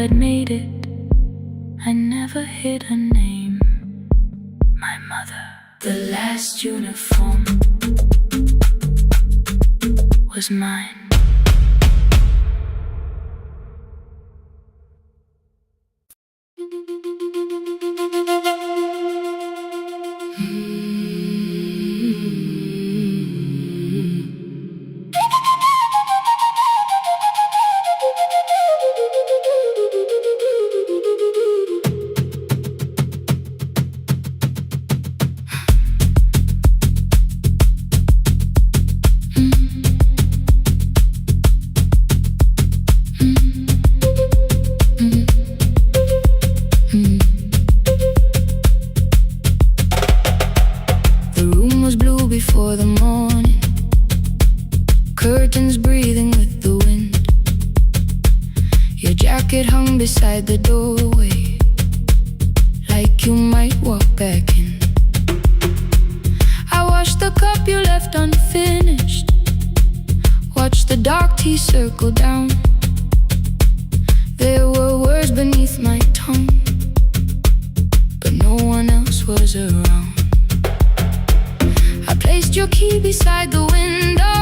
had made it. I never hid her name. My mother. The last uniform was mine. Before the morning, curtains breathing with the wind. Your jacket hung beside the doorway, like you might walk back in. I washed the cup you left unfinished, watched the dark tea circle down. There were words beneath my tongue, but no one else was around. I placed your key beside the window,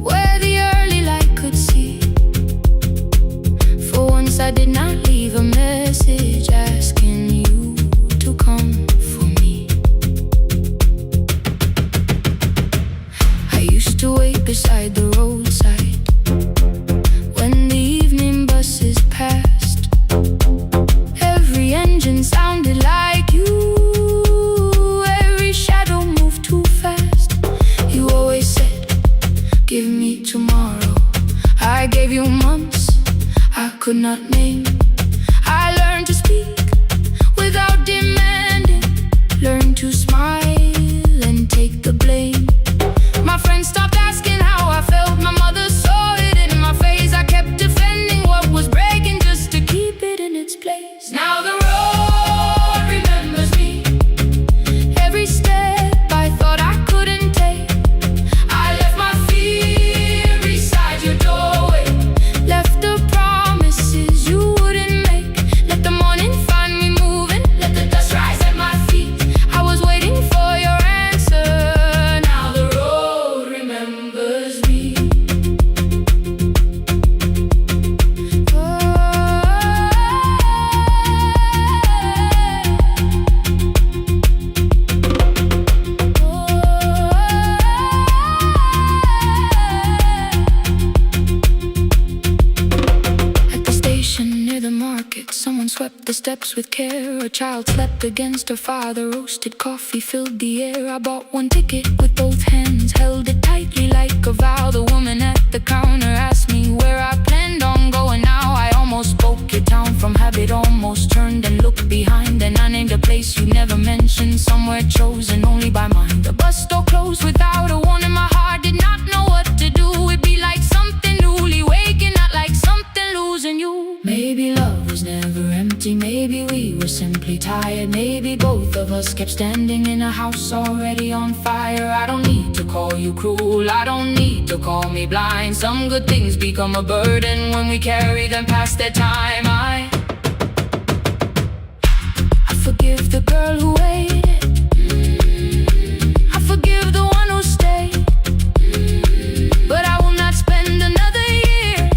where the early light could see. For once I did not leave a message asking you to come for me. I used to wait beside the roadside when the evening buses passed. Every engine sounded like you. Give me tomorrow. I gave you months I could not name. I learned to speak without demanding, learned to smile and take the blame. My friends stopped asking how I felt. My mother saw it in my face. I kept defending what was breaking just to keep it in its place. Now the road remembers me. Every step I thought I couldn't take, I left my fear beside your doorway, left the promises you wouldn't make. Let the morning find me moving, let the dust rise at my feet. I was waiting for your answer. Now the road remembers me. At the station near the market, someone swept the steps with care. A child slept against her father, roasted coffee filled the air. I bought one ticket with both hands, held it tightly like a vow. The woman at the counter asked me where I planned on going now. I almost spoke your town from habit, almost turned and looked behind. And I named a place you never mentioned, somewhere chosen only by mine. The bus store closed without a warning. My heart did not know what to do. It'd be like something newly waking, not like something losing you. Maybe love was never empty, maybe we were simply tired. Maybe both of us kept standing in a house already on fire. I don't need to call you cruel, I don't need to call me blind. Some good things become a burden when we carry them past their time. I forgive the girl who waited, I forgive the one who stayed, but I will not spend another year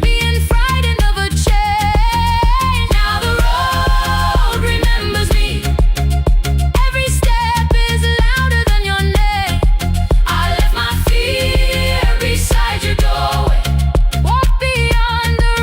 being frightened of a change. Now the road remembers me. Every step is louder than your name. I left my fear beside your doorway, walked beyond the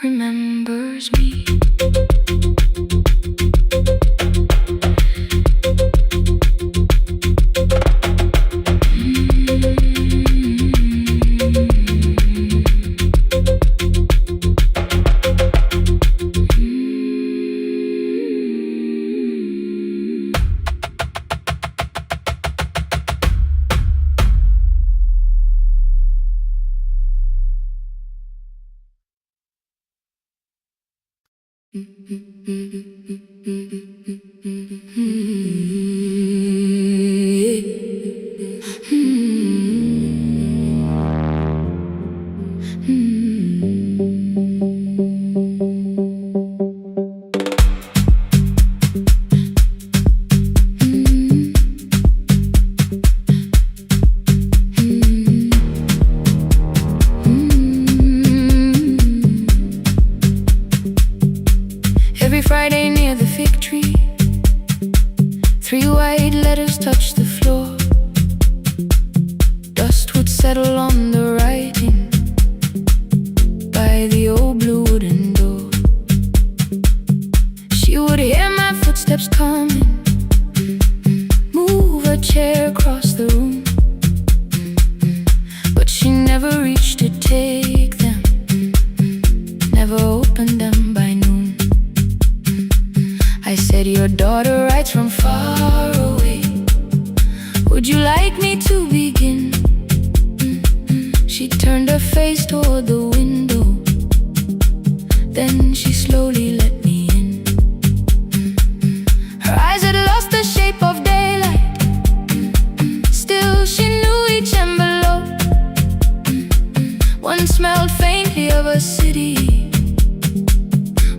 remembers me. Every Friday near the fig tree, 3 white letters touched the floor. Dust would settle on the writing by the old blue wooden door. She would hear my footsteps coming, move a chair across the room, but she never reached to take them, never opened them by noon. I said, your daughter writes from far away. Would you like me to begin? She turned her face toward the window, then she slowly let me in. Her eyes had lost the shape of daylight, still she knew each envelope. One smelled faintly of a city,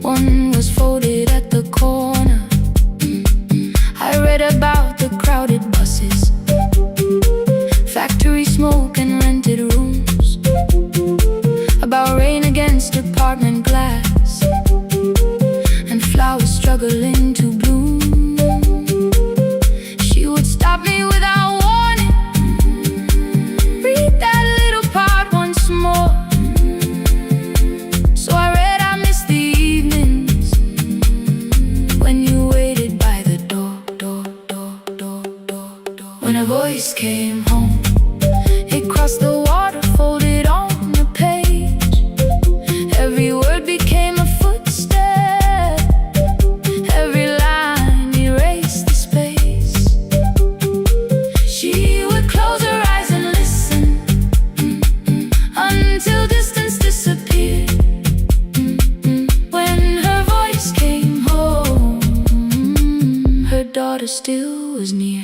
one was folded at the corner. I read about the crowded buses, factory smoke and rented rooms, about rain against apartment glass, and flowers struggling to bloom. She would stop me without warning, read that little part once more. So I read, I miss the evenings when you waited by the door. When a voice came home, it crossed the water, folded on the page. Every word became a footstep, every line erased the space. She would close her eyes and listen until distance disappeared. When her voice came home, her daughter still was near.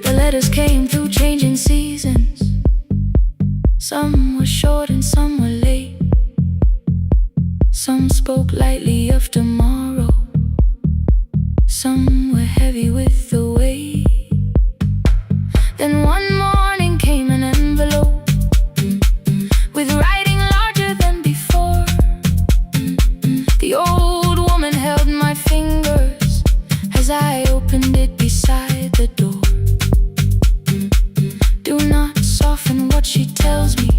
The letters came through changing seasons. Some were short and some were late. Some spoke lightly of tomorrow, some were heavy with the weight. Then one morning came an envelope with writing larger than before. The old woman held my fingers as I opened it beside the door. Do not soften what she tells me,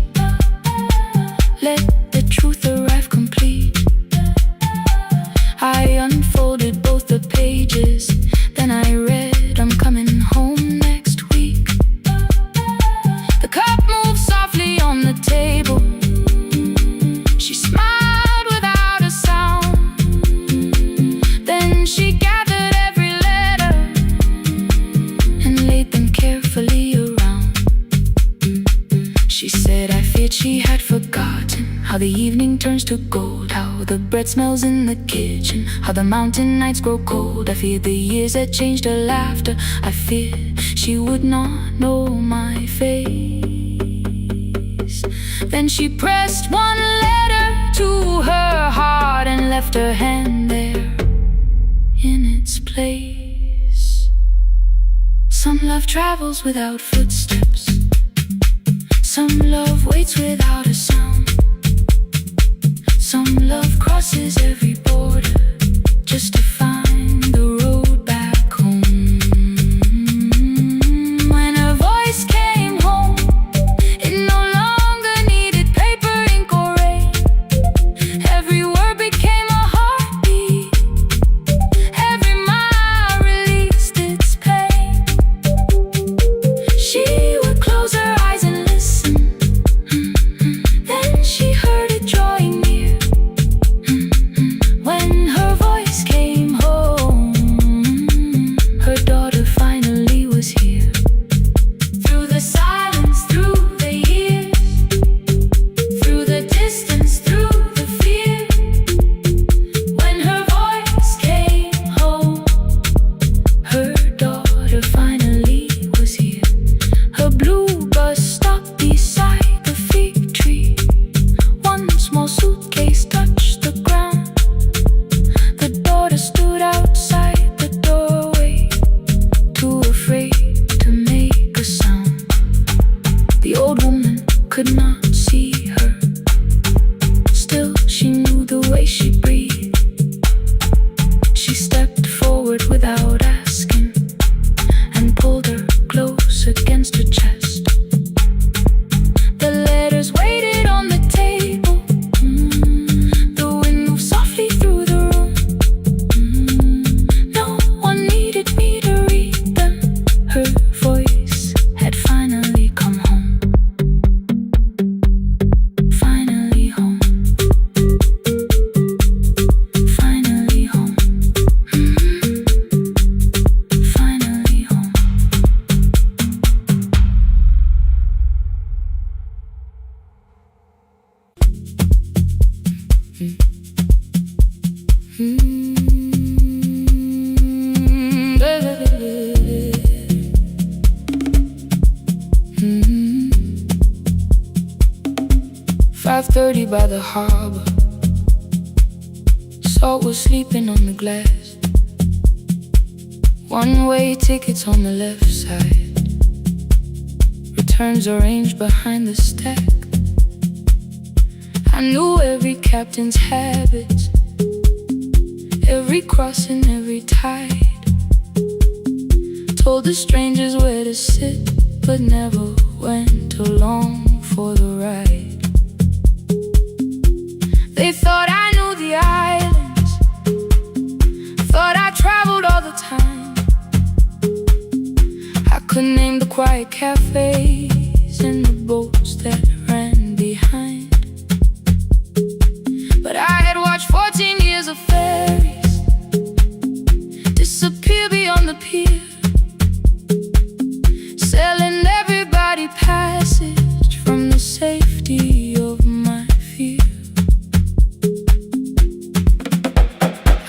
let the truth arrive complete. I unfolded both the pages, then I read, I'm coming home next week. The cup moved softly on the table. She smiled without a sound. Then she gathered every letter and laid them carefully around. She said, I feared she had forgotten how the evening turns to gold, how the bread smells in the kitchen, how the mountain nights grow cold. I feared the years had changed her laughter. I feared she would not know my face. Then she pressed one letter to her heart and left her hand there in its place. Some love travels without footsteps, some love waits without a sound. Mm. 5:30 by the harbor. Salt was sleeping on the glass. One-way tickets on the left side. Returns arranged behind the stack. I knew every captain's habits, every crossing, every tide. Told the strangers where to sit, but never went along for the ride. They thought I knew the islands, thought I traveled all the time. I could name the quiet cafes and the boats that ran behind. But I had watched 14 years of ferries disappear beyond the pier, selling everybody passage from the safety of my fear.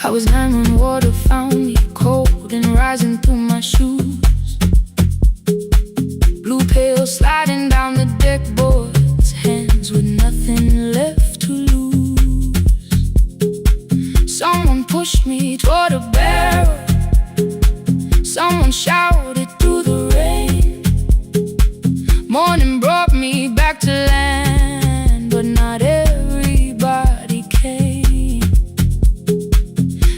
I was 9 when water found me, cold and rising through my shoes. Blue pail sliding down the deck boards, hands with nothing left to lose. Someone pushed me toward a barrel, someone shouted through the rain. Morning brought me back to land, but not everybody came.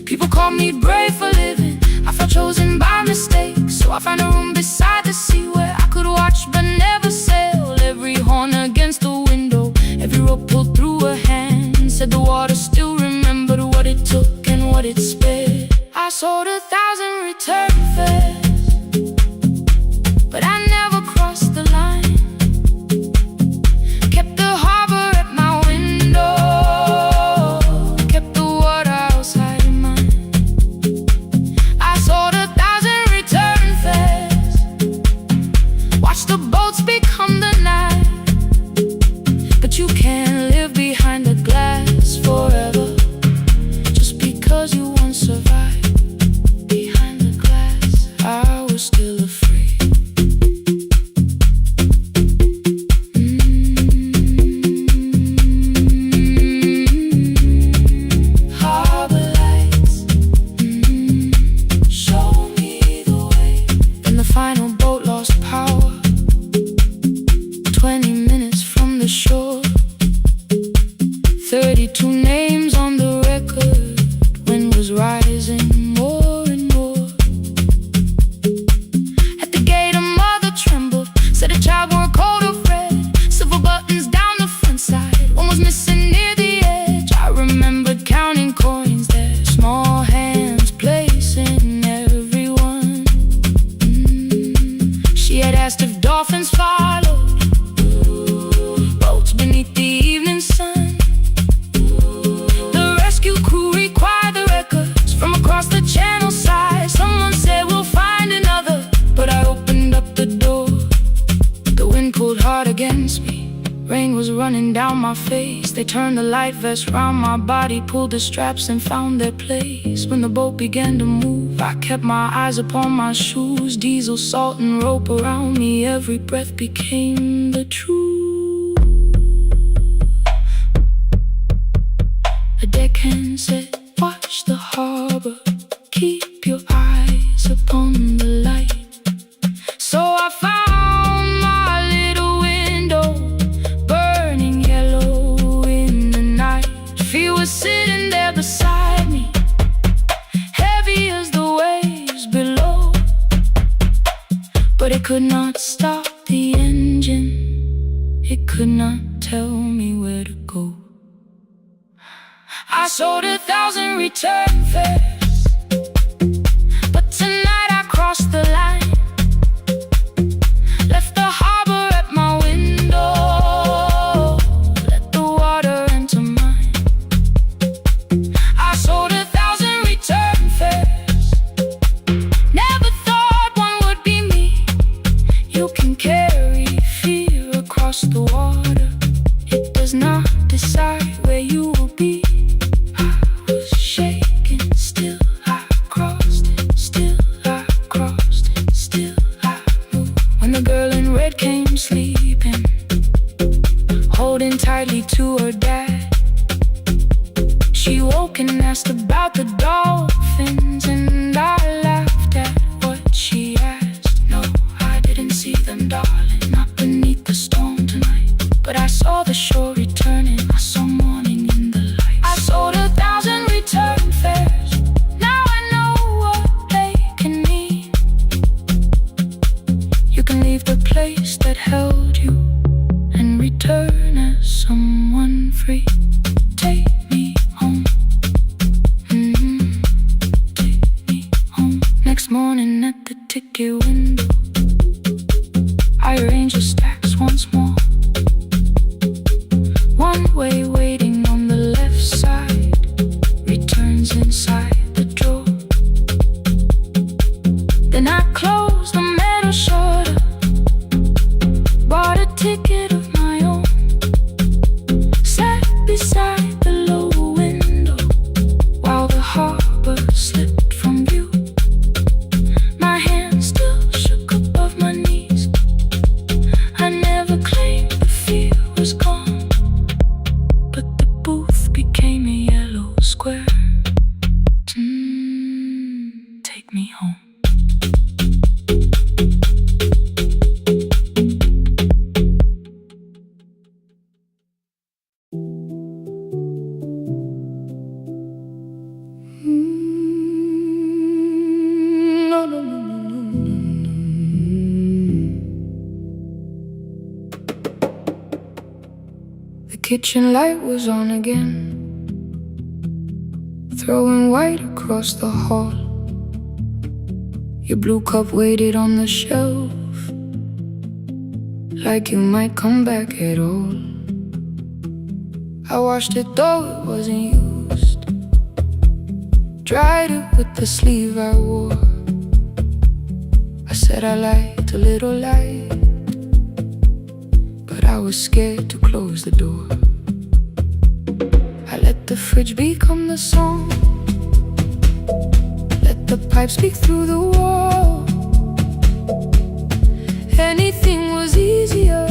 People called me brave for living, I felt chosen by mistake. So I found a room beside the sea where I could watch but never sail. Every horn against the window, every rope pulled through a hand, said the water still remembered what it took and what it spared. I sold 1,000 return fares, but I never crossed the line. Kept the harbor at my window, kept the water outside of mine. I sold 1,000 return fares, watched the boats become the night. But you can't live behind the glass forever, just because you once survived. Behind the glass, I was still afraid. Harbor lights, show me the way. Then the final boat lost power, 20 minutes from the shore. 32 names on the record, wind was rising more and more. At the gate a mother trembled, said a child wore a coat of red, silver buttons down the front side, one was missing near the edge. I remembered counting coins there, small hands placing everyone. She had asked if dolphins followed, boats beneath the evening sun. The rescue crew required the records from across the channel side. Someone said we'll find another, but I opened up the door. The wind pulled hard against me, rain was running down my face. They turned the light vest round my body, pulled the straps and found their place. When the boat began to move, I kept my eyes upon my shoes. Diesel, salt and rope around me, every breath became the truth. A deckhand said, watch the harbor, keep your eyes upon the light. So I found my little window, burning yellow in the night. She was sitting there beside me, heavy as the waves below, but it could not stop the engine, it could not tell me where to go. I sold 1,000 return fares, but tonight I crossed the line. Left the harbor at my window, let the water enter mine. I sold 1,000 return fares, never thought one would be me. You can carry fear across the water, it does not decide where you will be. to her dad. She woke and asked about the dolphins, and I laughed at what she asked. No, I didn't see them, darling, not beneath the storm tonight. But I saw the shore returning, I saw morning in the light. I sold 1,000 return fares, now I know what they can mean. You can leave the place that held you and return as someone free. Take me home, take me home. Next morning at the ticket window, I arrange the stacks once more. One way waiting on the left side, returns inside the drawer. Then I closed the metal shutter, bought a ticket of my own, sat beside the low window while the harbor slipped from view. My hands still shook above my knees. I never claimed the fear was gone, but the booth became a yellow square. Take me home. The kitchen light was on again, throwing white across the hall. Your blue cup waited on the shelf, like you might come back at all. I washed it though it wasn't used, dried it with the sleeve I wore. I said I liked a little light, but I was scared to close the door. I let the fridge become the song, let the pipe speak through the wall. Anything was easier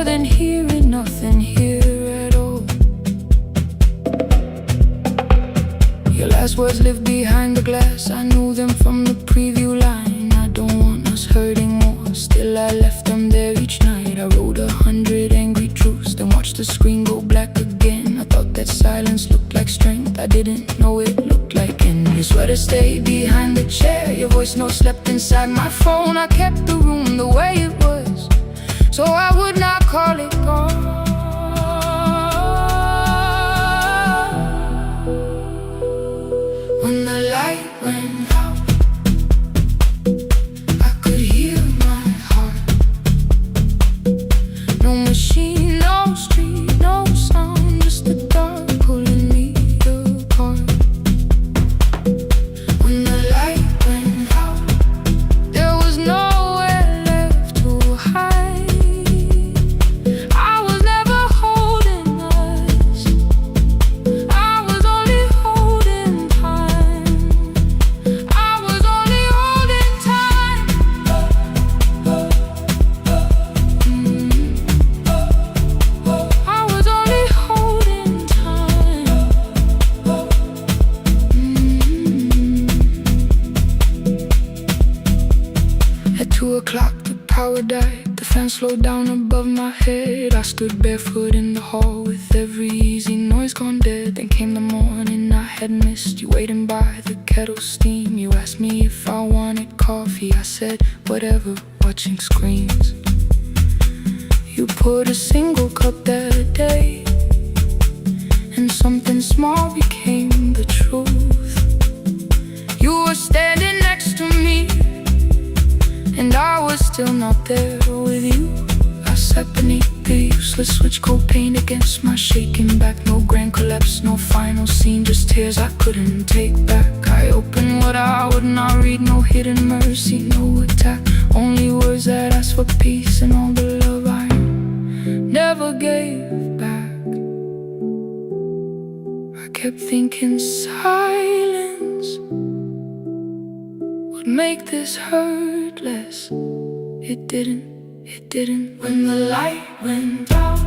than hearing nothing here at all. Your last words lived behind the glass, I knew them from the preview line. I don't want us hurting more, still I left them there each night. I wrote 100 angry truths, then watched the screen go black again. I thought that silence looked like strength, I didn't know it looked like end. Your sweater stayed behind the chair, your voice note slept inside my phone. I kept the room the way it was, so I would not call it gone. When the light went out, I could hear my heart. No machine, no street, no sound, just the dark pulling me apart. When the light went out, there was nowhere left to hide. I was never holding us, I was only holding time. I was only holding time. I was only holding time. At 2 o'clock the power died, the fan slowed down above my head. I stood barefoot in the hall with every easy noise gone dead. Then came the morning I had missed, you waiting by the kettle steam. You asked me if I wanted coffee, I said whatever, watching screens. You poured a single cup that day, and something small became the truth. You were standing next to me, and I was still not there with you. I sat beneath the useless switch, coat paint against my shaking back. No grand collapse, no final scene, just tears I couldn't take back. I opened what I would not read, no hidden mercy, no attack, only words that asked for peace and all the love I never gave back. I kept thinking silence would make this hurt less. It didn't. When the light went out,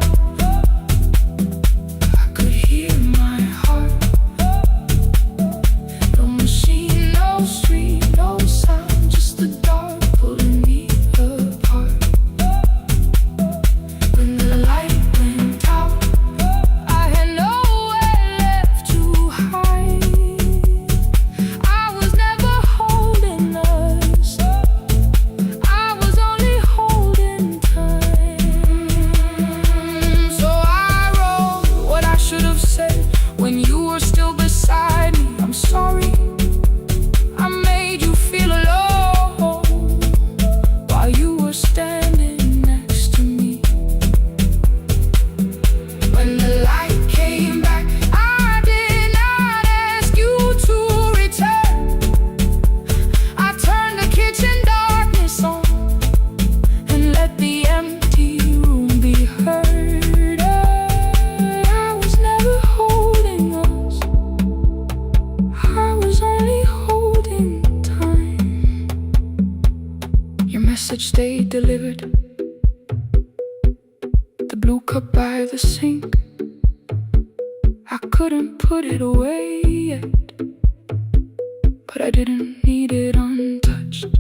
couldn't put it away yet, but I didn't need it untouched.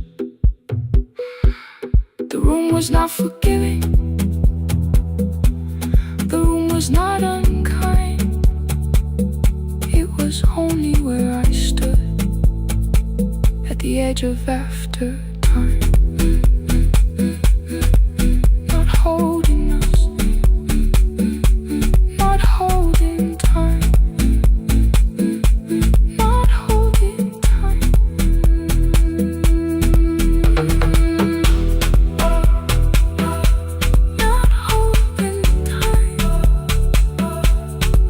The room was not forgiving, the room was not unkind. It was only where I stood at the edge of after time, not holding us, not holding time, not holding time. Not holding time,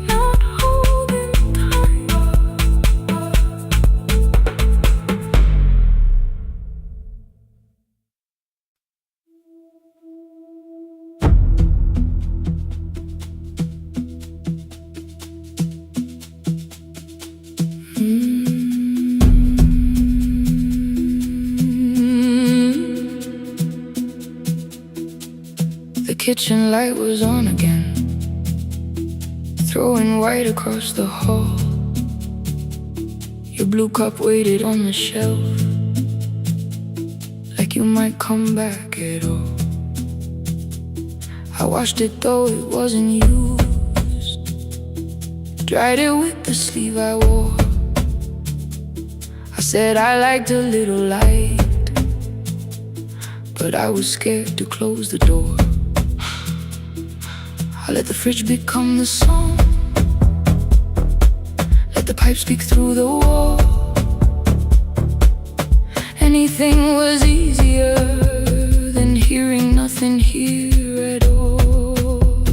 not holding time. The kitchen light was on again, throwing white across the hall. Your blue cup waited on the shelf, like you might come back at all. I washed it though it wasn't used, dried it with the sleeve I wore. I said I liked a little light, but I was scared to close the door. I let the fridge become the song, let the pipe speak through the wall. Anything was easier than hearing nothing here at all.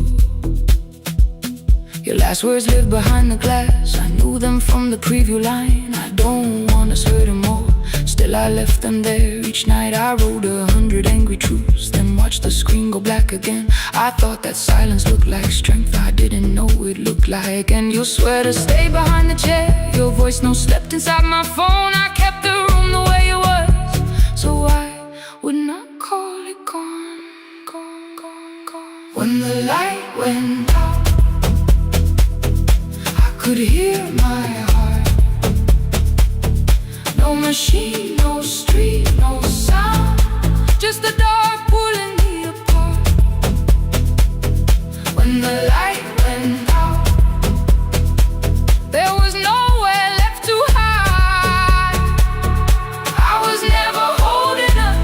Your last words lived behind the glass, I knew them from the preview line. I don't want us hurting more, still I left them there. Each night I wrote 100 angry truths, then watched the screen go black again. I thought that silence looked like strength, I didn't know it looked like. And you swear to stay behind the chair, your voice no slept inside my phone. I kept the room the way it was, so I would not call it gone, gone, gone, gone. When the light went out, I could hear my heart. No machine, no street, no sound, just the dark pulling me apart. When the light went out, there was nowhere left to hide. I was never holding up,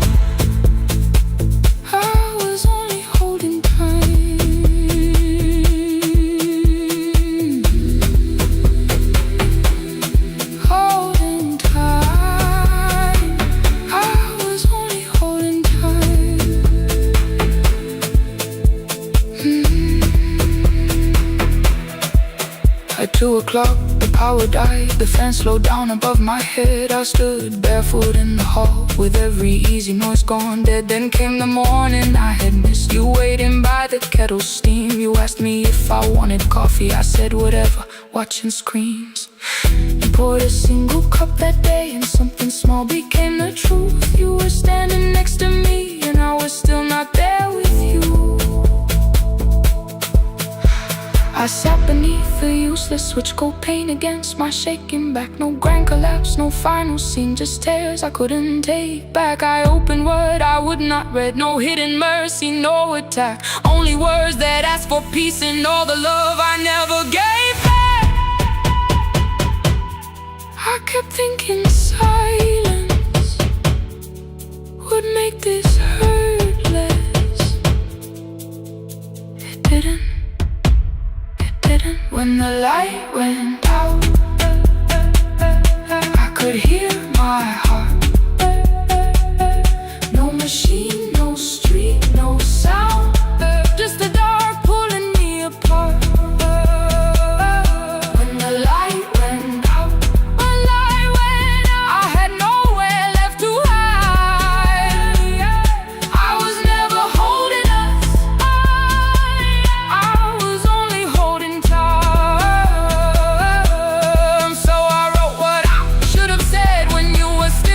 I was only holding time. Holding time, I was only holding time. At 2 o'clock, the power died, the fan slowed down above my head. I stood barefoot in the hall, with every easy noise gone dead. Then came the morning, I had missed you waiting by the kettle steam. You asked me if I wanted coffee, I said whatever, watching screens. You poured a single cup that day, and something small became the truth. You were standing next to me, and I was still not there with you. I sat beneath the useless switch, cold pain against my shaking back. No grand collapse, no final scene, just tears I couldn't take back. I opened what I would not read, no hidden mercy, no attack. Only words that asked for peace and all the love I never gave back. I kept thinking silence would make this hurt less. It didn't. When the light went out, I could hear my heart. No machine, no street, no sound, just the dark pulling me apart. When the light went out, I had nowhere left to hide. I was never holding us, I was only holding time. So I wrote what I should have said when you were still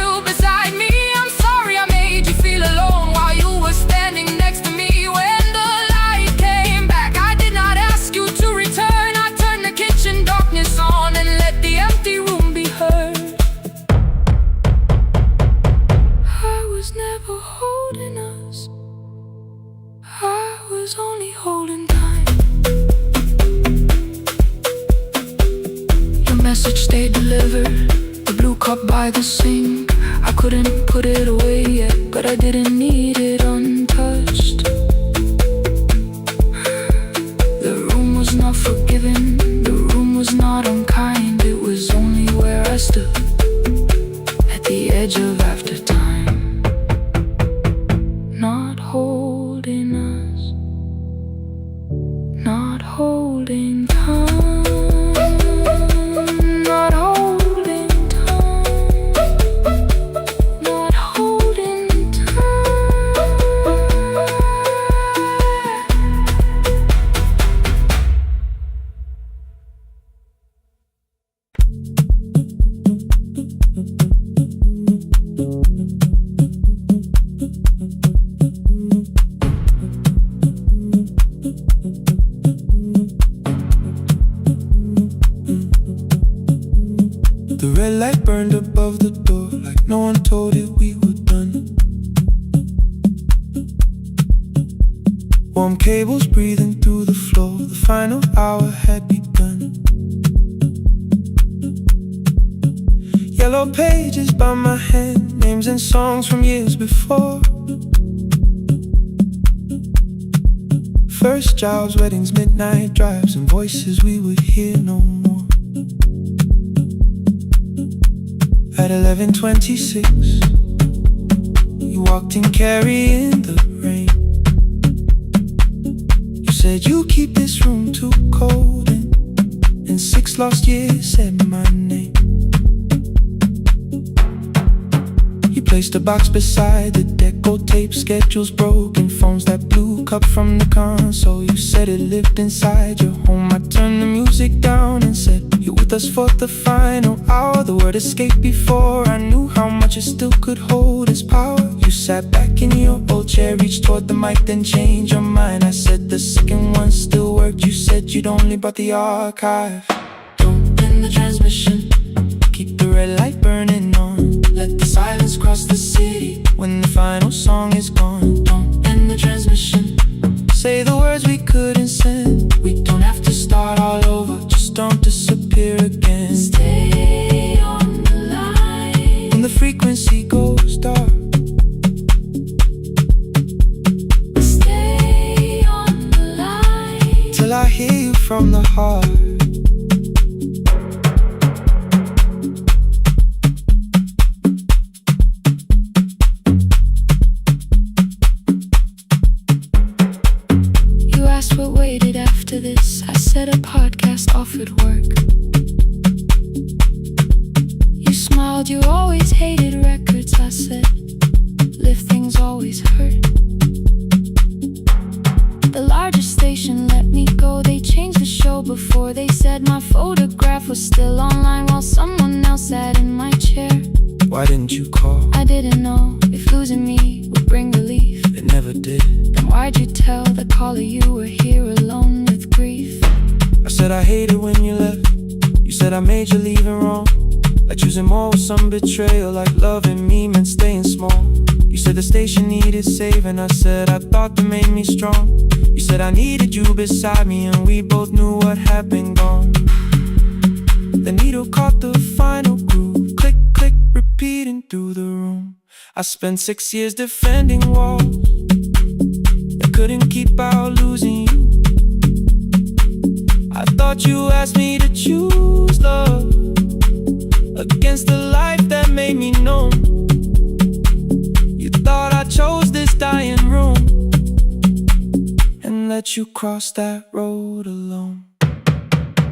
cup by the sink. I couldn't put it away yet, but I didn't need it untouched. The room was not forgiving, the room was not unkind. It was only where I stood at the edge of after time, not holding us, not holding time, not holding time, not holding time. The red light burned above the door, like no one told it we were done. Warm cables breathing through the floor, the final hour had begun. Yellow pages by my hand, names and songs from years before. First jobs, weddings, midnight drives, and voices we would hear no more. At 11:26, you walked in carrying the rain. You said you keep this room too cold, and in 6 lost years said my name. You placed a box beside the deco tape, schedules broken, phones that blew, cup from the console. You said it lived inside your home. I turned the music down and said, you're with us for the final hour. The word escaped before I knew how much it still could hold its power. You sat back in your old chair, reached toward the mic, then changed your mind. I said the second one still worked. You said you'd only brought the archive. Don't end the transmission, keep the red light burning on. Let the silence cross the city when the final song is gone. Don't end the transmission, say the words we couldn't send. We don't have to start all over, just don't disappear again. Stay on the line when the frequency goes dark. Stay on the line till I hear you from the heart. What waited after this? I said a podcast offered work. You smiled, you always hated records. I said, live things always hurt. The largest station let me go. They changed the show before they said my photograph was still online while someone else sat in my chair. Why didn't you call? I didn't know if losing me would bring relief. It never did. Then why'd you tell the caller you were here alone with grief? I said I hated when you left. You said I made you leaving wrong, like choosing more with some betrayal, like loving me meant staying small. You said the station needed saving. I said I thought that made me strong. You said I needed you beside me, and we both knew what had been gone. The needle caught the final groove, click, click, repeating through the room. I spent 6 years defending walls that couldn't keep out losing you. I thought you asked me to choose love against the life that made me numb. You thought I chose this dying room and let you cross that road alone.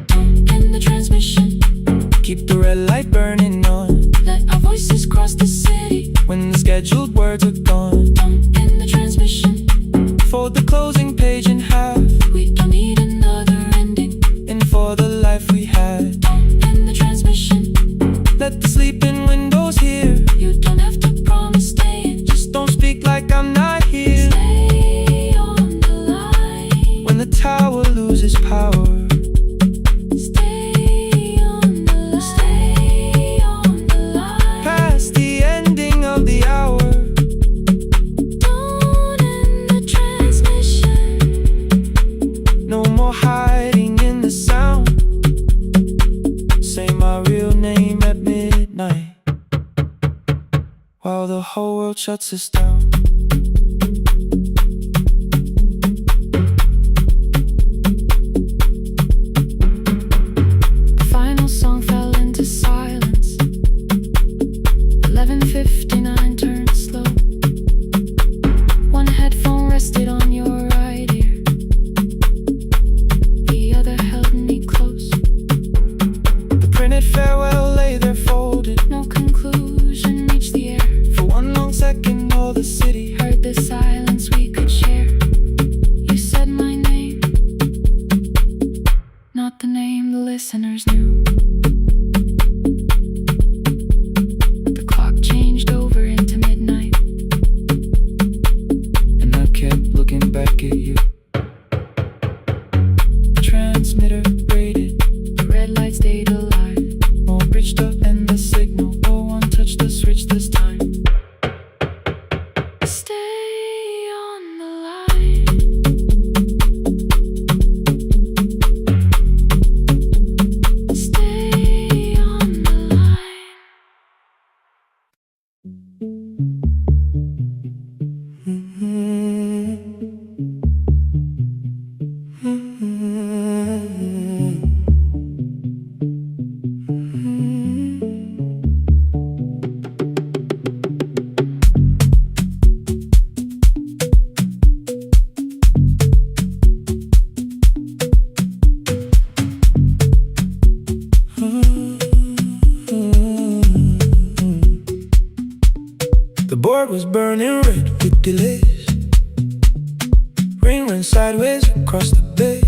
Don't end the transmission, keep the red light burning on. Let our voices cross the city when the scheduled words are gone. Don't end the transmission, fold the closing page in half. We don't need another ending, and for the life we had. Don't end the transmission, let the sleeping windows hear. You don't have to promise staying, just don't speak like I'm not here. Stay on the line when the tower loses power. Stay on the line, stay on the line past the ending of the hour. Don't end the transmission. world shuts us down. The final song fell into silence. 11:59 turned slow. One headphone rested on your right ear, the other held me close. The printed farewell lay there folded. No conclusion reached the air. For one long second all the city Heard the silence we could share. You said my name, not the name the listeners knew. The clock changed over into midnight, and I kept looking back at you. The transmitter braided, the red light stayed alive. more bridged up and the signal. No one touched the switch this time. Stay on the line. Stay on the line. The board was burning red with delays. Rain ran sideways across the bay.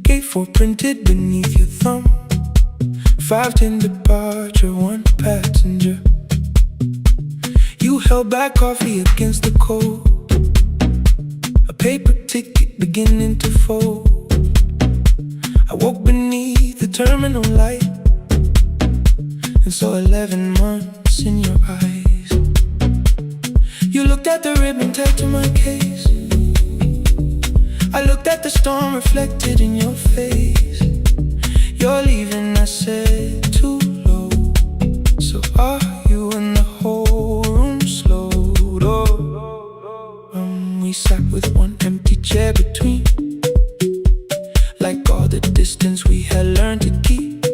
Gate 4 printed beneath your thumb. 5:10 departure, 1 passenger. You held back coffee against the cold. A paper ticket beginning to fold. I woke beneath the terminal light and saw 11 months in your eyes. You looked at the ribbon tied to my case. I looked at the storm reflected in your face. You're leaving, I said, too low. So are you? And the whole room slowed. We sat with one empty chair between, like all the distance we had learned to keep.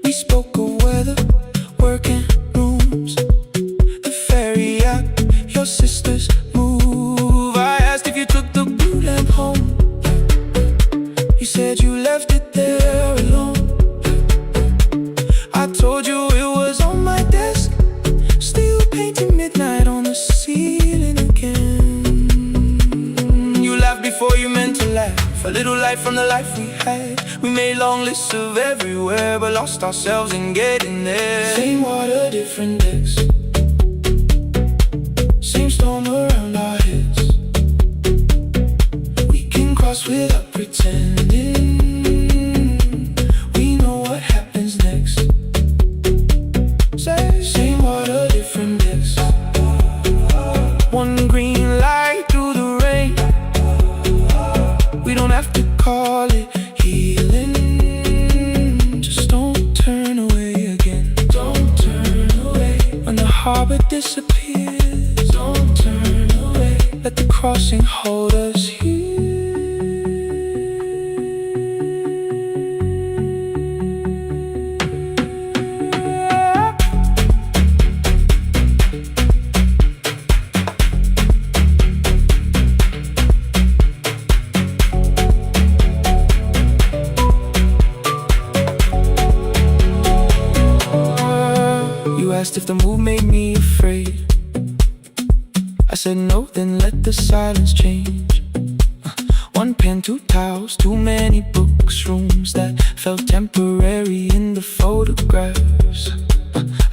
We spoke of weather, work and rooms, the ferry app, your sister's move. I asked if you took the blue lamp home. You said you left it there alone. I told you it was on my desk, still painting midnight on the ceiling again. You laughed before you meant to laugh. A little light from the life we had. We made long lists of everywhere, but lost ourselves in getting there. Same water, different decks. Same storm around our heads. We can cross without pretending. We know what happens next. Same water, different decks. One green light through the rain. We don't have to call it healing. Just don't turn away again. Don't turn away. When the harbor disappears, don't turn away. Let the crossing hold us here. Asked if the move made me afraid. I said no, then let the silence change. One pen, 2 towels, too many books, rooms that felt temporary in the photographs.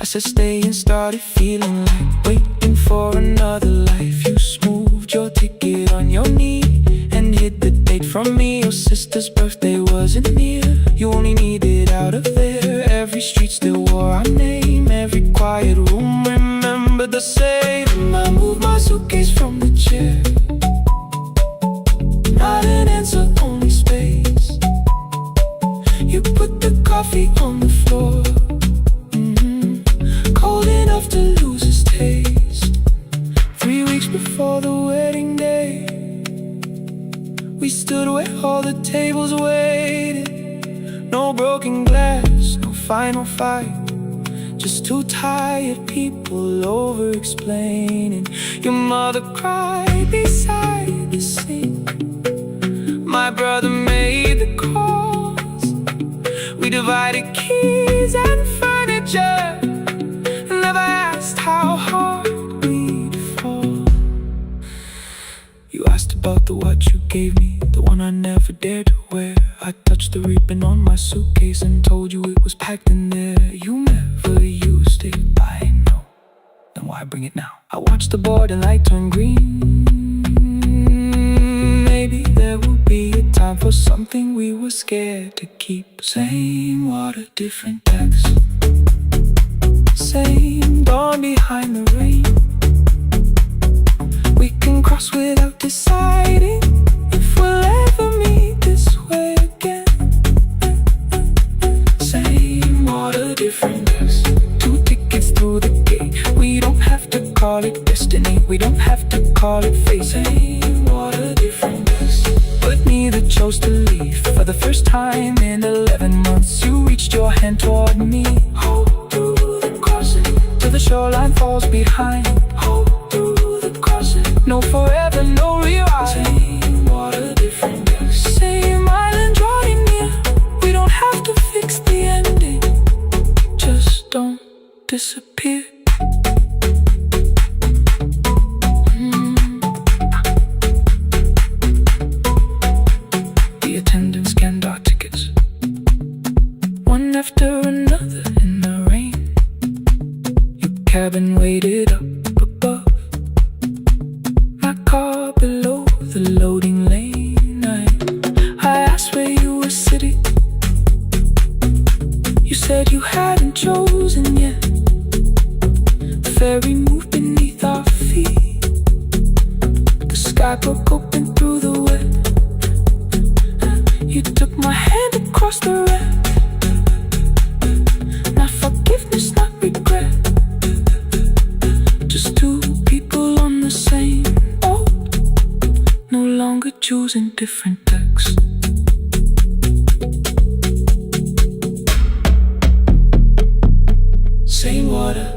I said stay and started feeling like waiting for another life. You smoothed your ticket on your knee and hid the date from me. Your sister's birthday wasn't near. You only needed out of there. Every street still wore our name. Every quiet room remembered the same. I moved my suitcase from the chair. Not an answer, only space. You put the coffee on the floor, cold enough to lose its taste. waited. No broken glass, no final fight. Just two tired people over-explaining. Your mother cried beside the sink. My brother made the calls. We divided keys and furniture. Never asked how hard we'd fall. You asked about the watch you gave me, the one I never dared to wear. I touched the ribbon on my suitcase and told you it was packed in there. You never used it, I know. Then why bring it now? I watched the boarding light turn green. Maybe there will be a time for something we were scared to keep. Same water, different text. Same dawn behind the rain. We can cross without deciding if we'll ever meet this way again. Same water, different text. Two tickets through the gate. We don't have to call it destiny. We don't have to call it fate. Same water, different text. But neither chose to leave. For the first time in 11 months, you reached your hand toward me. Hold through the crossing till the shoreline falls behind. Hold through the crossing. No forever, no rewrite. Same water, different text. Same island drawing near. We don't have to fix the ending. Just don't disappear. The attendant scanned our tickets, one after another in the rain. Your cabin waited up above, my car below the loading lane. I asked where you were sitting. You said you hadn't chosen yet. The ferry moved beneath our feet. The sky broke open through the wet. You took my hand across the wreck. Not forgiveness, not regret. Just two people on the same boat, no longer choosing different texts. Same water.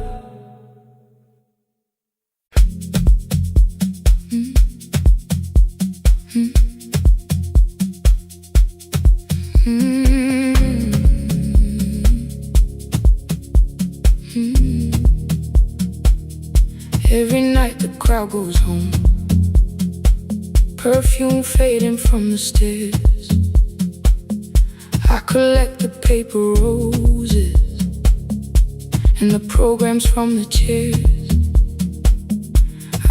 Every night the crowd goes home, perfume fading from the stairs. I collect the paper roses and the programs from the chairs.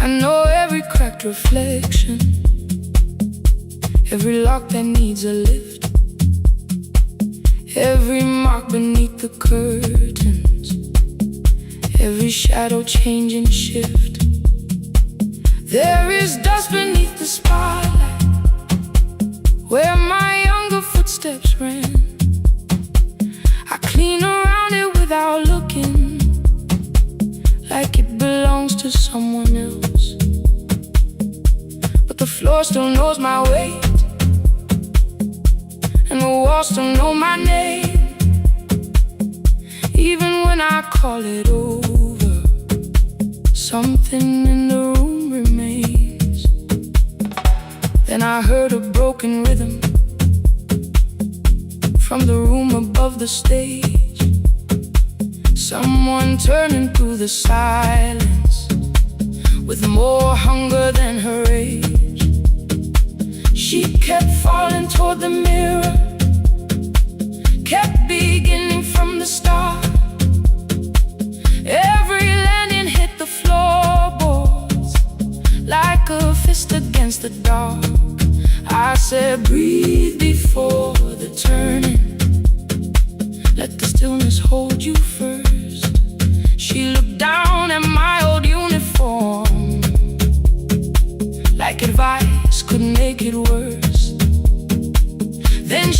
I know every cracked reflection, every lock that needs a lift, every mark beneath the curtains, every shadow change and shift. There is dust beneath the spotlight where my younger footsteps ran. I clean around it without looking, like it belongs to someone else. But the floor still knows my weight, and the walls still know my name. Even when I call it over, something in the room remains. Then I heard a broken rhythm from the room above the stage. Someone turning through the silence with more hunger than her age. She kept falling toward the mirror, kept beginning from the start. Every landing hit the floorboards like a fist against the dark. I said, breathe before the turning, let the stillness hold you first. She looked down at my old uniform, like advice could make it worse. Then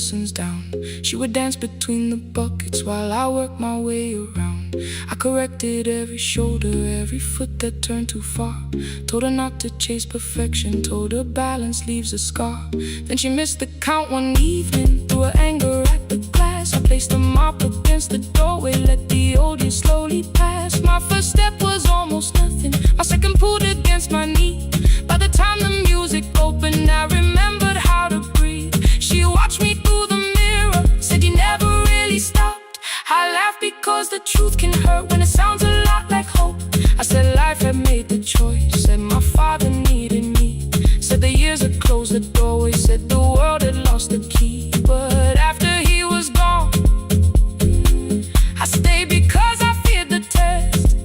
lessons down. She would dance between the buckets while I worked my way around. I corrected every shoulder, every foot that turned too far. Told her not to chase perfection, told her balance leaves a scar. Then she missed the count one evening, threw her anger at the glass. I placed the mop against the doorway, let the old year slowly pass. My first step was almost nothing, my second pulled against my knee. By the time the music opened, I remembered how to breathe. She watched me through the mirror, said you never really stopped. I laughed because the truth can hurt when it sounds a lot like hope. I said life had made the choice, said my father needed me. Said the years had closed the doorway, said the world had lost the key. But after he was gone, I stayed because I feared the test.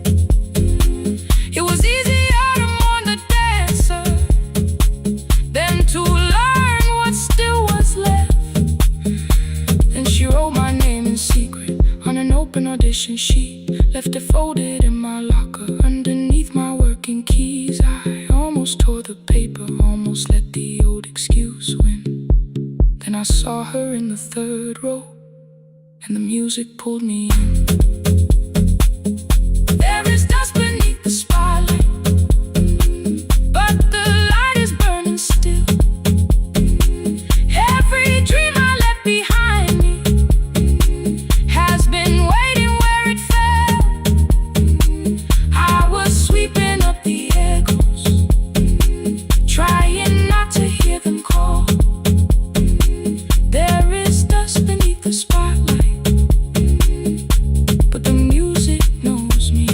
It was easier to mourn the dancer than to learn what still was left. Then she wrote my name in secret on an open audition sheet, left it folded in my locker underneath my working keys. I almost tore the paper, almost let the old excuse win. Then I saw her in the third row, and the music pulled me in. There is dust beneath the spotlight, but the light is burning still. Every dream I left behind me has been waiting where it fell. I was sweeping up the echoes, trying not to hear them call. There is dust beneath the spotlight, but the music knows me.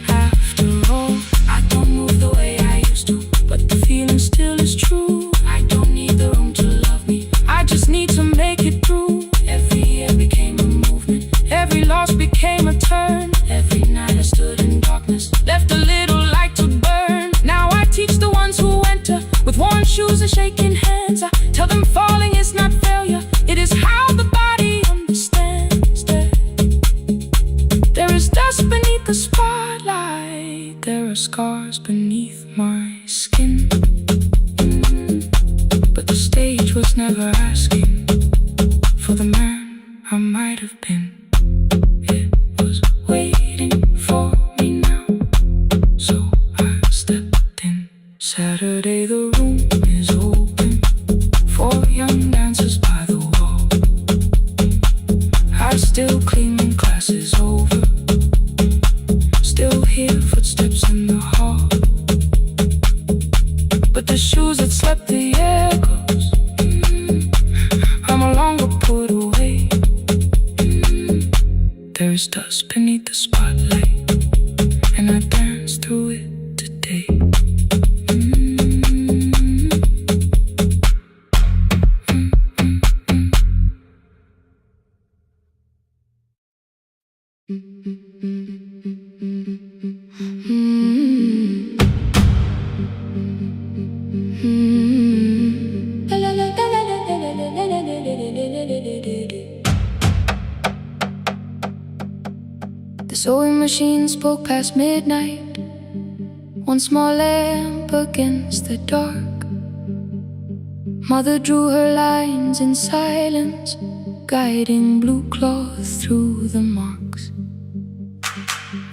After all, I don't move the way I used to, but the feeling still is true. I don't need the room to love me, I just need to make it through. Every year became a movement, every loss became a turn. Every night I stood in darkness, left a little light to burn. Now I teach the ones who enter with worn shoes and shaking hands. I tell them falling is not failure, it is how the body understands. There is dust beneath the spotlight, there are scars beneath my skin. But the stage was never asking for the man I might have been. It was waiting for me now, so I stepped in. Saturday the room is open for young dancers by the wall. I still clean when class is over, still hear footsteps in the hall. But the shoes that slept the echoes, are no longer put away. There is dust beneath the spotlight, and I dance through it today. The sewing machine spoke past midnight, one small lamp against the dark. Mother drew her lines in silence, guiding blue cloth through the marks.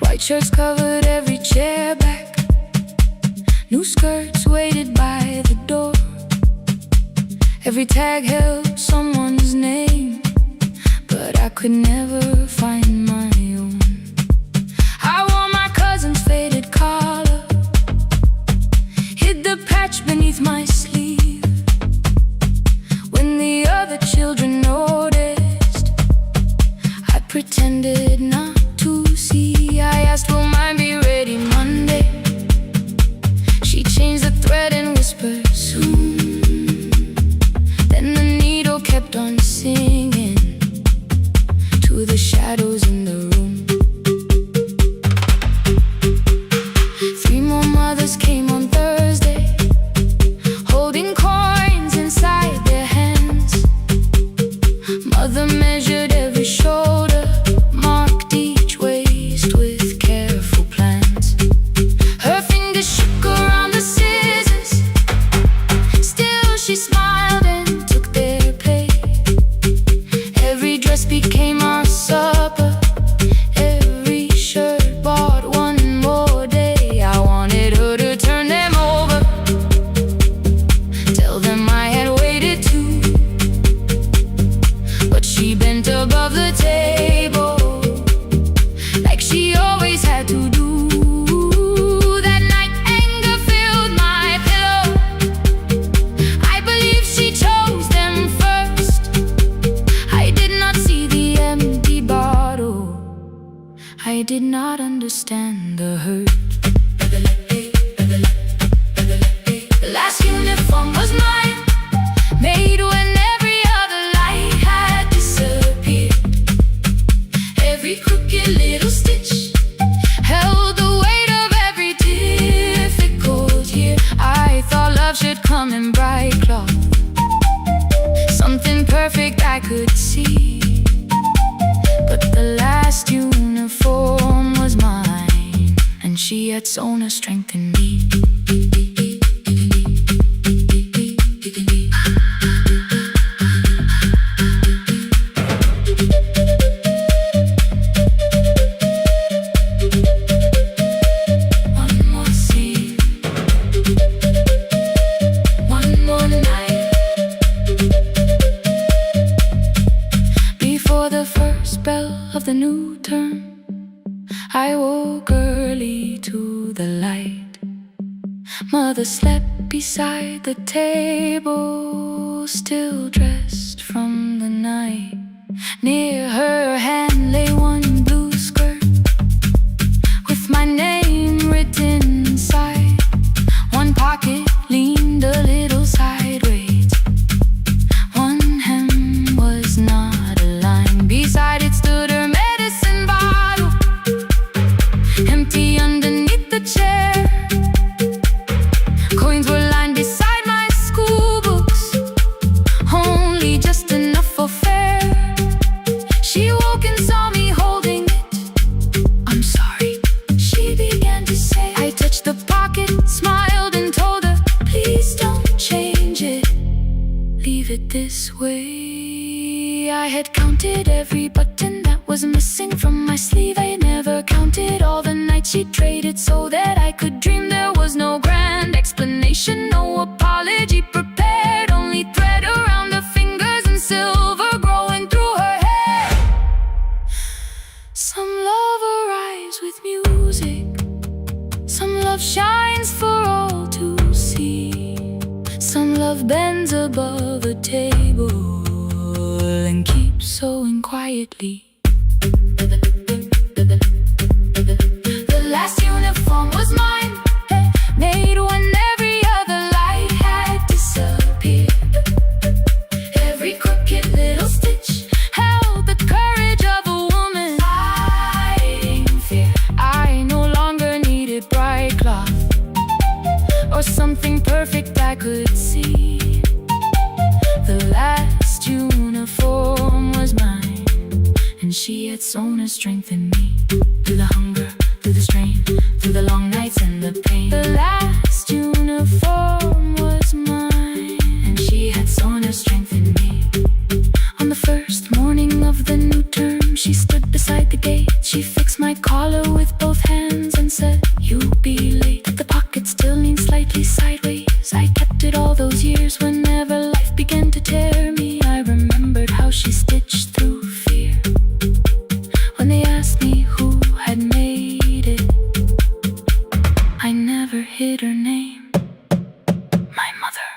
White shirts covered every chair back, new skirts waited by the door. Every tag held someone's name, but I could never find my own. I wore my cousin's faded collar, hid the patch beneath my sleeve. When the other children noticed, I pretended not to see. I asked, will mine be ready Monday? She changed the thread and whispered, soon. Then the needle kept on singing to the shadows in the room. the hurt. The last uniform was mine, made when every other light had disappeared. Every crooked little stitch held the weight of every difficult year. I thought love should come in bright cloth, something perfect I could see. But the last uniform was mine, and she had sewn her strength in me. One more scene, one more night. Before the first bell of the new term, I woke early to the light. Mother slept beside the table, still dressed from the night. Near her hand lay one blue skirt with my name written inside. One pocket leaned a little sideways, one hem was not aligned. Beside it stood her medicine bottle, empty underneath the chair. Coins were lined beside my school books, only just enough for fare. She woke and saw me holding it. I'm sorry, she began to say. I touched the pocket, smiled and told her, please don't change it, leave it this way. I had counted every button that was missing from my sleeve. I had never counted all the nights she traded so that I could dream. There was no grand explanation, no apology prepared, only thread around her fingers and silver growing through her hair. Some love arrives with music, some love shines for all to see. Some love bends above a table and keeps sewing quietly. The last uniform was mine, made when every other light had disappeared. Every crooked little stitch held the courage of a woman fighting fear. I no longer needed bright cloth or something perfect I could see. The last uniform was mine, and she had sewn her strength in me. Through the hunger, through the strain, through the long nights and the pain. The last uniform was mine, and she had sewn her strength in me. On the first morning of the new term, she stood beside the gate. She fixed my collar with both hands and said, you'll be late. The pocket still leaned slightly sideways. I kept it all those years. Whenever life began to tear me, I remembered how she stitched through fear. When they asked me who had made it, I never hid her name, my mother.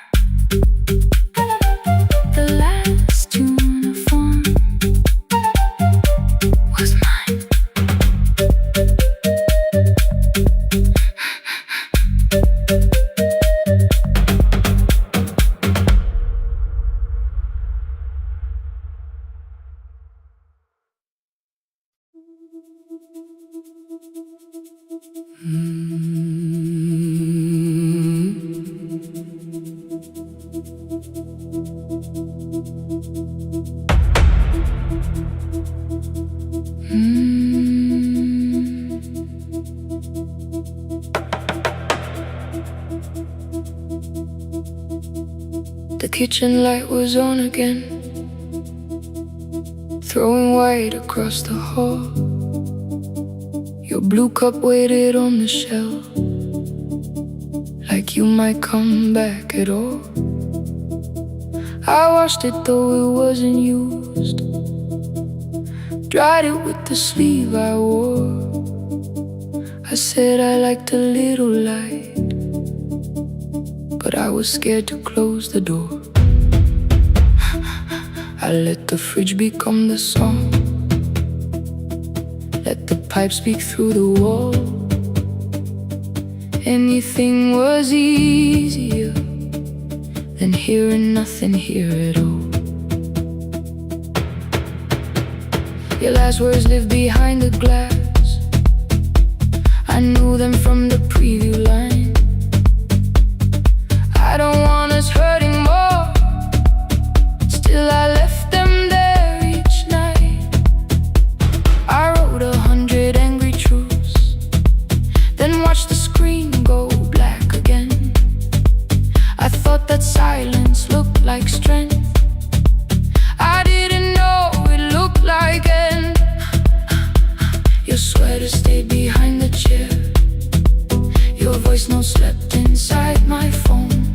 The last uniform was mine. The kitchen light was on again, throwing white across the hall. Your blue cup waited on the shelf, like you might come back at all. I washed it though it wasn't used, dried it with the sleeve I wore. I said I liked a little light, but I was scared to close the door. I let the fridge become the song, let the pipe speak through the wall. anything was easier than hearing nothing here at all. Your last words live behind the glass. I knew them from the preview line. I don't want us hurting more. Still I left them there each night. I wrote 100 angry truths, then watched the screen go black again. I thought that silence looked like strength. I didn't know it looked like end. Your sweater stayed behind the chair. Your voice note slept inside my phone.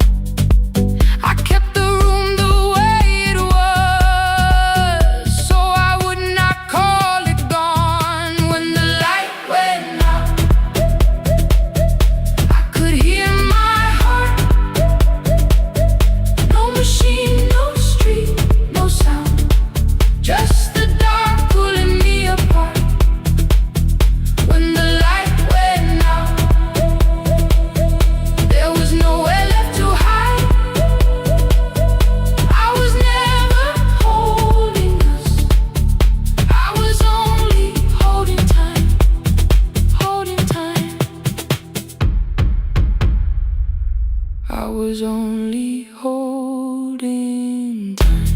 I kept the room the way it was, so I would not call it gone. When the light went out, I could hear my heart. No machine, no street, no sound, just the dark pulling me apart. When the light went out, there was nowhere left to hide. I was never holding us. I was only holding time, holding time. I was only holding time.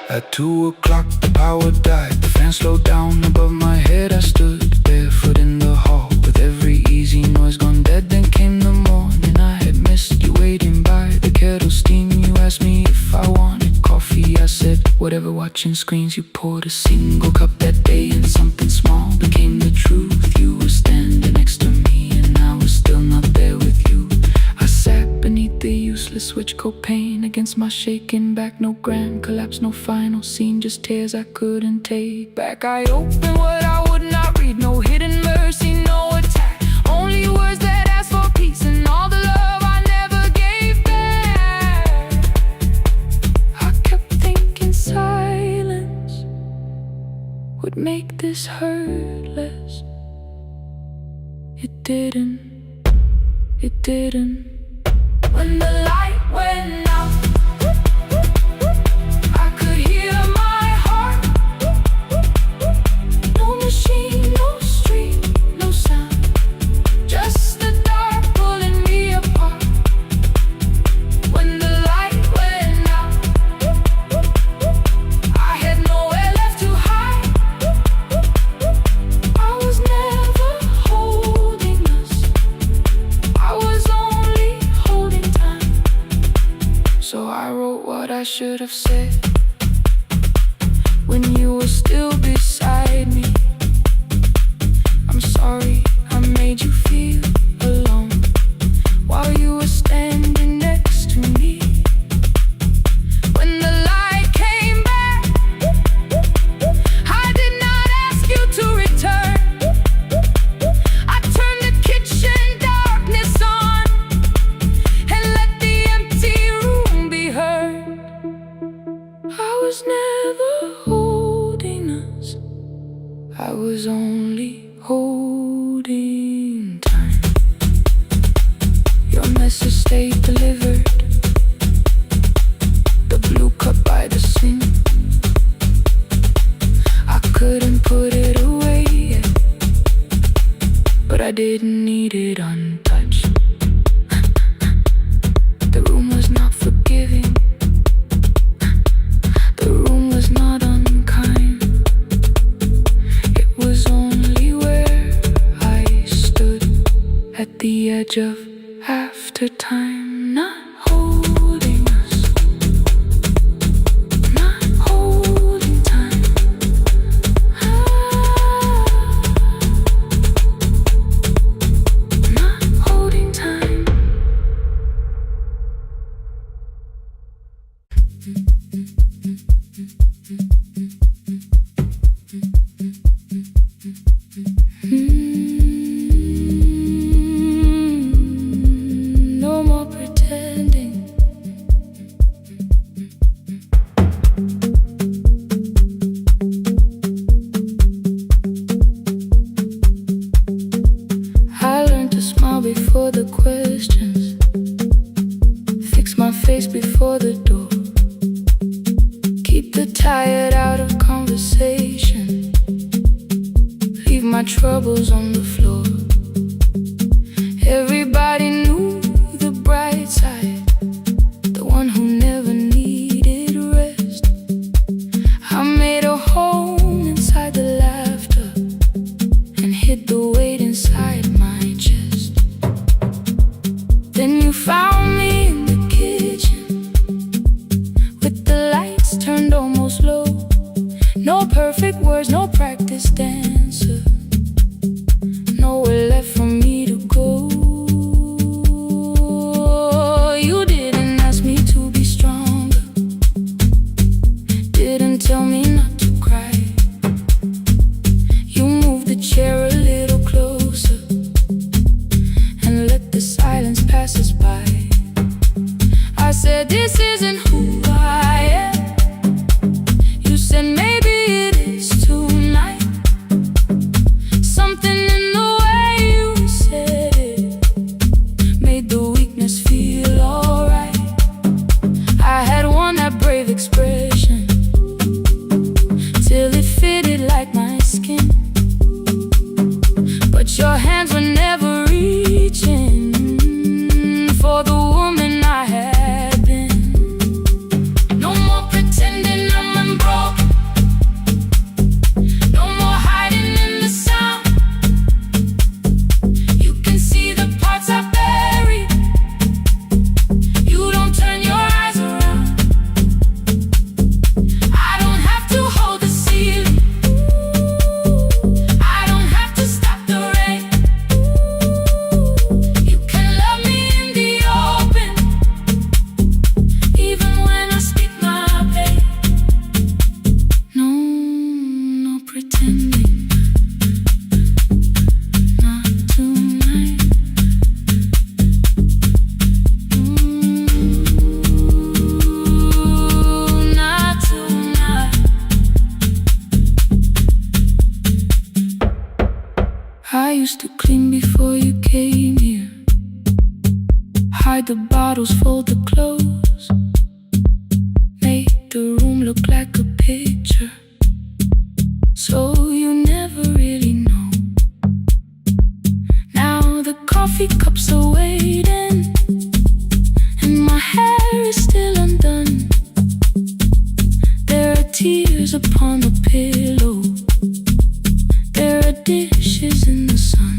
At 2 o'clock the power died. The fan slowed down above my head. I stood barefoot in the hall with every easy noise gone dead. Then came the morning. I had missed you waiting by the kettle steam. You asked me if I wanted coffee. I said whatever, watching screens. You poured a single cup that day, and something small became the truth. You were standing next to me, and I was still not there with you. I sat beneath the useless switch, copain against my shaking back. No grand collapse, no final scene, just tears I couldn't take back. I opened what I would not read, no hidden mercy, no attack. Only words that ask for peace and all the love I never gave back. I kept thinking silence would make this hurt less. It didn't, it didn't. When the light went out, I could hear my heart. No machine, no street, no sound, just the dark pulling me apart. When the light went out, I had nowhere left to hide. I was never holding us. I was only holding time. So I wrote what I should have said when you were still beside me. I'm sorry I made you feel alone while you were standing next to me. When the light came back, I did not ask you to return. I turned the kitchen darkness on and let the empty room be heard. I was never holding us. I was only holding time. Your message stayed delivered. The blue cup by the sink. I couldn't put it away yet, but I didn't need it untouched. The room was not forgiving. The room was not unkind. It was only where I stood at the edge of after time, not holding us, not holding time. Not holding time. No before the questions, fix my face before the door, keep the tired out of conversation, leave my troubles on the floor. Everybody knew the bright side, the one who never needed rest. I made a home inside the laughter and hid the weight inside my chest. Then you found me in the kitchen with the lights turned almost low. No perfect words, no practice dancer, nowhere left for me to go. You didn't ask me to be stronger, didn't tell me not to cry. You moved the chair a little closer and let the silence pass us by. I said, this isn't who I am. You said, maybe it is tonight. Something in the way you said it made the weakness feel alright. I had worn that brave expression till it fitted like my skin, but your hands were never reaching for the woman I had been. No more pretending I'm unbroken, no more hiding in the sound. You can see the parts I buried, you don't turn your eyes around. I don't have to hold the ceiling, I don't have to stop the rain. You can love me in the open, even when I speak my pain. No pretending, not tonight. Not tonight. I used to clean before you came here, hide the bottles, fold the clothes, make the room look like a picture, so you never really know. Now the coffee cups are waiting and my hair is still undone. There are tears upon the pillow, there are dishes in the sun.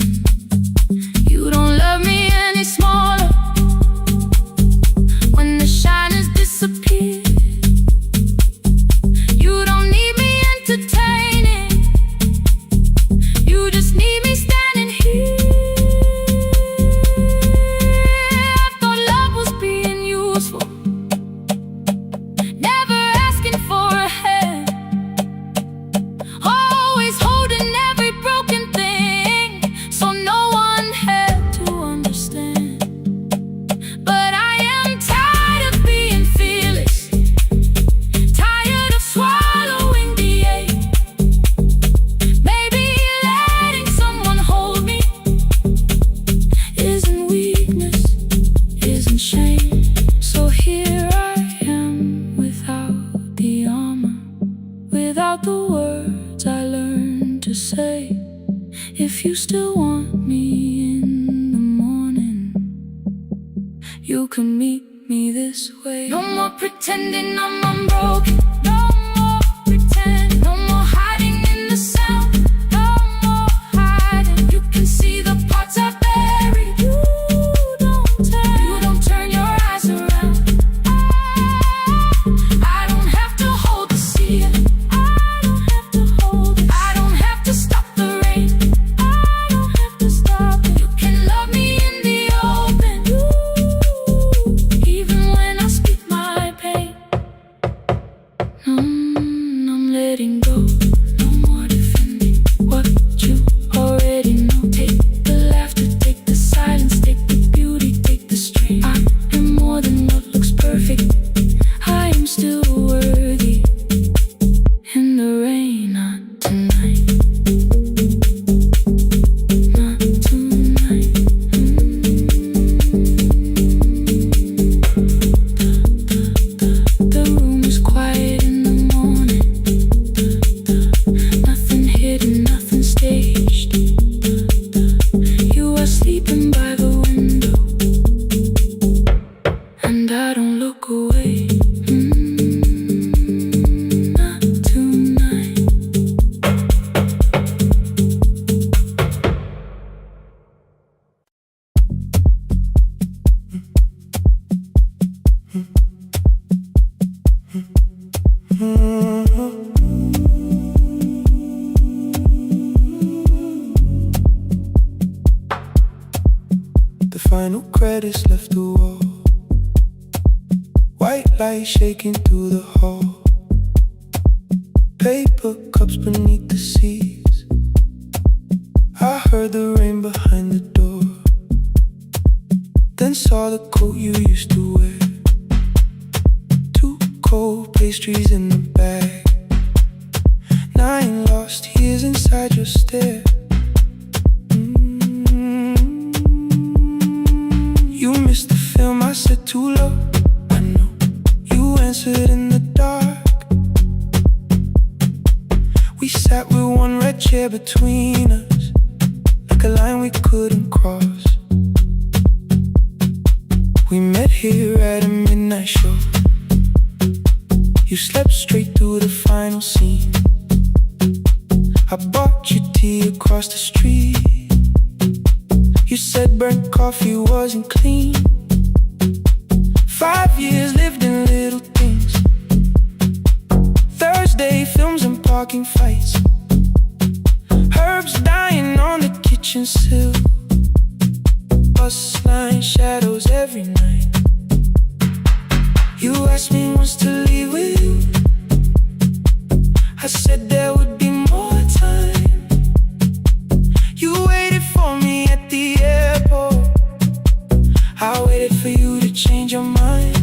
You don't love me any smaller when the shine has disappeared. You don't need me entertaining, you just need me standing here. I thought love was being useful, never asking for a hand, always holding every broken thing, so no one had to understand. But I am tired of being fearless, tired of swallowing the ache. Maybe letting someone hold me isn't weakness, isn't shame. So here I am without the armor, without the words I learned to say. If you still want me in the morning, you can meet me this way. No more pretending I'm unbroken, no more pretend, no more hiding in the sound, no more hiding. You can see the parts I buried, you don't turn your eyes around. I don't have to hold the ceiling, I don't have to hold it, I don't have to stop the rain, I don't have to stop it. You can love me in the open, even when I speak my pain. Final credits left the wall. White light shaking through the hall. Paper cups beneath the seas. I heard the rain behind the door. Then saw the coat you used to wear. Two cold pastries in the bag. 9 lost years inside your stare. You missed the film, I said too low. I know you answered in the dark. We sat with one red chair between us, like a line we couldn't cross. We met here at a midnight show. You slept straight through the final scene. I bought you tea across the street. You said burnt coffee wasn't clean. 5 years lived in little things. Thursday films and parking fights. Herbs dying on the kitchen sill. Bus line shadows every night. You asked me once to leave with you. I said there would be more time. You waited for me at the airport. I waited for you to change your mind.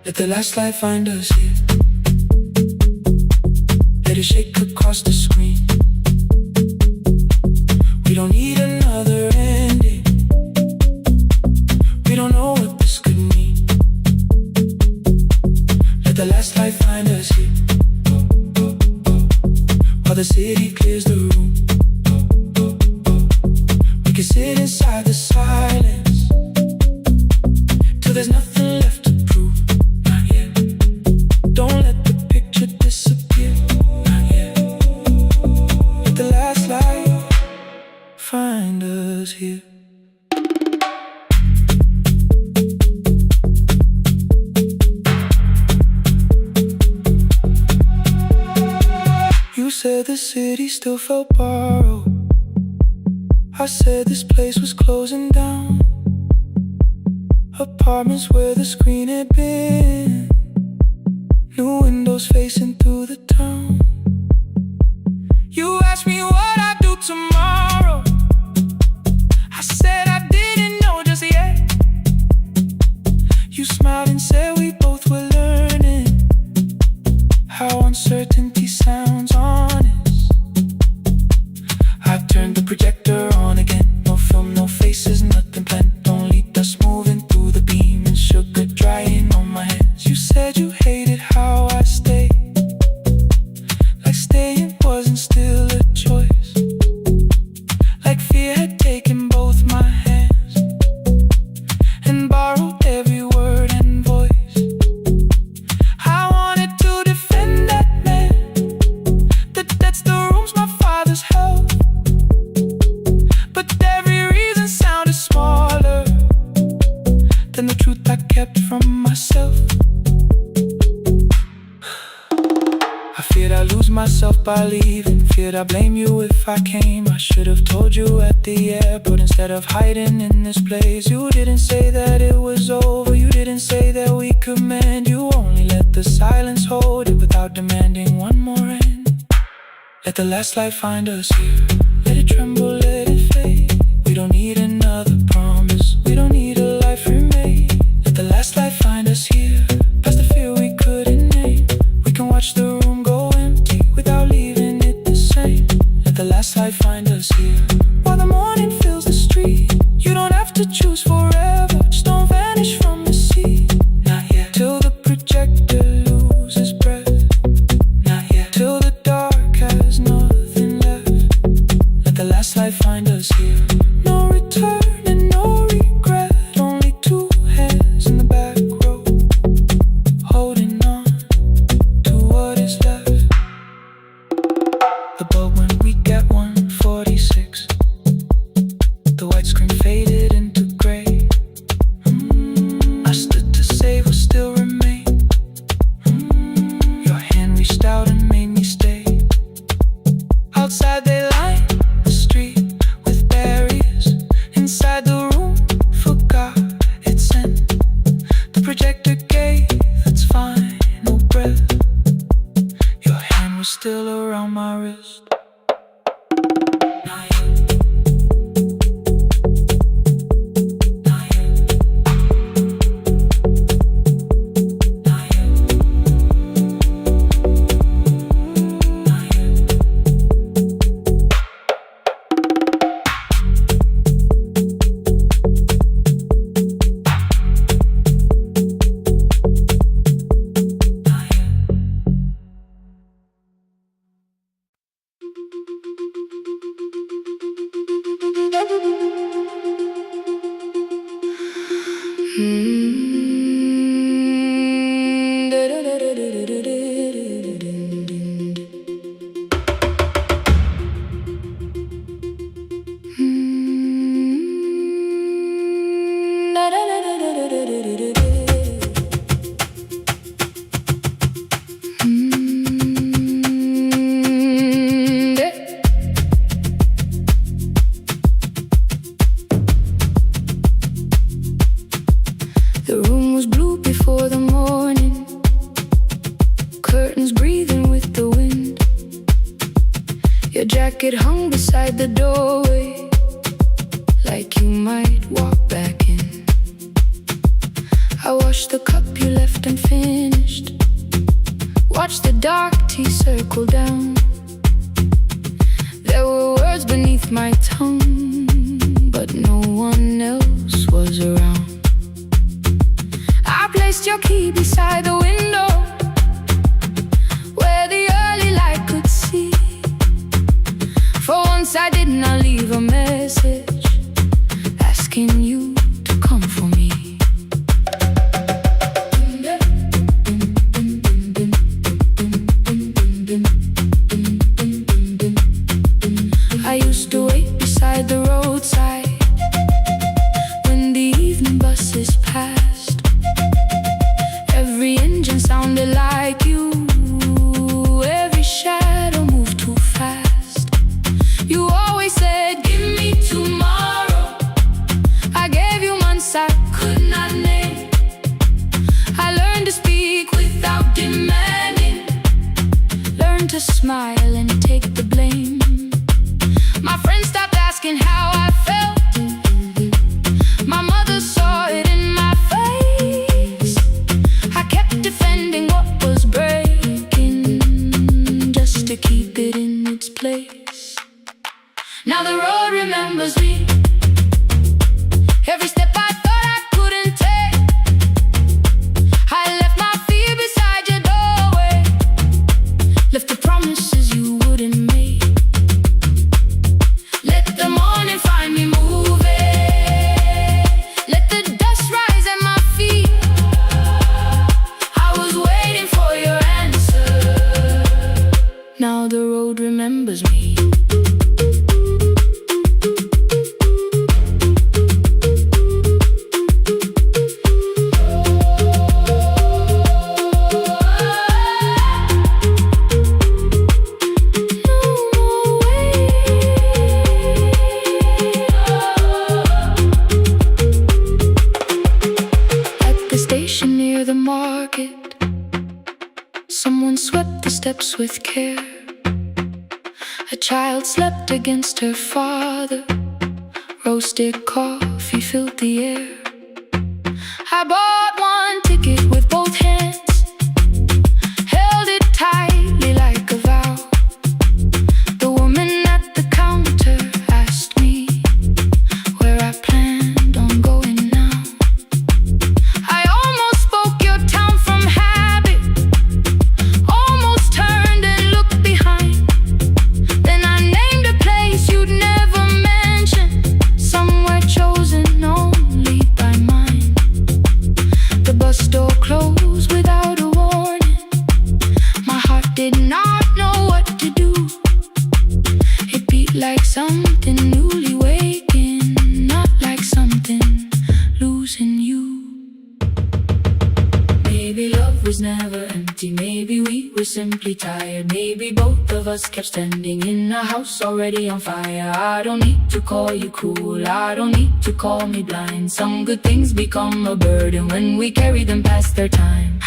Let the last light find us here. Let it shake across the screen. We don't need another ending. We don't know what this could mean. Let the last light find us here. While the city clears the room, we can sit inside the silence till there's nothing left to prove. Not yet. Don't let the picture disappear. Not yet. Let the last light find us here. You said the city still felt borrowed. I said this place was closing down. Apartments where the screen had been. New windows facing through the town. You asked me what I'd do tomorrow. I said I didn't know just yet. You smiled and said we both were learning how uncertainty sounds honest. I turned the projector on again. No film, no faces, nothing planned. Only dust moving through the beam and sugar drying on my hands. You said you hated how I stayed, like staying wasn't still a choice. Like fear had taken both my hands and borrowed every word and voice. I wanted to defend that man that's the rooms my father's held. But every reason sounded smaller than the truth I kept from myself. I feared I'd lose myself by leaving. Feared I'd blame you if I came. I should have told you at the airport instead of hiding in this place. You didn't say that it was over. You didn't say that we could mend. You only let the silence hold it without demanding one more end. Let the last light find us here. Let it tremble, let it fade. We don't need another promise. We don't need a life remade. Let the last light find us here. Past the fear we couldn't name. We can watch the room go empty without leaving it the same. Let the last light find us here. While the morning fills the street, you don't have to choose forever. Just don't vanish from the sea. Not yet. Till the projector loses breath. Not yet. Till the dark has nothing left. Let the last light find us here. No return and no regret. Only two hands in the back row, holding on to what is left. The bulb when we get 146. The white screen faded into gray. I stood to save what still remained. Your hand reached out and made me stay. Outside they line the street with barriers. Inside The room was blue before the morning, curtains breathing with the wind. Your jacket hung beside the doorway, like you might walk back in. I washed the cup you left unfinished, watched the dark tea circle down. There were words beneath my tongue, but no one else was around. I placed your key beside the window, where the early light could see. For once I did not leave a message asking you to come for me. I used to wait beside the roadside when the evening buses passed. Every engine sounded like you, every shadow moved too fast. You always said, give me tomorrow. I gave you months I could not name. I learned to speak without demanding, learned to smile and take the blame. My friends stopped asking how I felt. My mother saw it in my face. I kept defending what was breaking, just to keep it in its place. Now the road remembers me. Every step I thought I couldn't take, I left my fear beside your doorway, left the promises you wouldn't make. Let the morning find me moving, let the dust rise at my feet. I was waiting for your answer. Now the road remembers me. Someone swept the steps with care. A child slept against her father. Roasted coffee filled the air. I bought one ticket with both hands, held it tightly like a vow. The woman at the counter asked me where I planned on going now. I almost spoke your town from habit, almost turned and looked behind. Then I named a place you'd never mention, somewhere chosen only by mine. The bus door closed without a warning. My heart did not know what to do. It beat like something newly waking, not like something losing you. Maybe love was never empty, maybe we were simply tired. Maybe both of us kept standing in a house already on fire. I don't need to call you cruel, I don't need to call me blind. Some good things become a burden when we carry them past their time.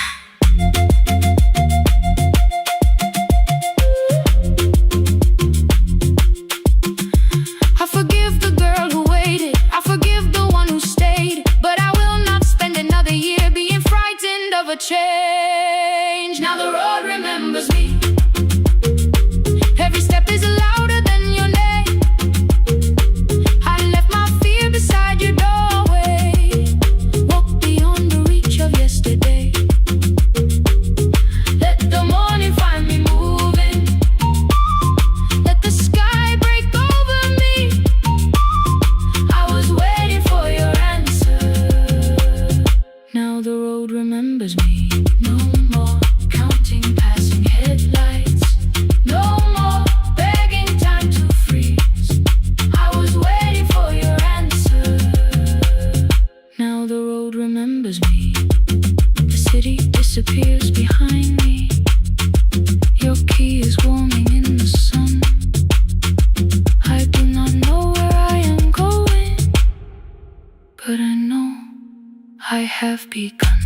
I forgive the girl who waited, I forgive the one who stayed, but I will not spend another year being frightened of a change. Now the road remembers me. Every step is louder than your name. I left my fear beside your doorway, walked beyond the reach of yesterday. I have begun.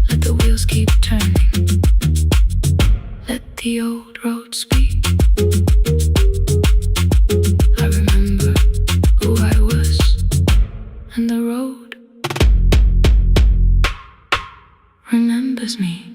Let the wheels keep turning. Let the old road speak. I remember who I was, and the road remembers me.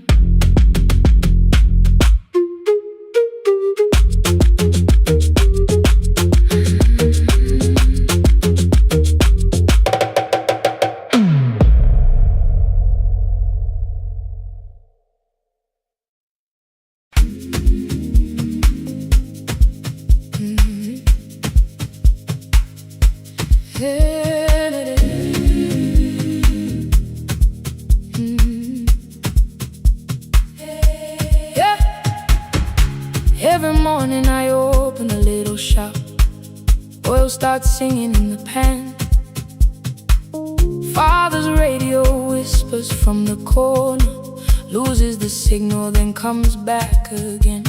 Every morning I open a little shop. Oil starts singing in the pan. Father's radio whispers from the corner, loses the signal, then comes back again.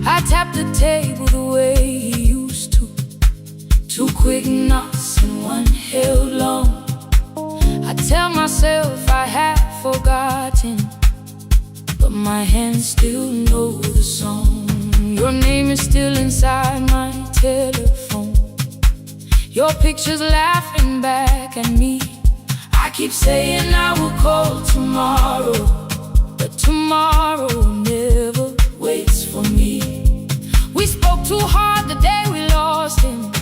I tap the table the way he used to. Two quick knocks and one held long. I tell myself I have forgotten, but my hands still know the song. Your name is still inside my telephone. Your picture's laughing back at me. I keep saying I will call tomorrow, but tomorrow never waits for me. We spoke too hard the day we lost him.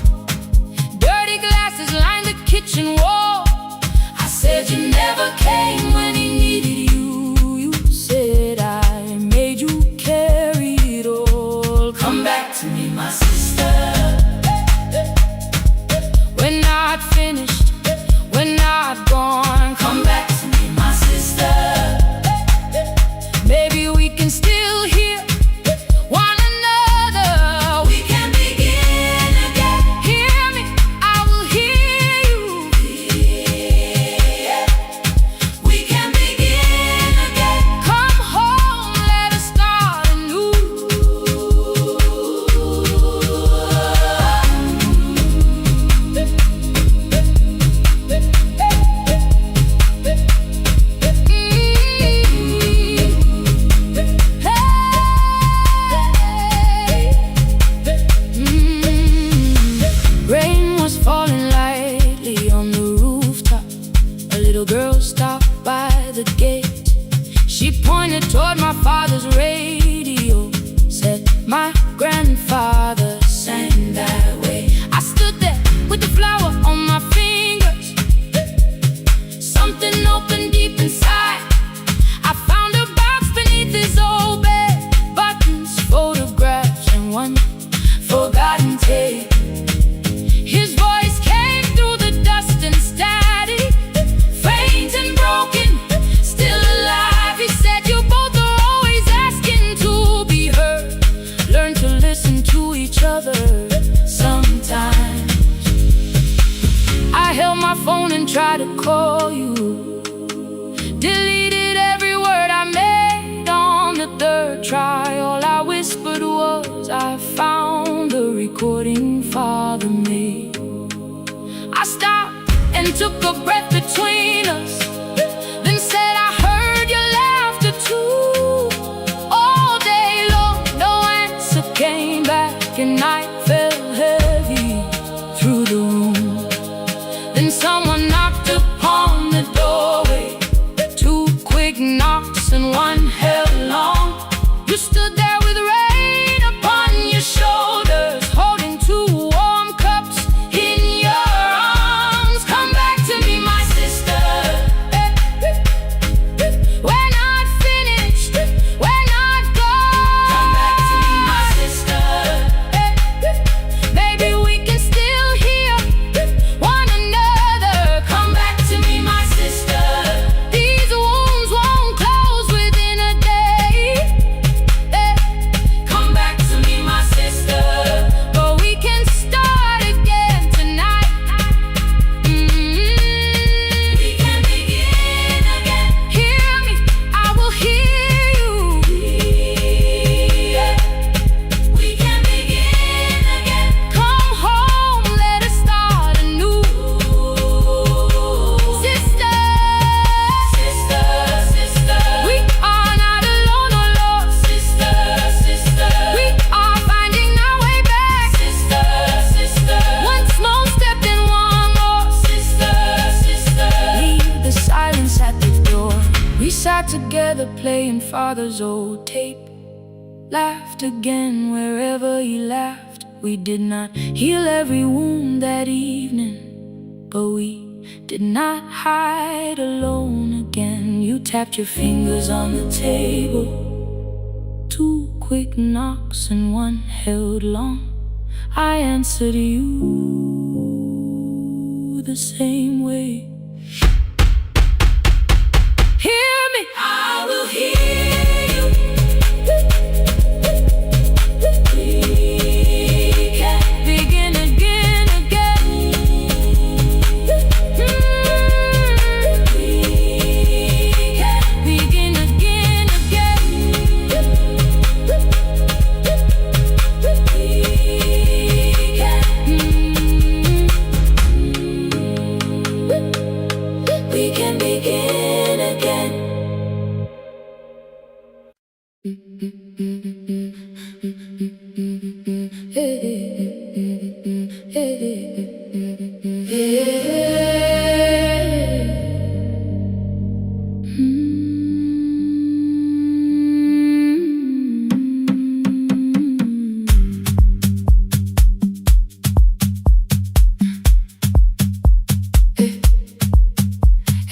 Dirty glasses line the kitchen wall. I said you never came when he needed you. You said I made you carry it all. Come back to me, my sister. We're not finished, we're not gone. Come back to me, my sister. Maybe we can still hear one another. We can begin again. Hear me, I will hear you. Yeah. We can begin again. Come home, let us start anew. Rain was falling lightly on the rooftop. A little girl stopped by the gate. She pointed toward my father's radio, said my grandfather sang that way. I stood there with the flower on my fingers. Something opened deep inside. I found a box beneath his old bed, buttons, photographs, and one forgotten tape. His voice came through the dust and static, faint and broken, still alive. He said, you both are always asking to be heard. Learn to listen to each other sometimes. I held my phone and tried to call you. Deleted every word I made on the third try. All I whispered was, I found the recording Father made. I stopped and took a breath between us, then said I heard your laughter too. All day long, no answer came back, and night fell heavy through the room. Then someone knocked upon the doorway. Two quick knocks and one held long. You stood there with rain upon your shoulders, holding two warm cups in your arms. Come back to me, my sister. We're not finished, we're not gone. Come back to me, my sister. Maybe we can still hear one another. playing father's old tape. Laughed again wherever he laughed. We did not heal every wound that evening, but we did not hide alone again. You tapped your fingers on the table, 2 quick knocks and 1 held long. I answered you the same way. Hear me, I will hear you. We can begin again, again. We can begin again, again. We can begin again.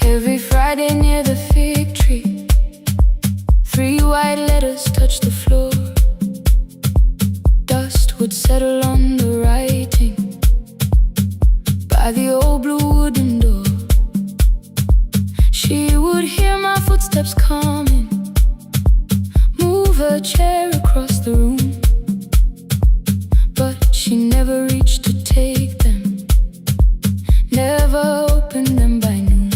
Every Friday near the fig tree, 3 white letters touched the floor. Dust would settle on the writing by the old blue wooden door. She would hear my footsteps coming, move her chair across the room, but she never reached to take them, never opened them by noon.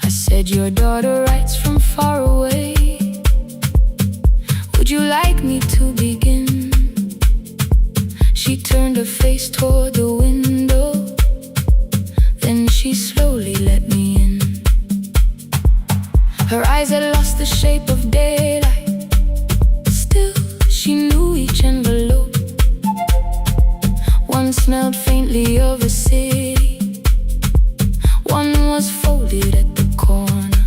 I said, your daughter writes from far away. Would you like me to begin? She turned her face toward the window, then she slowly let me in. Her eyes had lost the shape of daylight. Still, she knew each envelope. One smelled faintly of a city, one was folded at the corner.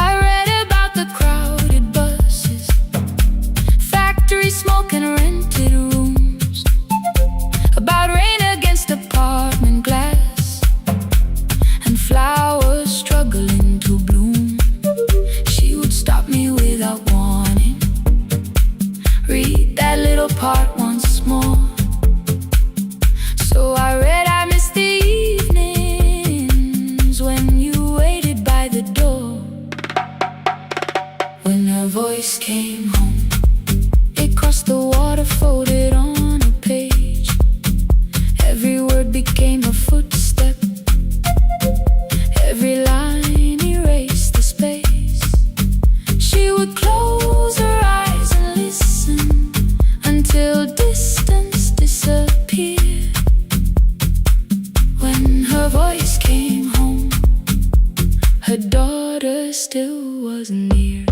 I read about the crowded buses, factory smoke and rented rooms, about rain against apartment glass and flowers struggling to bloom. She would stop me without warning, read that little part once more. So I read, I missed the evenings when you waited by the door. When her voice came home, it crossed the water, folded on a page. Every word became a footstep, every line erased the space. She would close her eyes and listen until distance disappeared. When her voice came home, her daughter still wasn't near.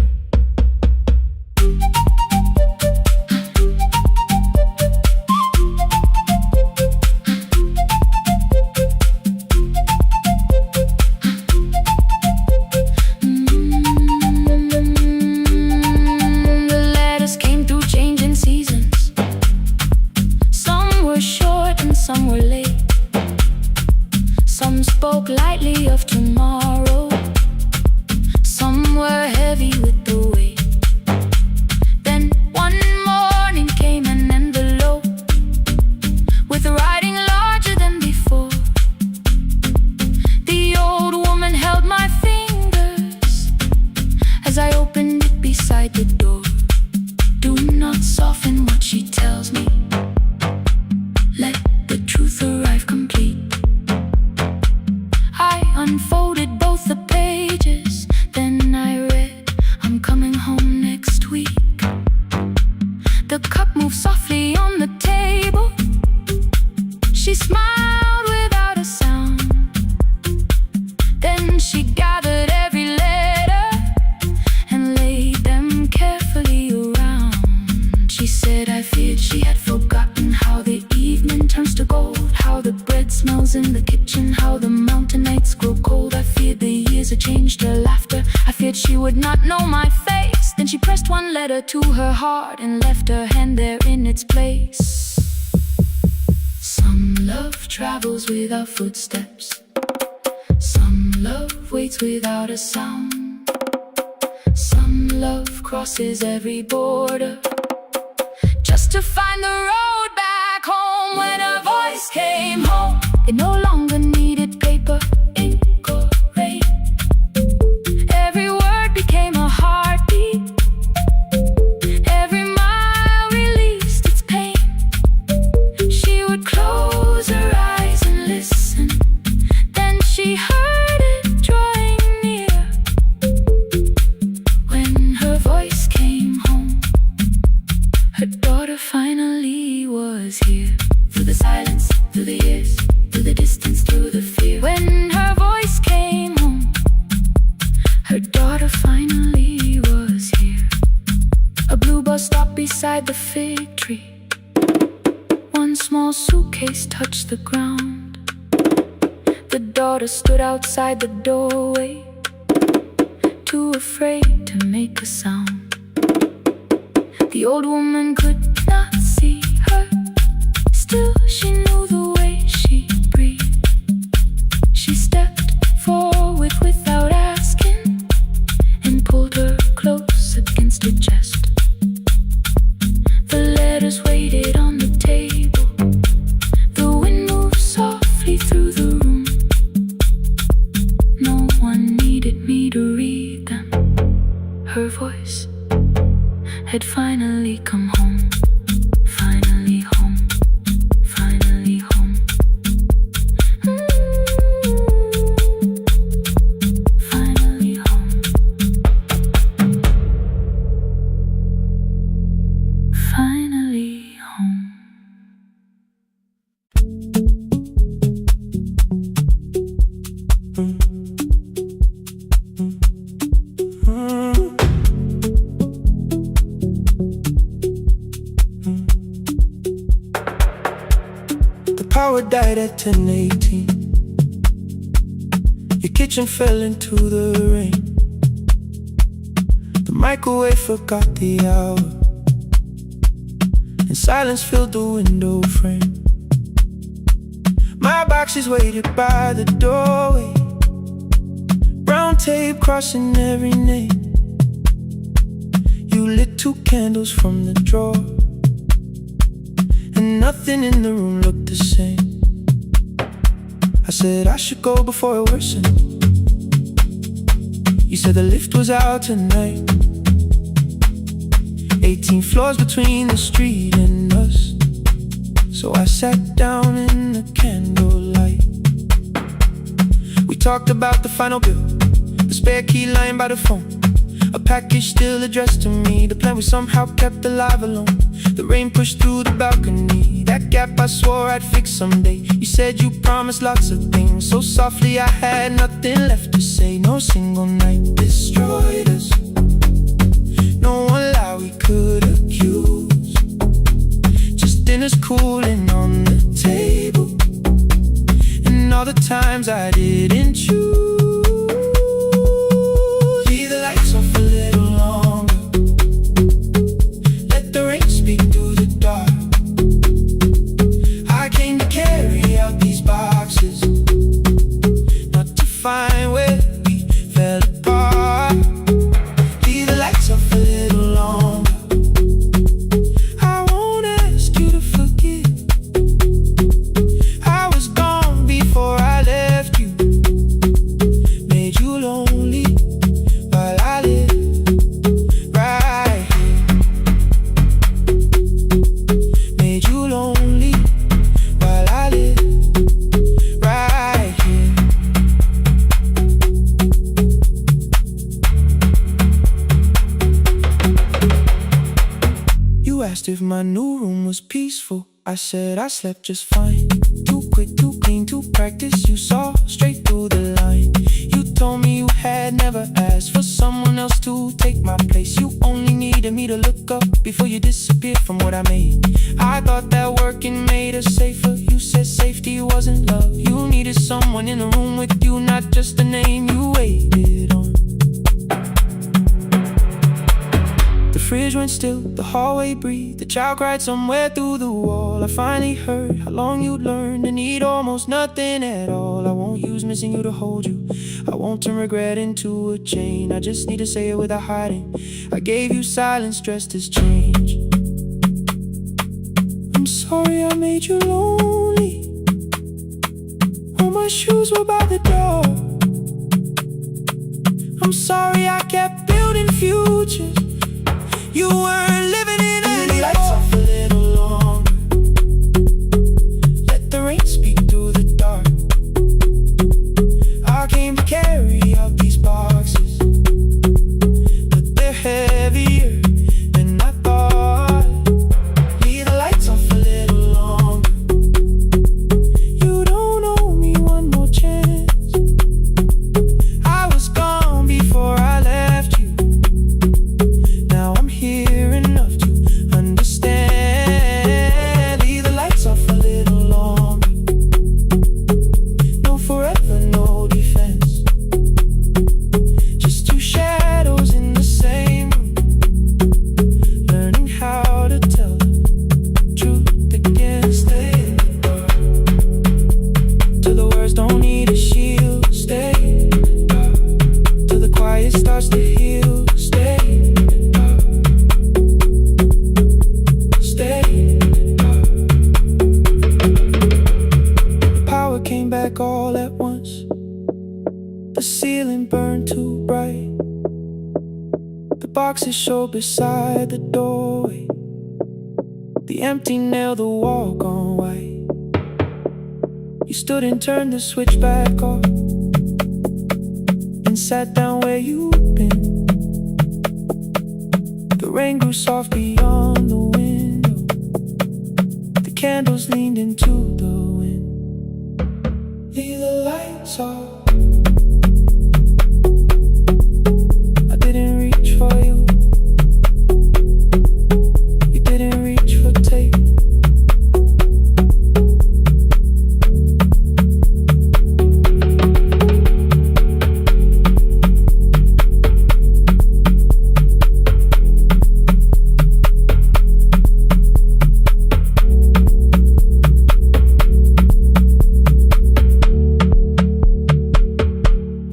The letters came through changing seasons. Some were short and some were late. Some spoke lightly of tomorrow, some were heavy with the weight. Then one morning came an envelope with writing larger than before. The old woman held my fingers as I opened it beside the door. Do not soften what she tells me, let the truth arrive complete. I unfolded both the pages, then I read, I'm coming home next week. The cup moved softly on the table. She smiled without a sound. Then she gathered every letter and laid them carefully around. She said, I feared she had forgotten how the evening turns to gold, how the bread smells in the kitchen, how the mountain nights grow cold. I feared the years had changed her laughter, I feared she would not know my face. Then she pressed one letter to her heart and left her hand there in its place. Some love travels without footsteps. Some love waits without a sound. Some love crosses every border just to find the road back home. When her voice came home, it no longer needed paper, ink or rain. Every word became a heartbeat. Every mile released its pain. She would close her eyes and listen. Then she heard it drawing near. When her voice came home, her daughter finally was here. Through the silence, through the years, through the distance, through the fear. When her voice came home, her daughter finally was here. A blue bus stopped beside the fig tree. One small suitcase touched the ground. The daughter stood outside the doorway, too afraid to make a sound. The old woman could not see her. Still she knew the way she breathed. She stepped forward without asking and pulled her close against her chest. The letters waited on the table. The wind moved softly through the room. No one needed me to read them. Her voice had finally come home. Finally home. Finally home. Finally home. Finally home. The power died at 10:18. Your kitchen fell into the rain. The microwave forgot the hour, and silence filled the window frame. My boxes waited by the doorway, brown tape crossing every name. You lit 2 candles from the drawer, and nothing in the room looked the same. I said I should go before it worsened. You said the lift was out tonight. 18 floors between the street and us. So I sat down in the candlelight. We talked about the final bill, the spare key lying by the phone, a package still addressed to me, the plan we somehow kept alive alone. The rain pushed through the balcony, that gap I swore I'd fix someday. You said you promised lots of things, so softly I had nothing left to say. No single night destroyed us, no one lie we could accuse. Just dinners cooling on the table, and all the times I didn't choose. Leave the lights off a little longer, let the rain speak through the dark. I came to carry out these boxes, not to find where we fell apart. Leave the lights off a little longer. I won't ask you to forgive. I was gone before I left you, made you lonely while I live right here. Made you lonely while I live right here. You asked if my new room was peaceful. I said I slept just fine. Too quick, too clean, too practiced. You saw straight through the line. You told me you had never asked for someone else to take my place. You only needed me to look up before you disappeared from what I made. I thought that working made us safer. You said safety wasn't love. You needed someone in the room with you, not just the name you waited on. moment still, the hallway breathed. The child cried somewhere through the wall. I finally heard how long you'd learn to need almost nothing at all. I won't use missing you to hold you. I won't turn regret into a chain. I just need to say it without hiding. I gave you silence dressed as change. I'm sorry I made you lonely. All my shoes were by the door. I'm sorry I kept building futures. You weren't living in any lights off a little longer. Let the rain speak through the dark. I came to carry out these boxes, but they're heavier than I thought. Leave the lights off a little longer. You don't owe me one more chance. I was gone before I left you. Now I'm here enough to understand. Leave the lights off a little longer. No forever, no defense. Just two shadows in the same room, learning how to tell the truth against it. Till the words don't need a shield. Stay till the quiet starts to heal. Stay. Power came back all at once. The ceiling burned too bright. The boxes showed beside the doorway. The empty nail, the wall gone white. You stood and turned the switch back off and sat down where you'd been. The rain grew soft beyond the window. The candles leaned into the wind. Leave the lights off. I didn't reach for you. You didn't reach for tape.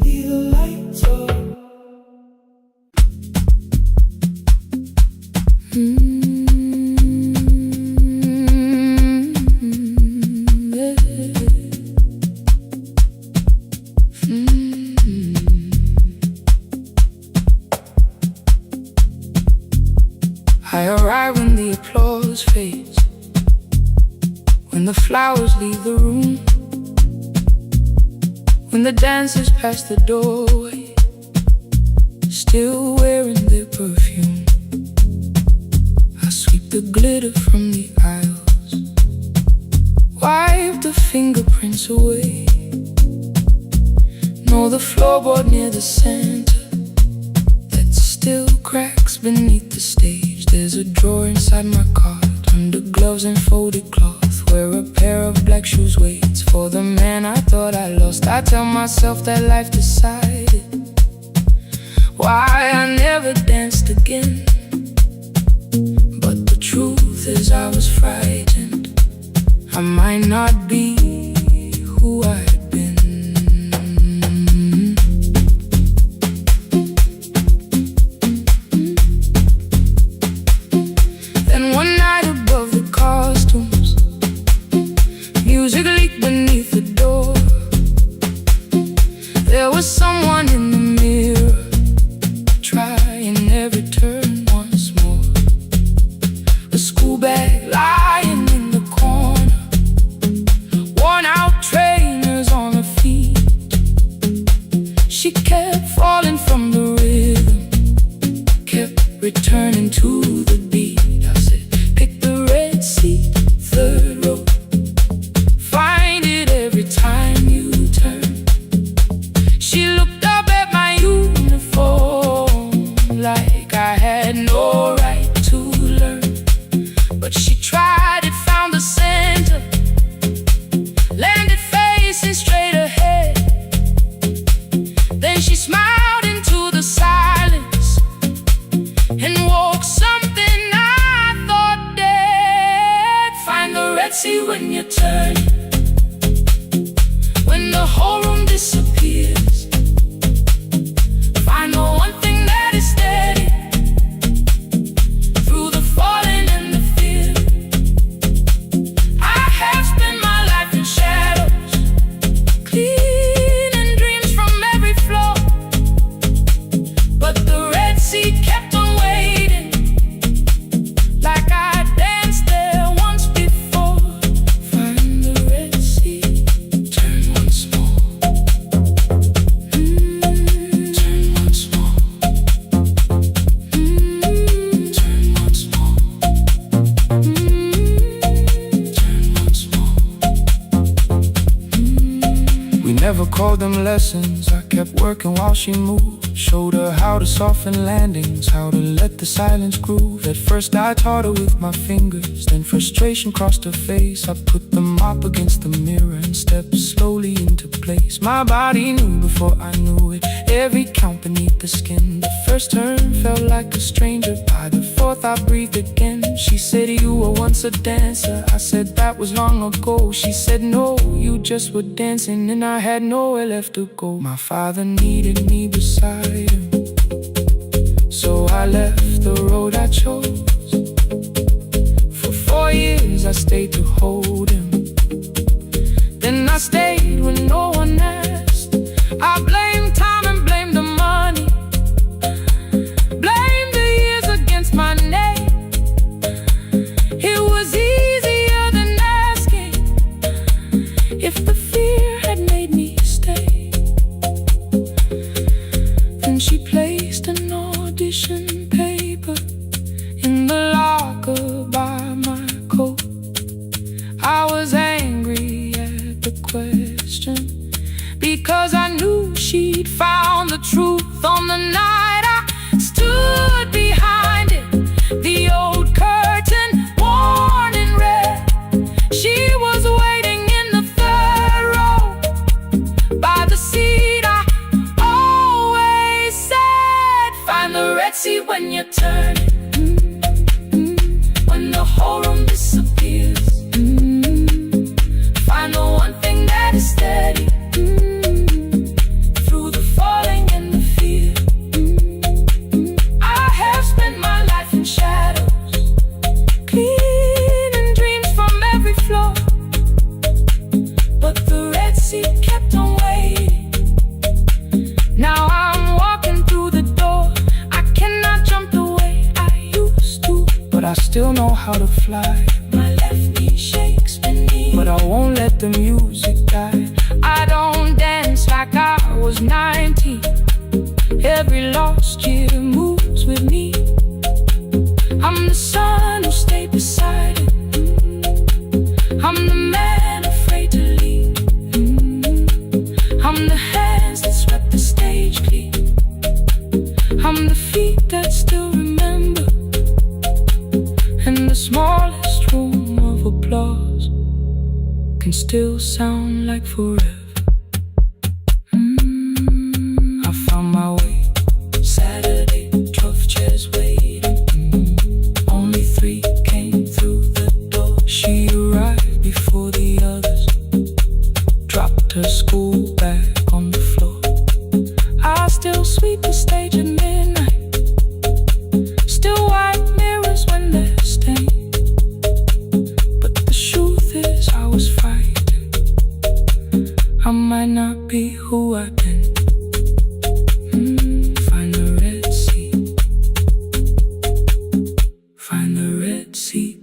Leave the lights off. I arrive when the applause fades, when the flowers leave the room, when the dancers pass the doorway, still wearing their perfume. I sweep the glitter from the aisles, wipe the fingerprints away. Know the floorboard near the center that still cracks beneath the stage. There's a drawer inside my cart, under gloves and folded cloth, where a pair of black shoes waits for the man I thought I lost. I tell myself that life decided why I never danced again. But the truth is I was frightened. I might not be who I had been. Then one night above the costumes, music leaked beneath the door. There was someone in the mirror, trying every turn once more. A school bag lying in the corner, worn out trainers on her feet. She kept falling from the rhythm, kept returning to the beat. I said, pick the red seat, third row. Find it every time you turn. She looked up at my uniform like I had no right to learn. But she tried it, found the center, landed facing straight ahead. Then she smiled into the silence and woke something We never called them lessons. I kept working while she moved. Showed her how to soften landings, how to let the silence groove. At first I taught her with my fingers, then frustration crossed her face. I put the mop against the mirror and stepped slowly into place. My body knew before I knew it, every count beneath the skin. The first turn felt like a stranger. By the fourth I breathed again. She said, you were once a dancer. I said, that was long ago. She said, no, you just were dancing, and I had nowhere left to go. My father needed me beside him, so I left the road I chose. For 4 years I stayed to hold him. Then I stayed when no one asked. I blamed time and blamed the money, blamed the years against my name. It was easier than asking if the fear had made me stay. Then she placed an audition paper in the locker by my coat. I was angry at the question, because I knew she'd found the truth on the night I stood behind it. The old curtain, worn in red. She was waiting in the third row by the seat I always said, find the red seat when you turn it. When the whole room disappears, find the one thing that is steady through the falling and the fear. I have spent my life in shadows, cleaning dreams from every floor, but the red seat kept on waiting. Now I'm walking through the door. I cannot jump the way I used to, but I still know how to fly. My left knee shakes beneath, but I won't let the music die. I don't dance like I was 19. Every lost year moves with me. I'm the son who stayed beside it. I'm the man afraid to leave. I'm the hands that swept the stage clean. I'm the feet that still remember, and the smallest room of applause can still sound like forever. I found my way. Saturday, 12 chairs waiting. Only 3 came through the door. She arrived before the others, dropped her school bag on the floor. I still sweep the stage at midnight, still wipe mirrors when they're stained. But the truth is I was frightened. I might not be who I've been. Find the red seat. Find the red seat.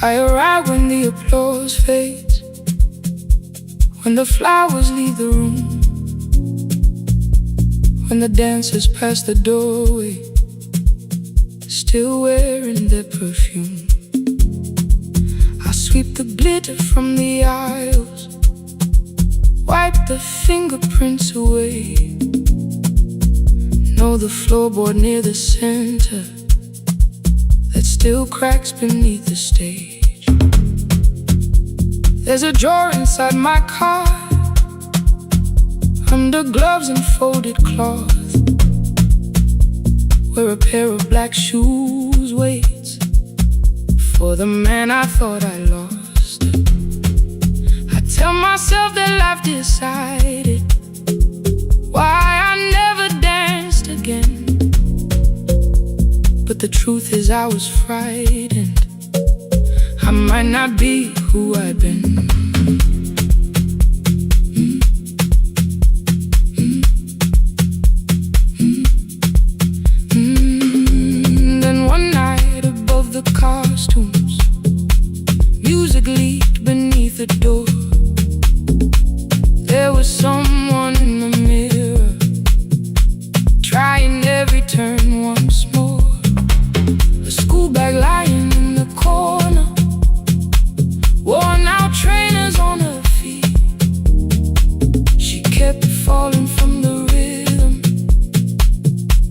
I arrive when the applause fades, when the flowers leave the room, when the dancers pass the doorway, still wearing their perfume. I sweep the glitter from the aisles, wipe the fingerprints away. Know the floorboard near the center that still cracks beneath the stage. There's a drawer inside my car, under gloves and folded cloth, where a pair of black shoes waits for the man I thought I lost. I tell myself that life decided why I never danced again, but the truth is I was frightened. I might not be who I've been.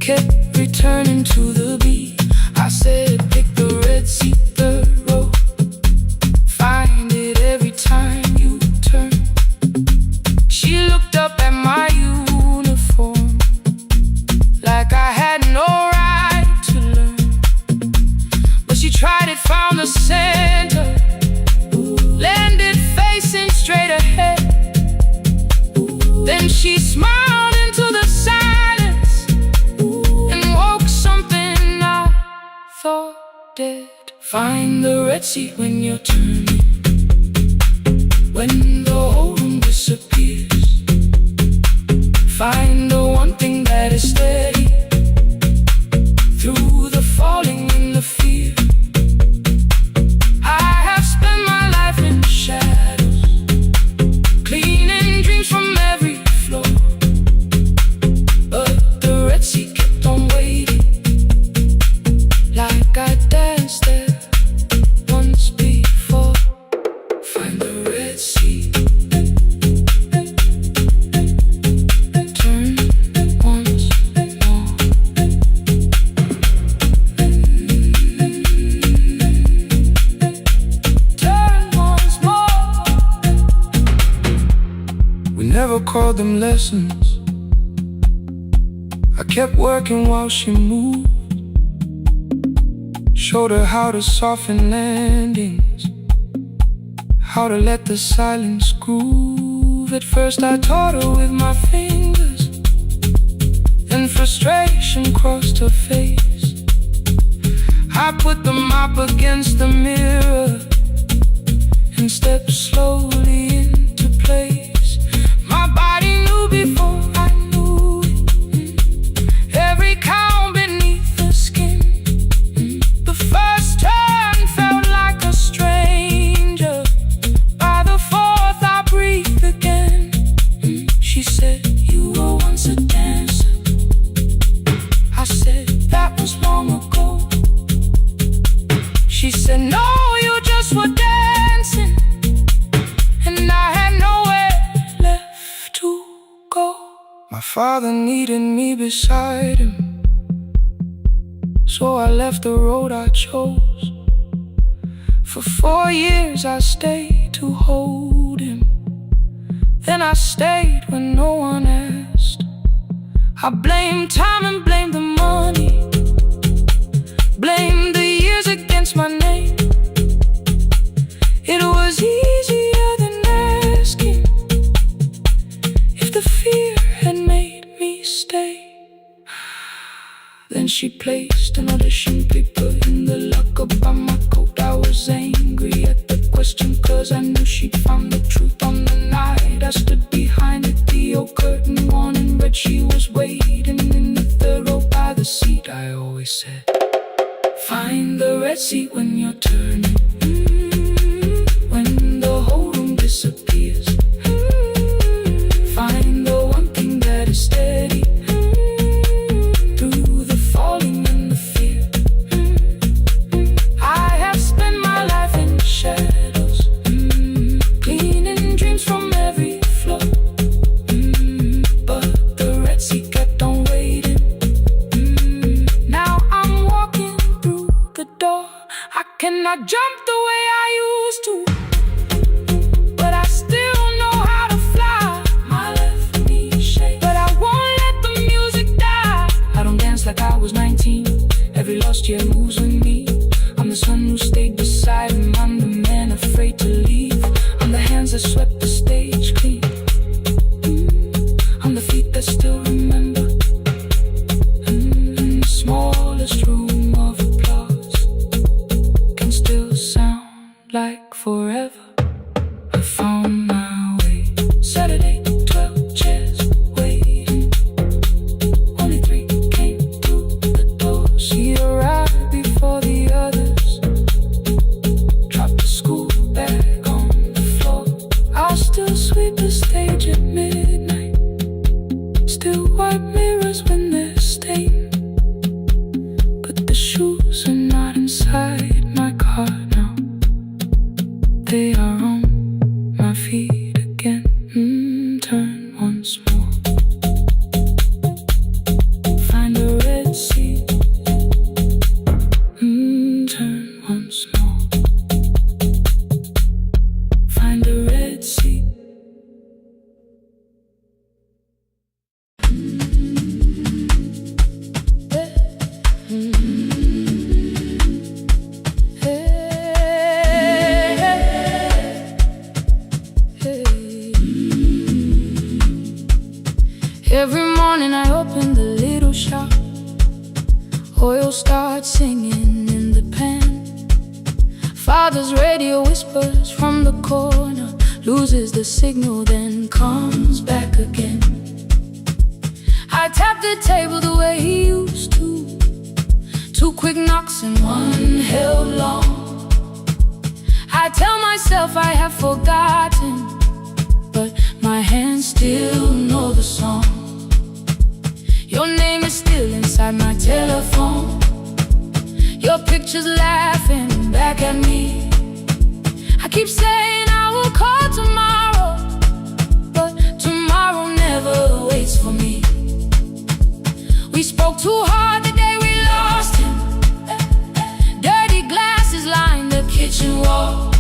kept returning to the beat. I said, pick the red seat, third row. Find it every time you turn. She looked up at my uniform like I had no right to learn. But she tried it, found the center, landed facing straight ahead. Then she smiled into the silence and woke something I thought dead. Find the red seat when you're turning, when the whole room disappears. Find the one thing that is steady through the falling and the fear. I have spent my life in shadows, cleaning dreams from every floor. But the red seat kept on waiting, like I danced there once before. Find the red seat, turn once more. Turn once more. We never called them lessons. I kept working while she moved. Showed her how to soften landings, how to let the silence groove. At first I taught her with my fingers, then frustration crossed her face. I put the mop against the mirror and stepped slowly into place. My body knew before I knew it, every count beneath the skin. The first turn felt like a stranger. By the fourth I breathed again. She said, you were once a dancer. I said, that was long ago. She said, no, you just were dancing, and I had nowhere left to go. My father needed me beside him, so I left the road I chose. For 4 years I stayed to hold him, then I stayed when no one asked. I blamed time and blamed the money, blamed the years against my name. It was easier than asking if the fear had made me stay. Then she placed an audition paper in the locker by my coat. I was angry at the question, cause I knew she'd found the truth on the night I stood behind it. The old curtain worn in red, she was waiting in the third row by the seat. I always said, find the red seat when you're turning, when the whole room disappears. Find the one thing that is steady through the falling and the fear. I have spent my life in shadows, cleaning dreams from every floor. But the red seat kept on waiting. Now I'm walking through the door. I cannot jump the way I used to, but I still know how to fly. My left knee shakes, but I won't let the music die. I don't dance like I was 19. Every lost year moves with me. I'm the son who stayed beside him. I'm the man afraid to leave. I'm the hands that swept the stage clean. I'm the feet that still remember. In the smallest room of applause can still sound like forever. I found my way. Saturday, 12 chairs waiting. Only 3 came through the door. She arrived before the starts singing in the pen. Father's radio whispers from the corner, loses the signal, then comes back again. I tap the table the way he used to, 2 quick knocks and 1 held long. I tell myself I have forgotten, but my hands still know the song. Your name is still inside my telephone, your picture's laughing back at me. I keep saying I will call tomorrow, but tomorrow never waits for me. We spoke too hard the day we lost him. Dirty glasses lined the kitchen wall.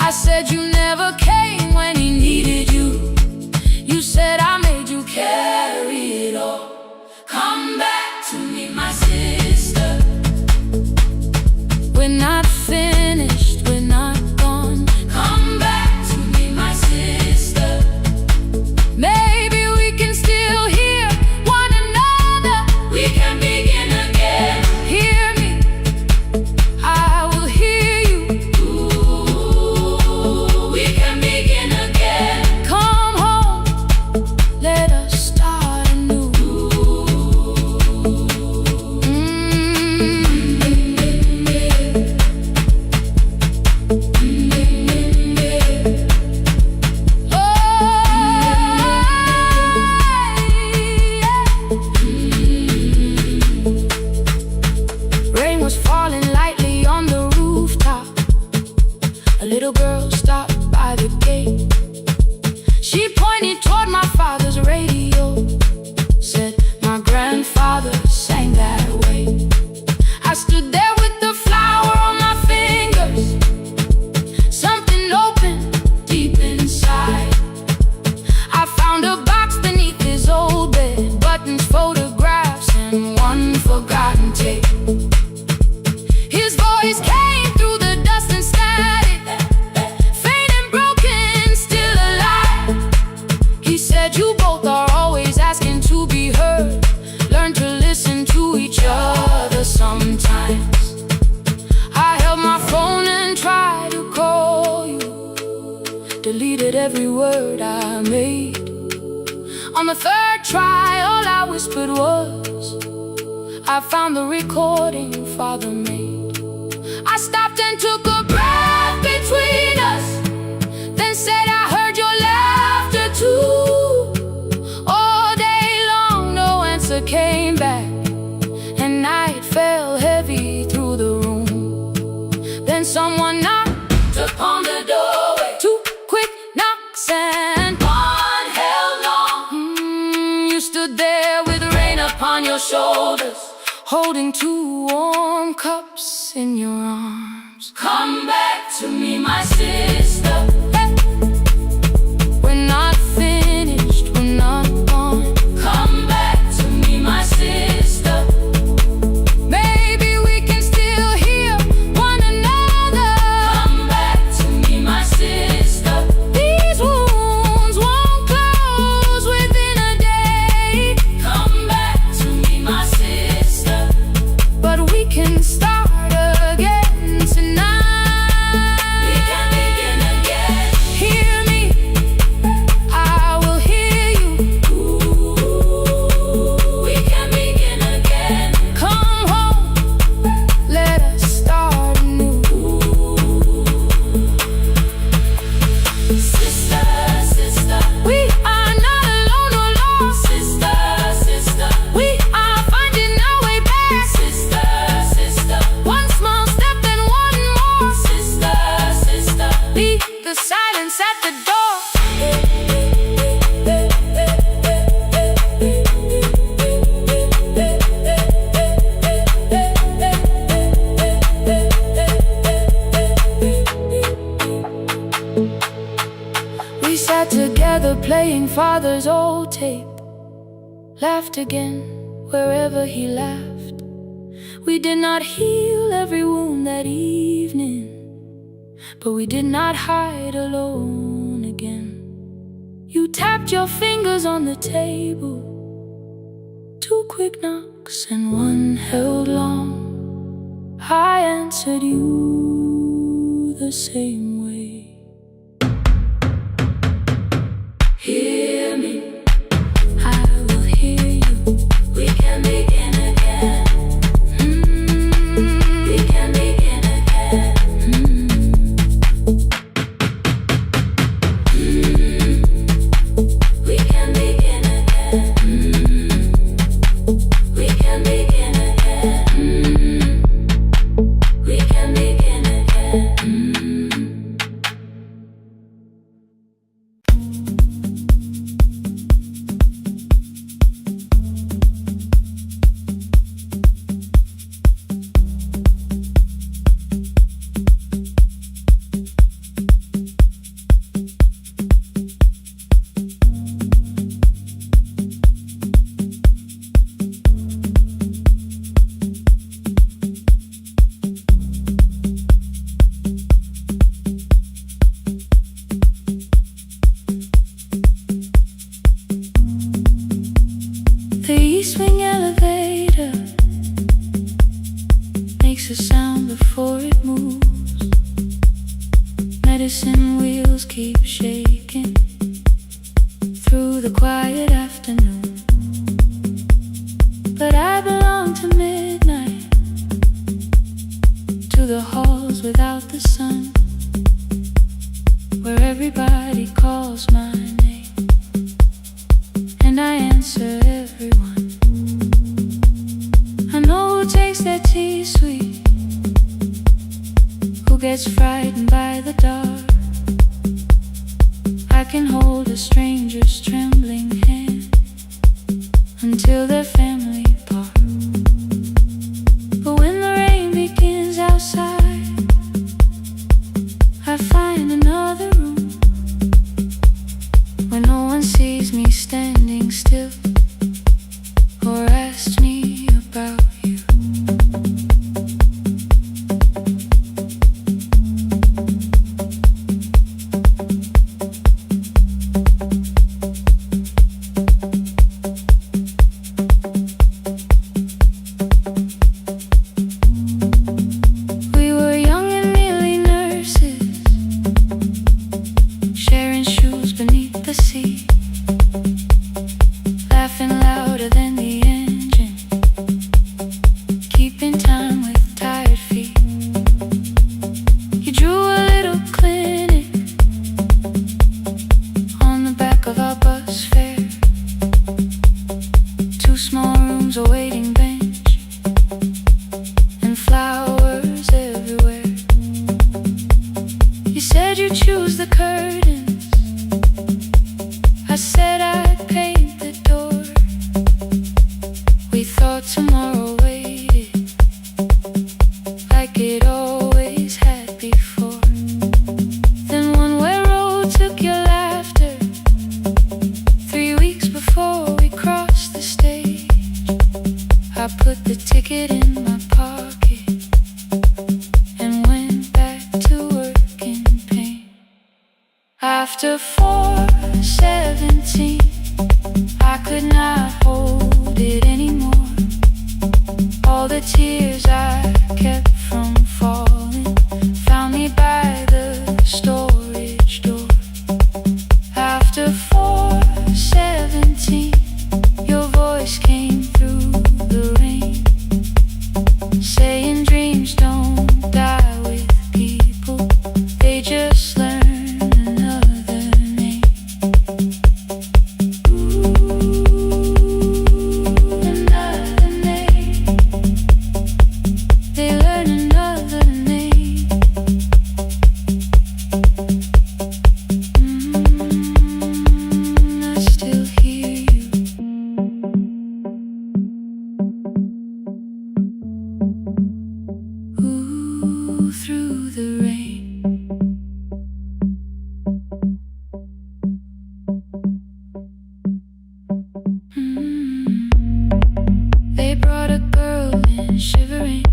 I said you never came when he needed you. You said I made you carry it all. Come back to me, my sister. We're not finished, we're not gone. Come back to me, my sister. Maybe we can still hear one another. We can begin again. Hear me, I will hear you. Ooh, we can begin again. Come home, let us start anew. Rain was falling lightly on the rooftop. A little girl stopped by the gate. She pointed toward my father's radio, said my grandfather sang that way. I stood there with the flower on my fingers. Something opened deep inside. I found a box beneath his old bed, buttons, photographs, and 1 forgotten tape. His voice came through the dust and static, faint and broken, still alive. He said you both are always asking to be heard. Learn to listen to each other sometimes. I held my phone and tried to call you, deleted every word I made. On the 3rd try, all I whispered was, I found the recording Father made. I stopped and took a breath between us, then said I heard your laughter too. All day long no answer came back, and night fell heavy through the room. Then someone knocked upon the doorway, 2 quick knocks and 1 held long. You stood there with rain upon your shoulders, holding 2 warm cups in your arms. Come back to me, my sister. Hey. We're not finished, we're not gone. Come back to me, my sister. Maybe we can still hear one another. Come back to me, my sister. These wounds won't close within a day. Come back to me, my sister. But we can start again tonight. We can begin again. Hear me, I will hear you. Ooh, we can begin again. Come home, let us start anew. Sister, sister, we are not alone or lost. Sister, sister, we are finding our way back. Sister, sister, 1 small step and 1 more. Sister, sister, leave the silence at the door. We sat together playing Father's old tape, laughed again wherever he laughed. We did not heal every wound that evening, but we did not hide alone again. You tapped your fingers on the table, 2 quick knocks and 1 held long. I answered you the same way. Hear me, I will hear you. We can begin again. We can begin again. We can begin again. We can begin again. We can begin again. The East Wing elevator makes a sound before it moves. Medicine wheels keep shaking through the quiet afternoon. But I belong to midnight, to the halls without the sun, where everybody calls my name and I answer everyone. I know who takes their tea sweet, who gets frightened by the dark. I can hold a stranger's trembling hand until their family part. But when the rain begins outside, I find another room where no one sees me standing still or asks me about you. We were young and nearly nurses, sharing shoes beneath the sea, laughing louder than the engine, keeping time with tired feet. You drew a little clinic on the back of our bus fare, 2 small rooms, a waiting bench, and flowers everywhere. You said you'd choose the curtains, I said I'd paint the door. We thought tomorrow waited like it always had before. Then one way road took your laughter, 3 weeks before we crossed the stage. I put the ticket in my pocket and went back to work in pain. After 4:17, I could not hold it anymore. All the tears I kept from falling found me by the storage door. After 4:17, your voice came through the rain, saying dreams don't die with people, they just learn another name. Another name. They learn another name. I still hear you. Ooh, through the rain. They brought a girl in shivering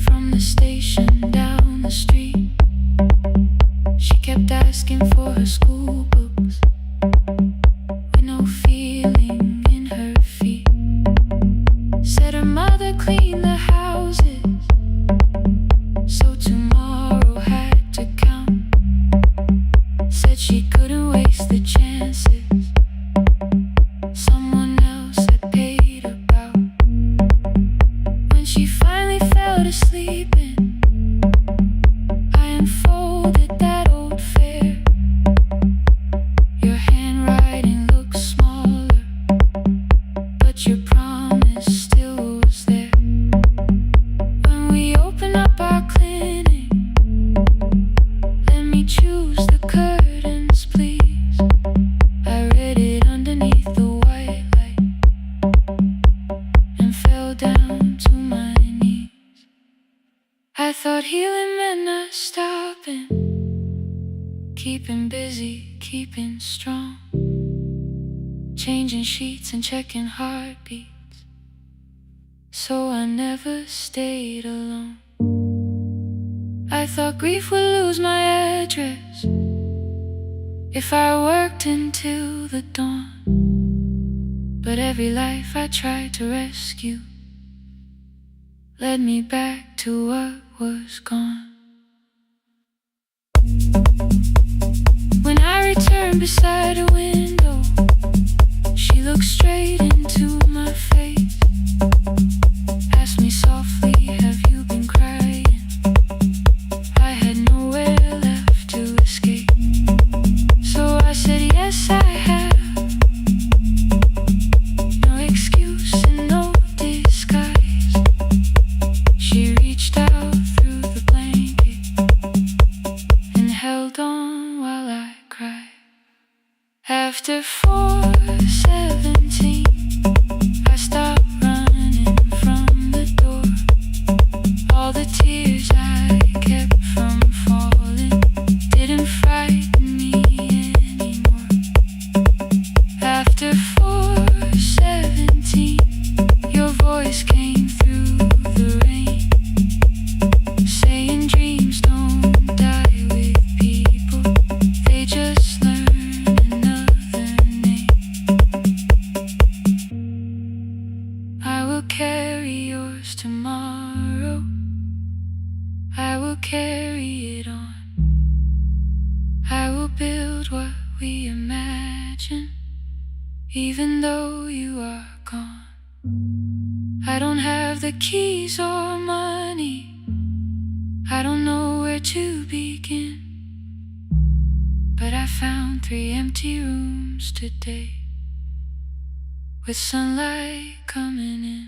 from the station down the street. She kept asking for her school books with no feeling in her feet. Said her mother cleaned the houses moving, keeping busy, keeping strong, changing sheets and checking heartbeats, so I never stayed alone. I thought grief would lose my address if I worked until the dawn, but every life I tried to rescue led me back to what was gone. When I returned beside a window, she looked straight into my face, asked me softly, have you been crying? I had nowhere left to escape, so I said yes I have. No excuse and no disguise. She reached out through the blanket and held on while I cried. After 4:17, I stopped running from the door. All the tears I kept from falling didn't frighten me anymore. After 4:17, your voice came through the rain, saying dreams don't die with people, they just learn another name. I will carry yours tomorrow, I will carry it on. I will build what we imagine, even though you are gone. I don't have the keys or money, I don't know where to begin, but I found 3 empty rooms today, with sunlight coming in.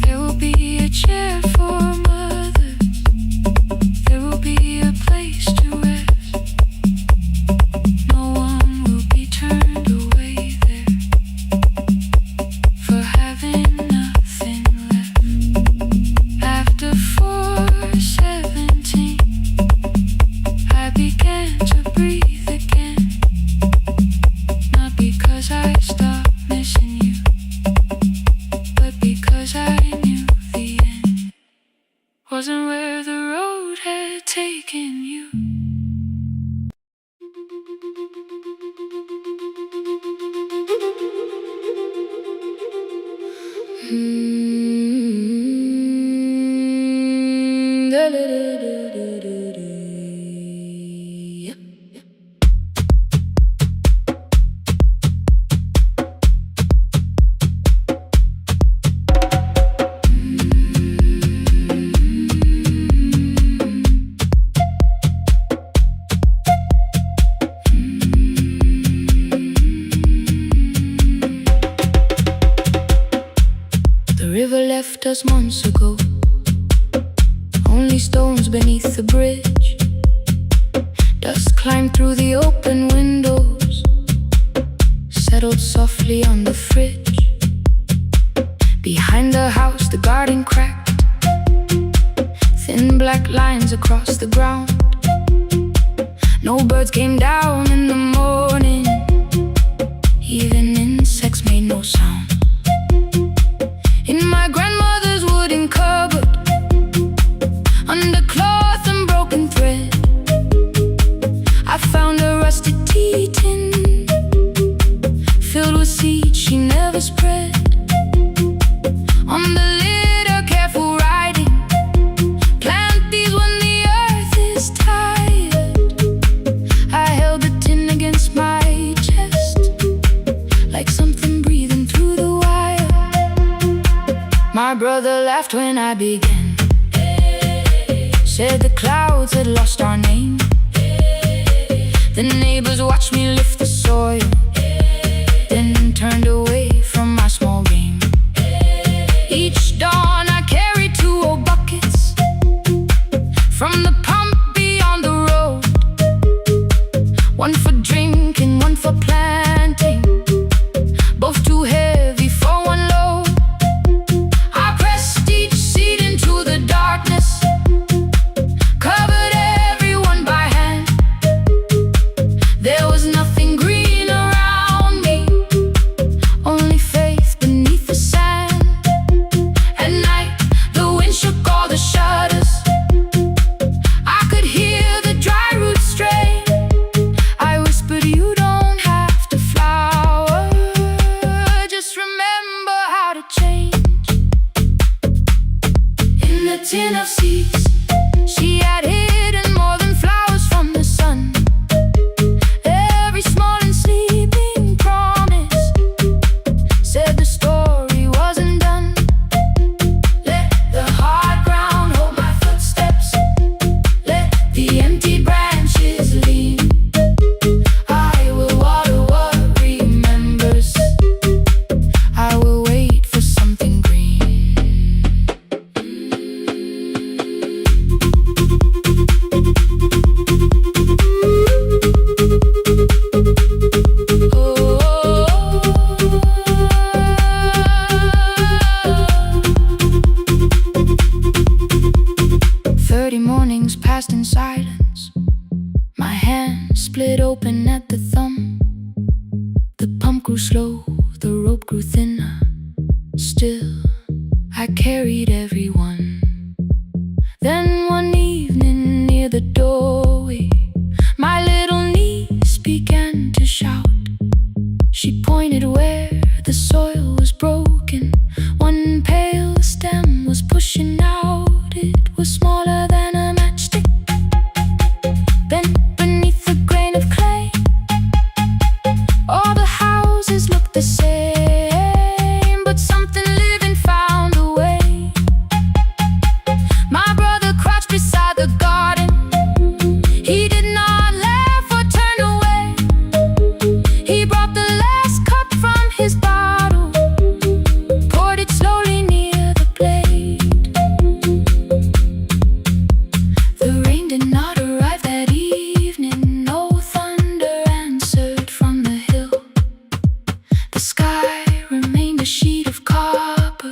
There will be a chair for mothers, there will be a place to rest. No one will be turned away there for having nothing left. After 4:17, I began to breathe again, not because I stopped missing you, but because I knew the end wasn't where the road had taken you. The river left us months ago, only stones beneath the bridge. Dust climbed through the open windows, settled softly on the fridge. Behind the house the garden cracked, thin black lines across the ground. No birds came down in the morning, even insects made no sound. In my grandmother's wooden cupboard, under cloth and broken thread, I found a rusted tea tin filled with seeds she never spread. On the lid a careful writing, plant these when the earth is tired. I held the tin against my chest, like something breathing through the wire. My brother laughed when I began, said the clouds had lost our name. The neighbors watched me lift the soil, then turned away from my small game. Each dawn I carried 2 old buckets from the pump beyond the road, one for drinking, one for planting, both too heavy for one load. I pressed each seed into the darkness, covered tin of seeds. She had hidden more than flowers from the sun. Every small and sleeping promise said the story wasn't done. Let the hard ground hold my footsteps. Let the empty branches lean. I will water what remembers. I will wait for something green. 30 mornings passed in silence. My hand split open at the thumb. The pump grew slow, the rope grew thinner. Still, I carried everyone. Then one evening near the doorway, my little niece began to shout. She pointed where the soil was broken. One pale stem was pushing out. It was smaller than a matchstick, bent beneath a grain of clay. All the houses looked the same, but something living found a way. My brother crouched beside the garden. He did not laugh or turn away. He brought the last cup from his bottle, poured it slowly near the blade. The rain did not arrive that evening. No thunder answered from the hill. The sky remained a sheet of copper.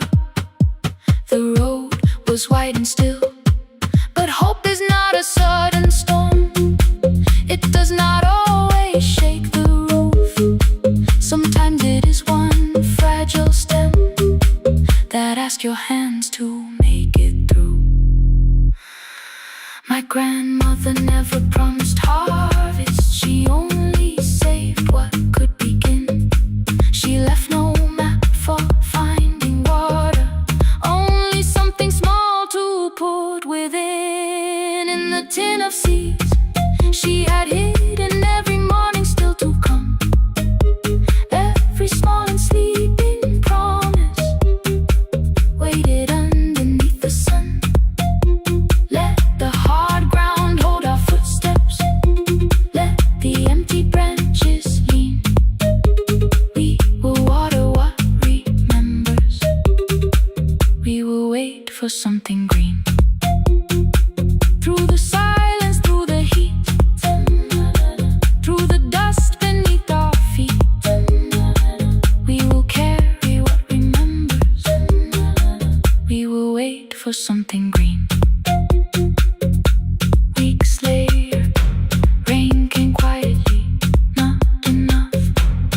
The road was white and still. But hope is not a sudden storm. It does not always shake the roof. Sometimes it is one fragile stem that asks your hands to make it through. My grandmother never promised harvest. She only saved what could begin. She left no map for finding water, only something small to put within. In the tin of seeds she had hidden every morning still to come. Every small and sleeping promise waited underneath the sun. Let the hard ground hold our footsteps. Let the empty branches lean. We will water what remembers. We will wait for something green. Through the silence, through the heat, through the dust beneath our feet, we will carry what remembers. We will wait for something green. Weeks later, rain came quietly, not enough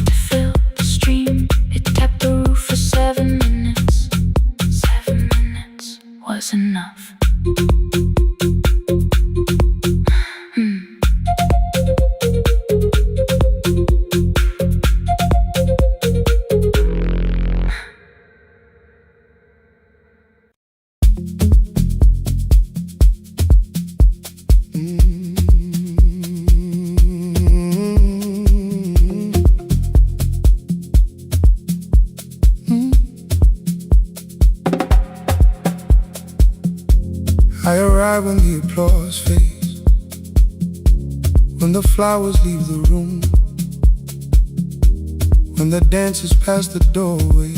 to fill the stream. It tapped the roof for 7 minutes. 7 minutes was enough. I arrive when the applause fades, when the flowers leave the room, when the dancers pass the doorway,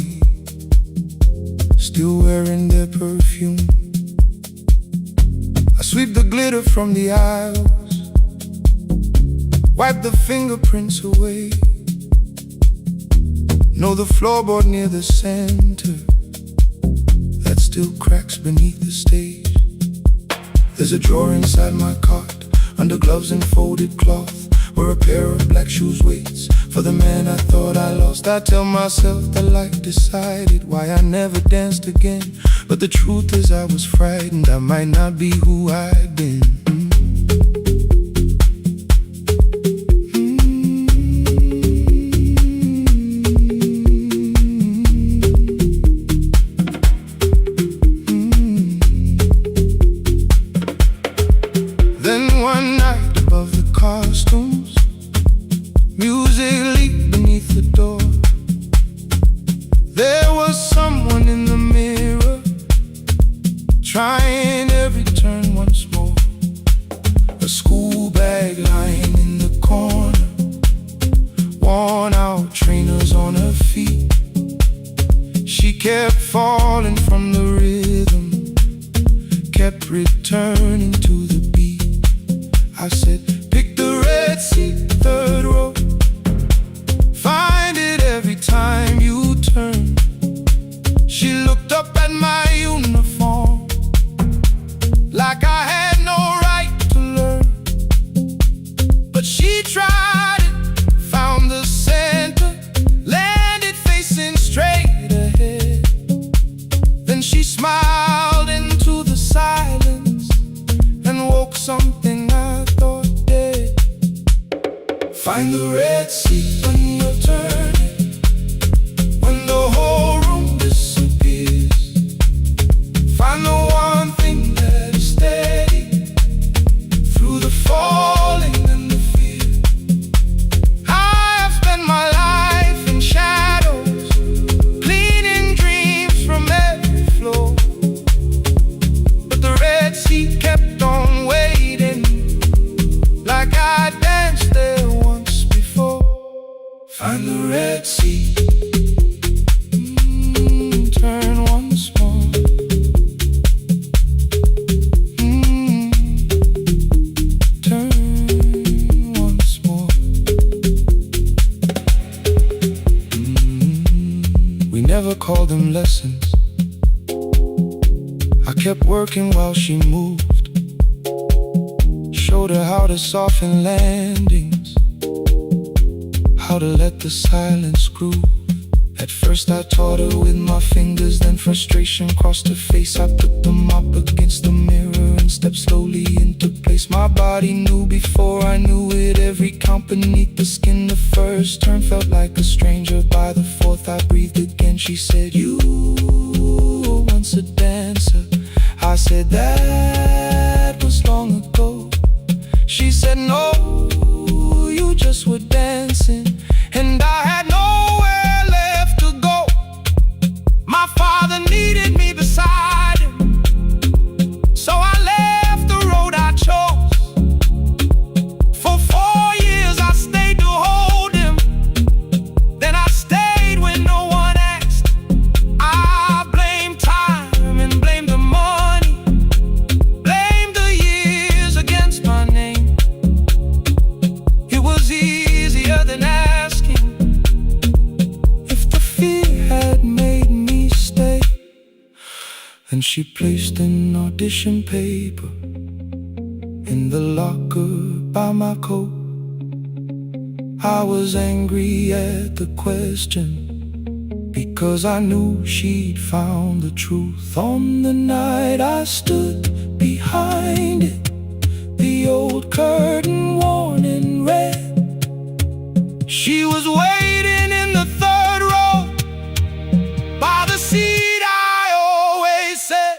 still wearing their perfume. I sweep the glitter from the aisles, wipe the fingerprints away. Know the floorboard near the center that still cracks beneath the stage. There's a drawer inside my cart, under gloves and folded cloth, where a pair of black shoes waits for the man I thought I lost. I tell myself the light decided why I never danced again, but the truth is I was frightened I might not be who I'd been. She kept falling from the rhythm, kept returning to the beat. I said, pick the red seat, third row. Find it every time you turn. She looked up at my uniform like I had no right to learn. But she tried it, found the center, landed facing straight ahead. Then she smiled into the silence and woke something I thought dead. Find the red seat when you're turning, when the whole room disappears. Find the one thing that is steady through the falling and the fear. I have spent my life in shadows, cleaning dreams from every floor. But the red seat kept on waiting, like I danced there once before. Find the red seat, turn once more. Turn once more. We never called them lessons. I kept working while she moved, showed her how to soften landings, how to let the silence groove. At first I taught her with my fingers, then frustration crossed her face. I put them up against the mirror and stepped slowly into place. My body knew before I knew it, every count beneath the skin. The first turn felt like a stranger, by the fourth I breathed again. She said, you were once a dancer. I said, that was long ago. She said, no, you just were dancing, and I had nowhere left to go. My father needed me beside him, so I left the road I chose. For 4 years I stayed to hold him, then I stayed when no one asked. I blamed time and blamed the money, blamed the years against my name. It was easier than asking if the fear had made me stay. And she placed an audition paper in the locker by my coat. I was angry at the question, because I knew she'd found the truth. On the night I stood behind it, the old curtain worn in red. She was waiting in the third row, by the seat I always said.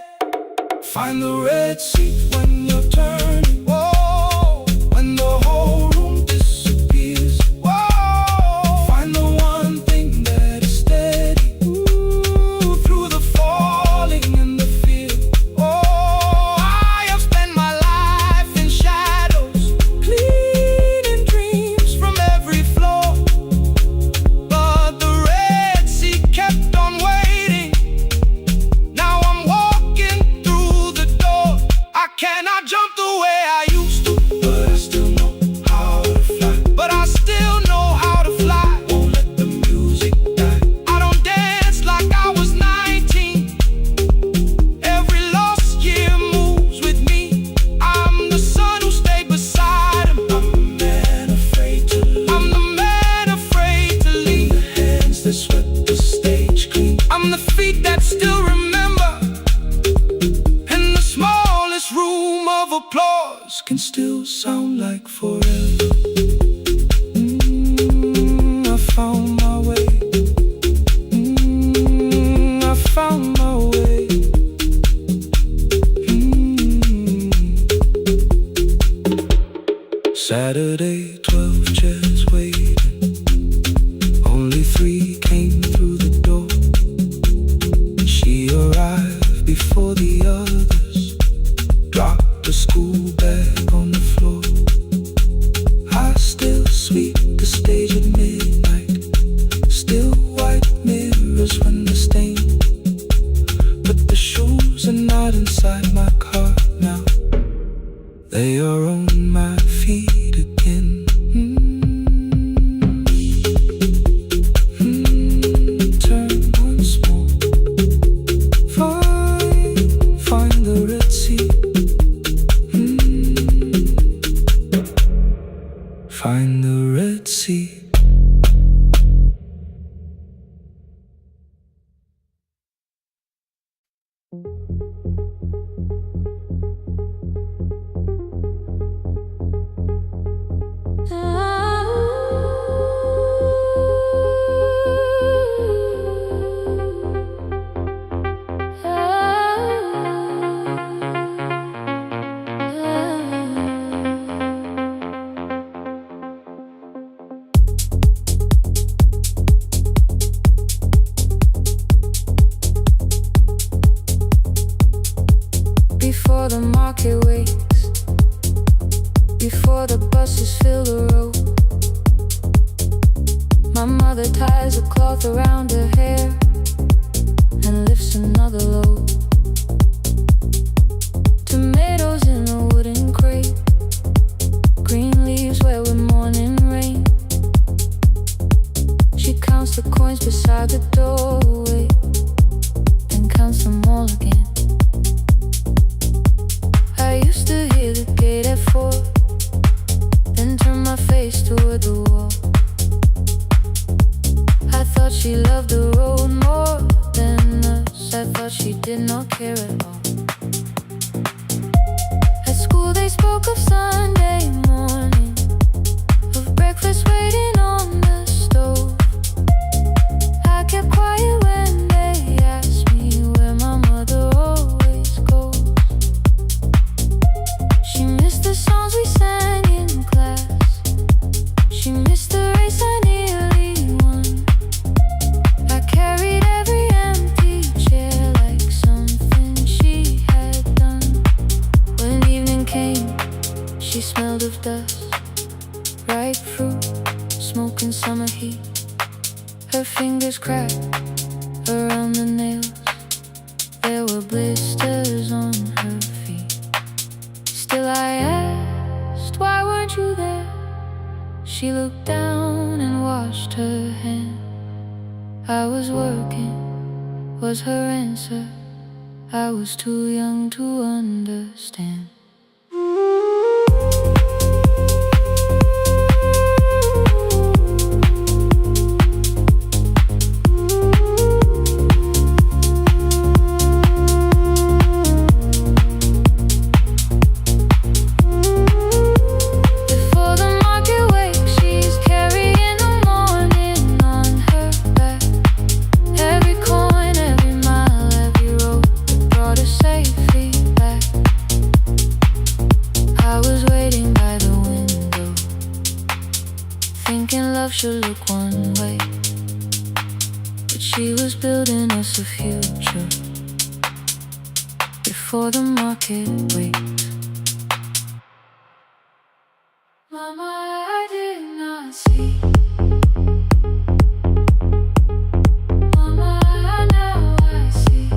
Find the red seat when you're turning, whoa, when the whole room disappears. Whoa, find the one thing that is steady, ooh, through the falling and the fear. Oh, I have spent my life in shadows, cleaning dreams from every floor. But the red seat kept on waiting. Now I'm walking through the door. I cannot jump the way I used to, but I still know how to fly. But I still know how to fly. Won't let the music die. I don't dance like I was 19. Every lost year moves with me. I'm the son who stayed beside him. I'm the man afraid to leave. I'm the man afraid to leave. I'm the hands that swept the stage clean. I'm the feet that still remember. And the smallest room of applause can still sound like forever. I found my way. I found my way. Saturday, 12 chairs waiting. Only 3 came through the door. She arrived before the others, dropped the school bag on the floor. I still sweep the stage at midnight, still white mirrors when the stain market wakes, before the buses fill the road. My mother ties a cloth around her hair and lifts another load. Tomatoes in a wooden crate, green leaves where with morning rain. She counts the coins beside the doorway, then counts them all again. I used to hear the gate at 4, then turn my face toward the wall. I thought she loved the road more than us. I thought she did not care at all. At school they spoke of Sunday morning, of breakfast waiting on the stove. I kept quiet when they asked me where my mother always goes. She missed the songs we sang in class, she missed the race I nearly won. I carried every empty chair like something she had done. When evening came, she smelled of dust, ripe fruit, smoke and summer heat. Her fingers cracked around the nails, there were blisters on her feet. Still I asked, why weren't you there? She looked down and washed her hand. I was working, was her answer. I was too young to understand. Before the market wakes, she's carrying the morning on her back. Every coin, every mile, every road that brought her safely back. I was waiting by the window, thinking love should look one way, but she was building us a future before the market wakes. Mama, I did not see. Mama, now I see.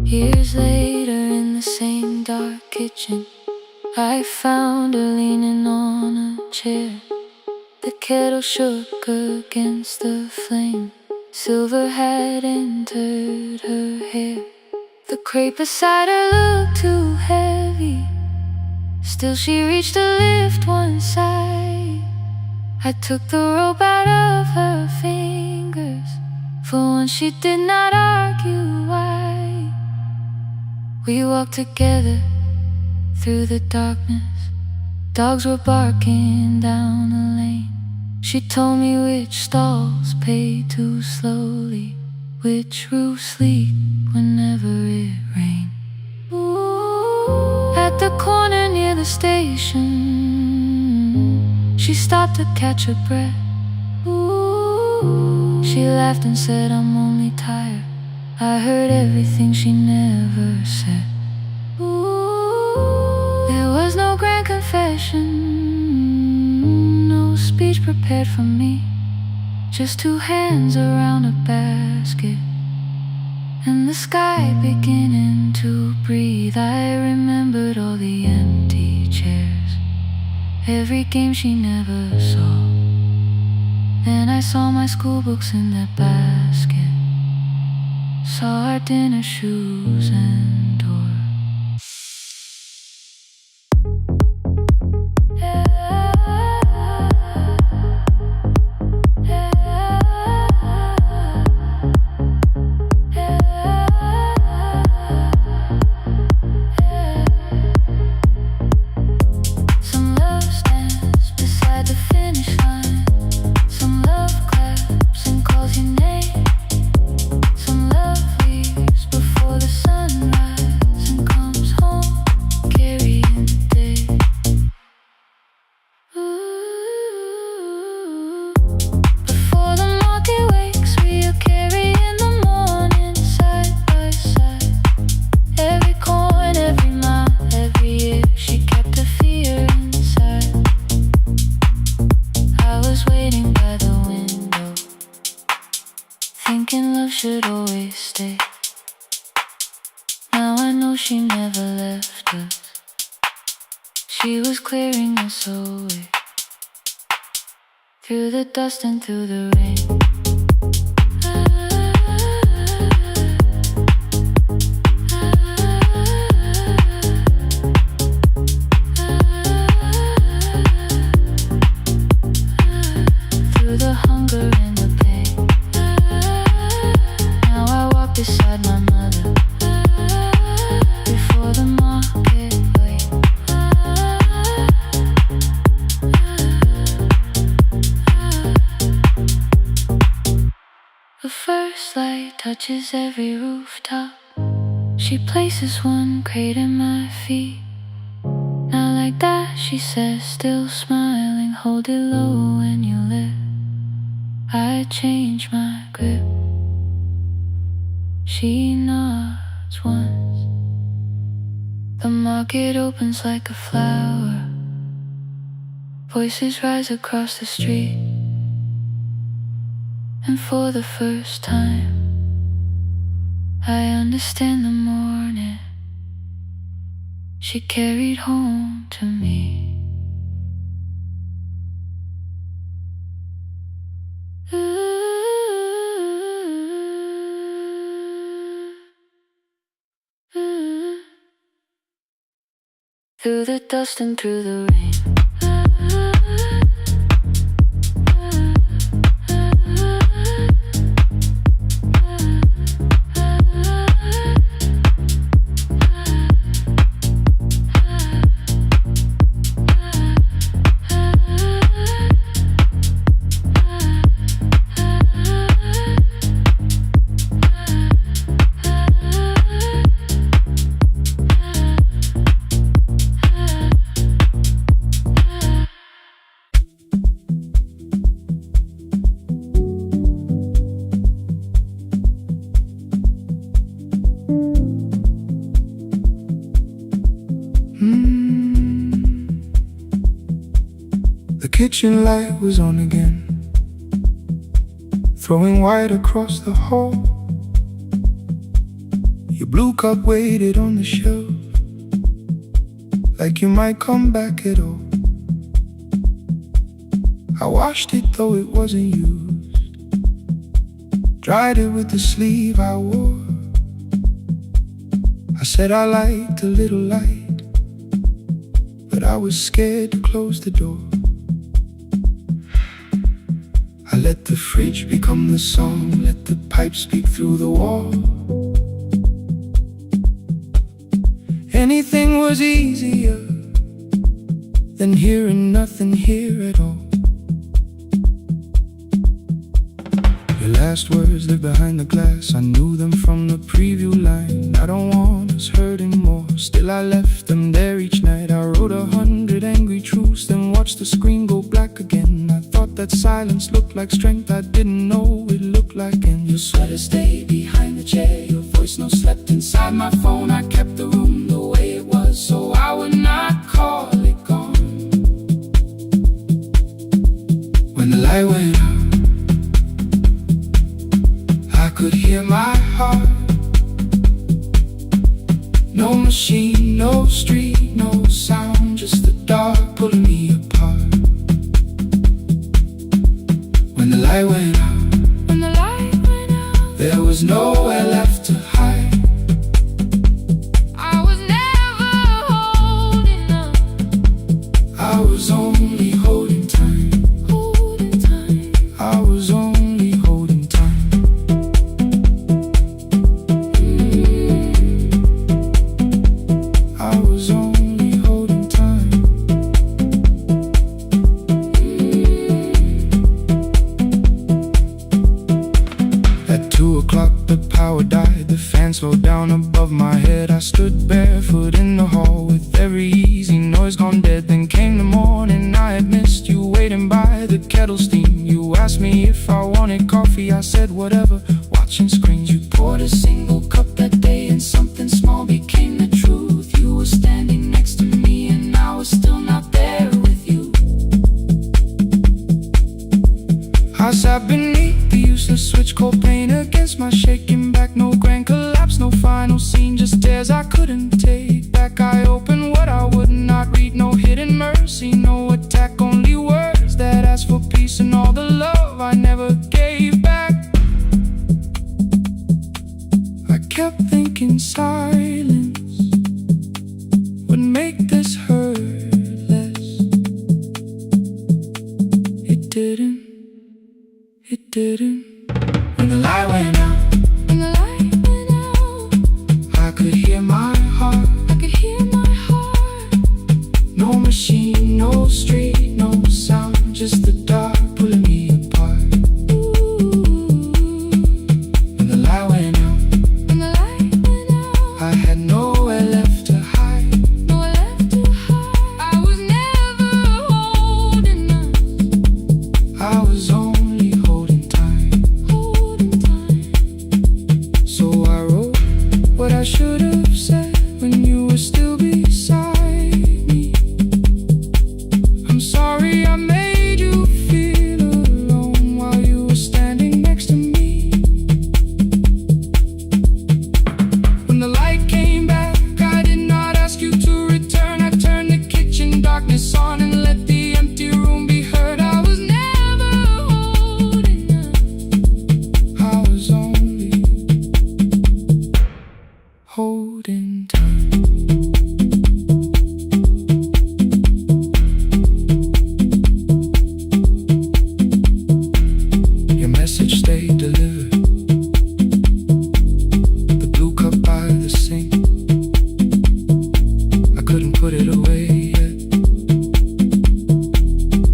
Years later in the same dark kitchen, I found her leaning on a chair. The kettle shook against the flame, silver had entered her hair. The crate beside her looked too heavy, still she reached to lift one side. I took the rope out of her fingers, for once she did not argue why. We walked together through the darkness, dogs were barking down the lane. She told me which stalls paid too slowly, which roofs leak whenever it rained. At the corner near the station, she stopped to catch her breath. She laughed and said, I'm only tired. I heard everything she never said. There was no grand confession, no speech prepared for me, just two hands around a basket and the sky beginning to breathe. I remembered all the empty chairs, every game she never saw. Then I saw my school books in that basket, saw our dinner shoes and door. Calls your name. Some love leaves before the sunrise. love should always stay. Now I know she never left us. She was clearing us away, through the dust and through the rain. Through the hunger and the pain. Now I walk beside my mother, before the market wait. The first light touches every rooftop. She places one crate at my feet. Now like that she says, still smiling, hold it low when you live. I change my grip. She nods once. The market opens like a flower. Voices rise across the street. And for the first time, I understand the morning she carried home to me. Through the dust and through the rain. The kitchen light was on again, throwing white across the hall. Your blue cup waited on the shelf, like you might come back at all. I washed it though it wasn't used, dried it with the sleeve I wore. I said I liked a little light, but I was scared to close the door. I let the fridge become the song, let the pipe speak through the wall. Anything was easier than hearing nothing here at all. Your last words live behind the glass, I knew them from the preview line. I don't want us hurting more, still I left them there each night. I wrote 100 angry truths, then watched the screen go black again. I thought that silence looked like strength, I didn't know it looked like end. Your sweater stayed behind the chair, your voice no slept inside my phone. I kept the room the way it was, so I would not call it gone. When the light went out, I could hear my heart. No machine, no street, no sound, just the dark pulling me apart. When the light went out, there was nowhere left to hide. I was never holding up, I was only holding time. I was only holding time. I was only holding time. At 2 o'clock the power died, the fan slowed down above my head. I stood barefoot in the hall with every easy noise gone dead. Then came the morning, I had missed you waiting by the kettle steam. You asked me if I wanted coffee, I said whatever, watching screens. You poured a single cup that day and something small became the truth. You were standing next to me and I was still not there with you. I sat beneath the useless switch, cold pain against against my shaking back. No grand collapse, no final scene, just tears I couldn't take back. I opened what I would not read, no hidden mercy, no attack, only words that ask for peace and all the love I never gave back. I kept thinking silence would make this hurt less. It didn't. When the light went out, I could hear my heart. No machine, no street, no sound, just the dark pulling me apart. When the light went out, I had nowhere left to hide. I was never holding us. I was only holding time. So I wrote what I should have said when you were still beside me. I'm sorry I made you feel alone while you were standing next to me. When the light came back, I did not ask you to return. I turned the kitchen darkness on and let the empty room be heard. I was never holding us. I was only holding time. Your message stayed delivered. The blue cup by the sink, I couldn't put it away yet,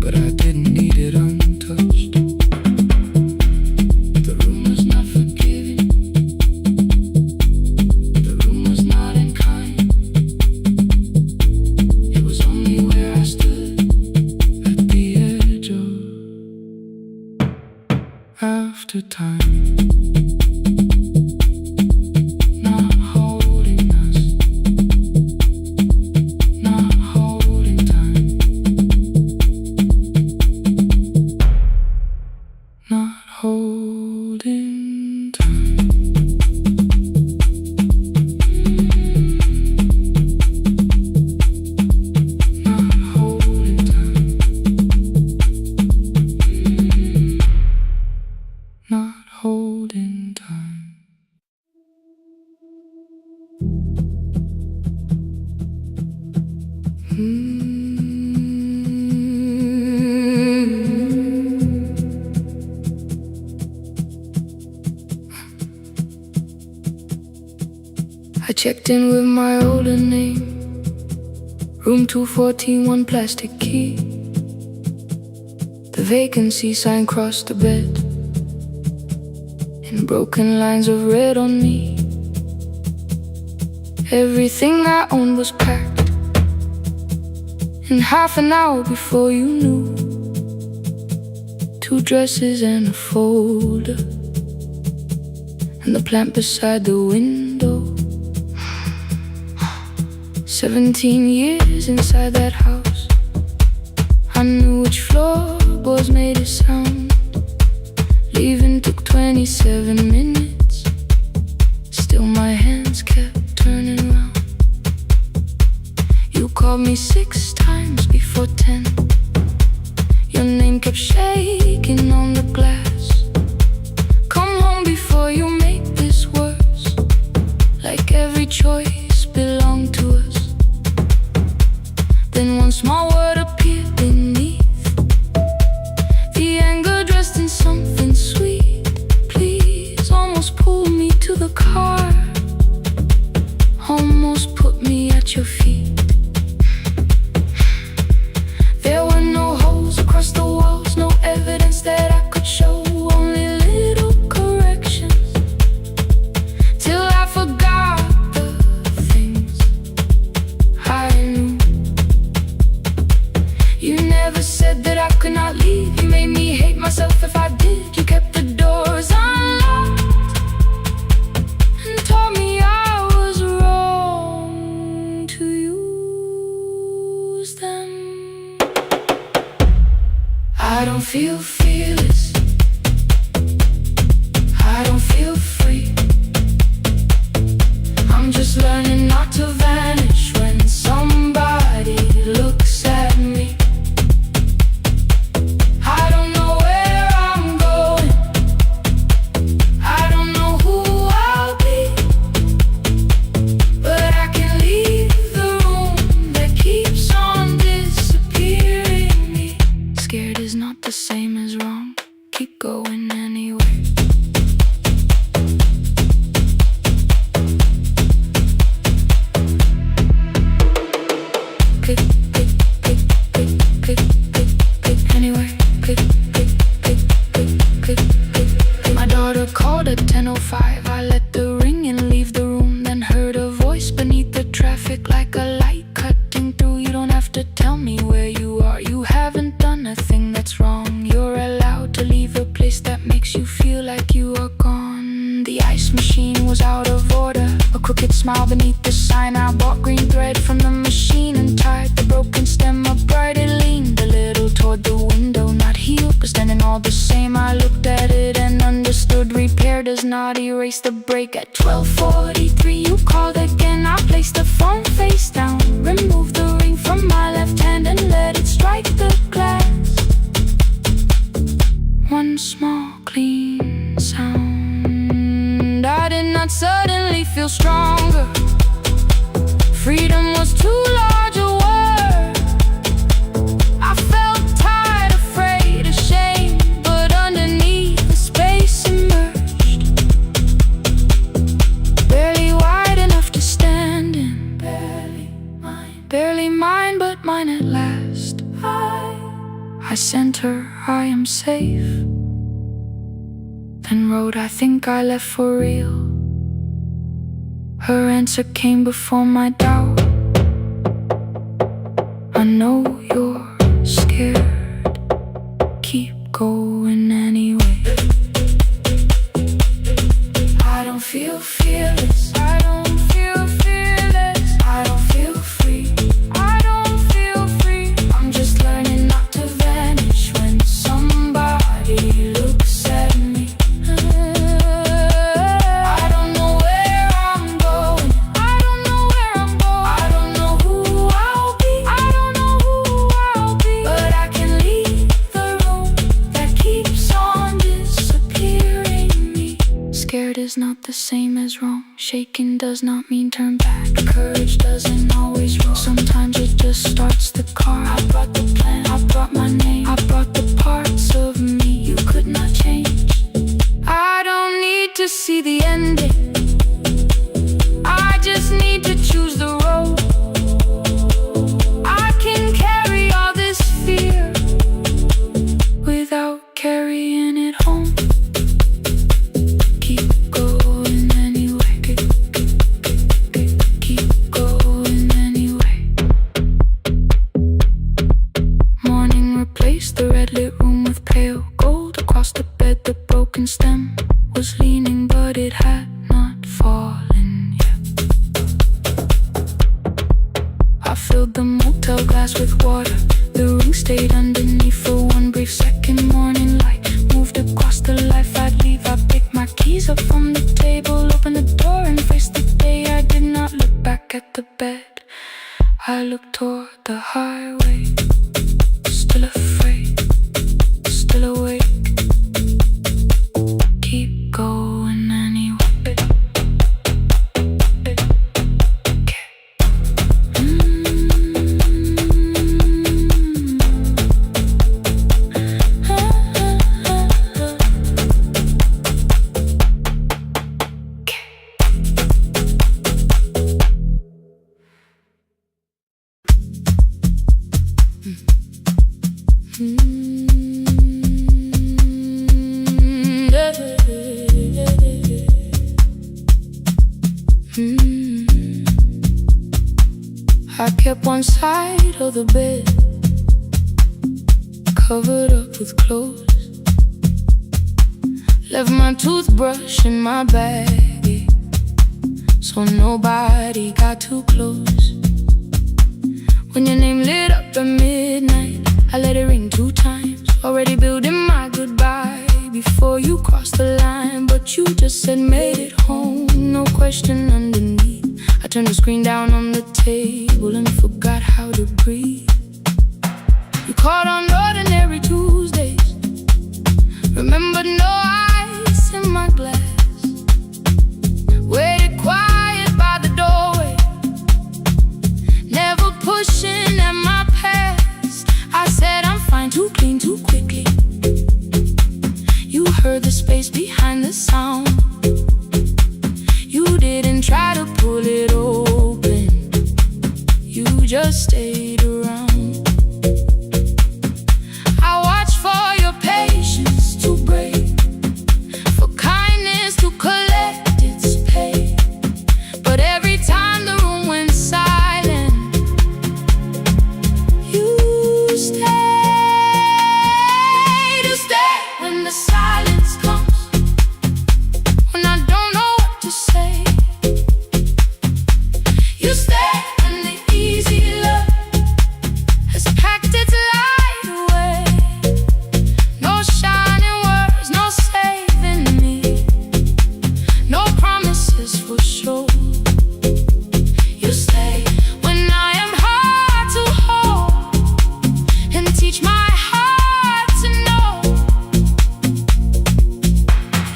but I didn't need it untouched. The room was not forgiving. The room was not unkind. It was only where I stood at the edge of after time. Not holding us. Not holding time. Not holding time. Not holding time. Not holding time. I checked in with my older name, room 214, one plastic key. The vacancy sign crossed the bed in broken lines of red on me. Everything I owned was packed in half an hour before you knew. 2 dresses and a folder, and the plant beside the window. 17 years inside that house, I knew which floorboards made a sound. Leaving took 27 minutes, still my hands kept turning round. You called me 6 times before 10. Your name kept shaking on the glass. Come home before you make this worse, like every choice belonged to us. Then one small word appeared beneath, the anger dressed in something sweet. Please, almost pulled me to the car, almost put me at your feet. There were no holes across the walls, no evidence that I could show, only little corrections, till I forgot the things I knew. You never said that I could not leave. You made me hate myself if I did. You kept the doors unlocked and told me I was wrong to use them. I don't feel fearless. I don't feel just learning not to vanish when somebody looks at me. I don't know where I'm going, I don't know who I'll be, but I can leave the room that keeps on disappearing me. Scared is not the same as wrong, keep going anyway. My daughter called at 10:05. I let the ring and leave the room, then heard a voice beneath the traffic like a light cutting through. You don't have to tell me where you are, you haven't done a thing that's wrong. You're allowed to leave a place that makes you feel like you are gone. The ice machine was out of order, a crooked smile beneath the sign. I bought green thread from the machine and tied the broken stem upright. It leaned a little toward the window, not healed but standing all the same. I looked at it and understood repair does not erase the break. At 12:43 you called again. I placed the phone face down, removed the ring from my left hand and let it strike the glass. One small clean sound. I did not suddenly feel stronger. Freedom was too large a word. I felt tired, afraid, ashamed, but underneath the space emerged, barely wide enough to stand in. Barely mine, but mine at last. I sent her, I am safe, then wrote, I think I left for real. Her answer came before my doubt. I know you're scared, keep going anyway. I don't feel fearless, I don't feel fearless, I don't feel free, I don't feel free. I'm just learning not to vanish when somebody looks at me. I don't know where I'm going, I don't know where I'm going, I don't know who I'll be, I don't know who I'll be, but I can leave the room that keeps on disappearing me. Scared is not the same as wrong, shaking does not mean turn back. Courage doesn't always roll, sometimes it just starts the car. I brought the plan, I brought my name, I brought the parts of me you could not change. I don't need to see the ending, I just need to choose the road. I can carry all this fear without carrying it home. Keep going anyway, keep going anyway. Morning replaced the red lit room with pale gold. Across the bed the broken stem was leaning, but it had not fallen yet. I filled the motel glass with water, the ring stayed underneath for one brief second. Morning light moved across the life I'd leave. I picked my keys up from the table, opened the door and faced the day. I did not look back at the bed, I looked toward the highway. Still afraid, still awake, keep going anyway. I kept one side of the bed covered up with clothes, left my toothbrush in my bag so nobody got too close. When your name lit up at midnight, I let it ring 2 times, already building my goodbye before you crossed the line. But you just said made it home, no question underneath. turned the screen down on the table and forgot how to breathe. You caught on ordinary Tuesdays, remembered no ice in my glass. Waited quiet by the doorway, never pushing at my past. I said I'm fine, too clean, too quickly. You heard the space behind the sound. You didn't try to pull it open, you just stayed around. I watched for your patience to break, for kindness to collect its pay. But every time the room went silent, you stayed. You stayed when the silence comes, when I don't know what to say. You stay when the easy love has packed its light away. No shining words, no saving me, no promises for sure. You stay when I am hard to hold and teach my heart to know.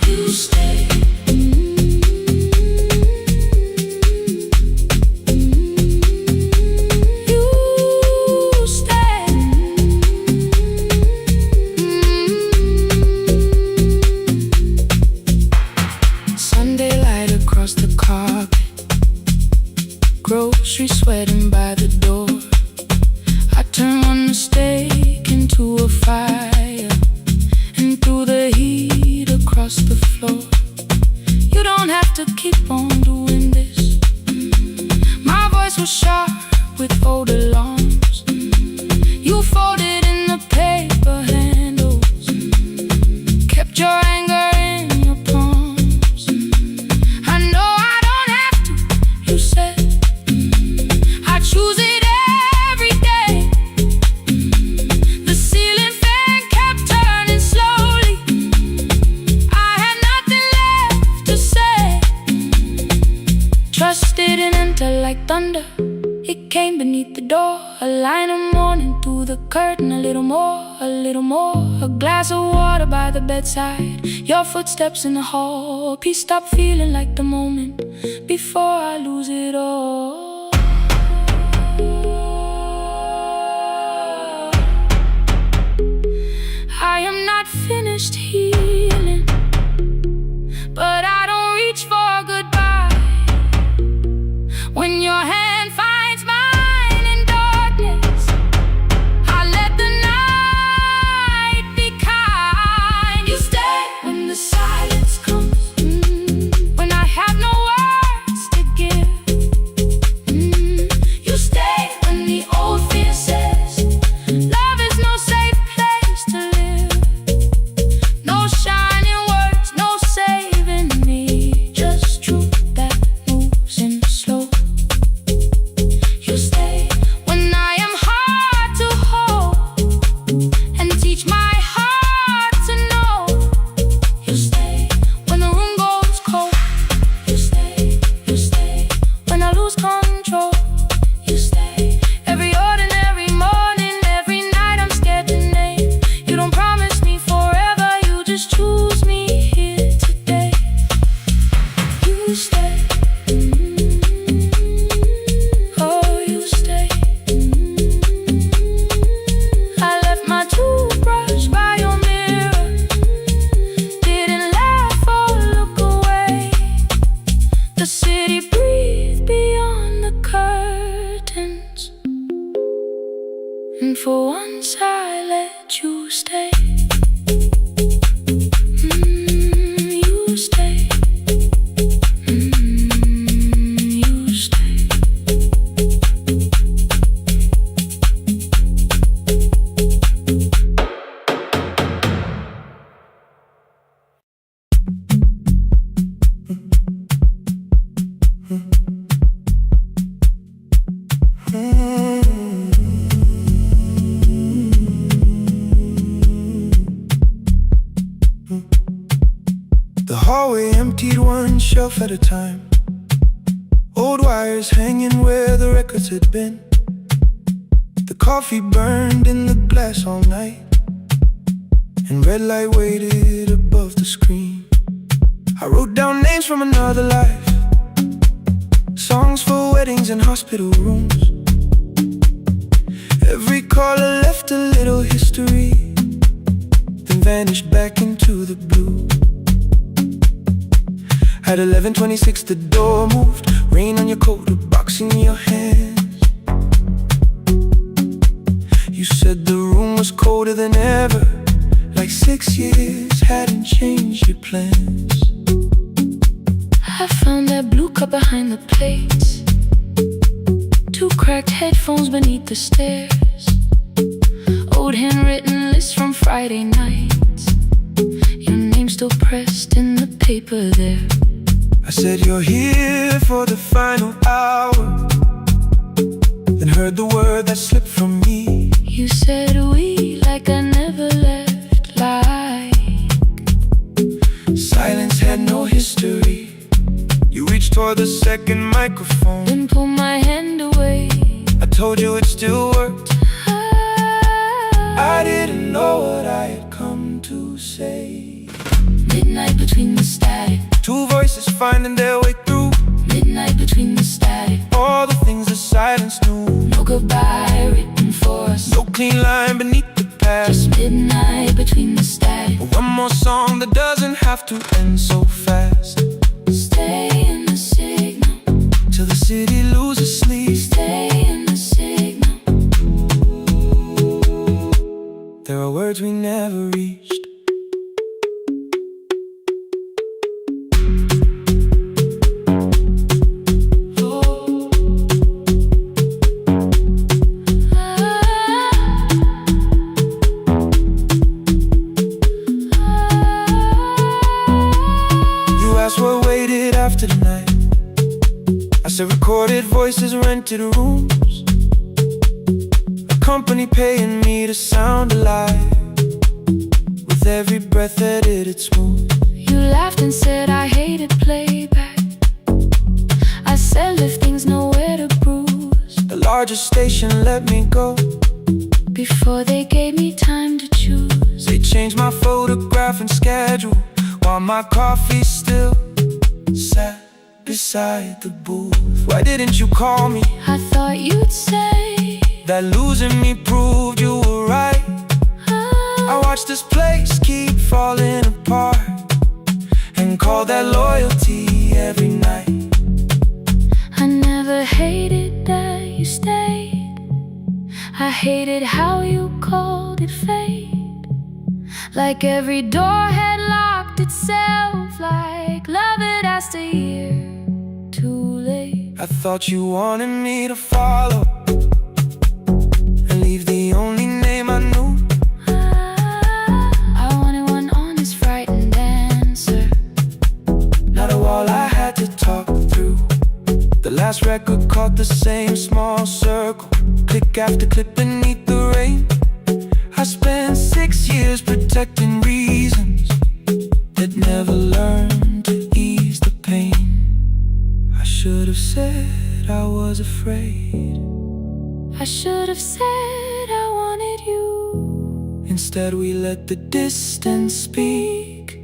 You stay. You stay. Sunday light across the carpet, grocery sweating by the door. I turn one mistake into a fire, and through the heat across the floor. You don't have to keep on doing this. My voice was sharp with old alarms. You folded in the paper handles, kept your anger in your palms. I know I don't have to, you said. I choose it every day. The ceiling fan kept turning slowly. I had nothing left to say. Trust didn't enter like thunder, it came beneath the door. A line of morning through the curtain, a little more, a little more. A glass of water by the bedside, your footsteps in the hall. Peace stopped feeling like the moment before I lose it all. I am not finished healing, but I don't reach for goodbye. When your hand finds mine in darkness, I let the night be kind. You stay when the silence comes, when I have no words to give. You stay when the old fear says love is no safe place to live. No shining words, no saving me, just truth that moves in slow. You stay when I am hard to hold and teach my heart to know. You stay when the room goes cold. You stay when I lose control. You stay every ordinary morning, every night I'm scared to name. You don't promise me forever, you just choose me here today. You stay. Oh, you stay. I left my toothbrush by your mirror, didn't laugh or look away. The city breathed beyond the curtains, and for once I let you stay. You stay. You stay. The hallway emptied one shelf at a time. Old wires hanging where the records had been. The coffee burned in the glass all night, and red light waited above the screen. I wrote down names from another life, songs for weddings and hospital rooms. Every caller left a little history, then vanished back into the blue. At 11:26 the door moved, rain on your coat, a box in your hands. You said the room was colder than ever, like 6 years hadn't changed your plans. I found that blue cup behind the plates, 2 cracked headphones beneath the stairs, old handwritten lists from Friday nights, your name still pressed in the paper there. I said you're here for the final hour, then heard the word that slipped from me. You said we like I never left, like silence had no history. You reached toward the second microphone, then pulled my hand away. I told you it still worked. I didn't know what I had come to say. Midnight between the static, 2 voices finding their way through. midnight between the static, All the things the silence knew. no goodbye written for us, No clean line beneath the past. just midnight between the static. One more song that doesn't have to end so fast. Stay in the signal, Till the city loses sleep. stay in the signal. There are words we never reached. What waited after the night? I said recorded voices, rented rooms, a company paying me to sound alive, with every breath edited smooth. You laughed and said I hated playback. I said if things nowhere to bruise, The largest station let me go before they gave me time to choose. They changed my photograph and schedule, while my coffee still sat beside the booth. Why didn't you call me? I thought you'd say that losing me proved you were right. I watched this place keep falling apart, and call that loyalty every night. I never hated that you stayed, I hated how you called it fate, like every door had locked itself, like love had asked a year too late. I thought you wanted me to follow and leave the only name I knew. I wanted one honest, frightened answer, not a wall I had to talk through. The last record caught the same small circle, click after click beneath the rain. I spent 6 years protecting reasons that never learned to ease the pain. I should have said I was afraid, I should have said I wanted you. instead we let the distance speak,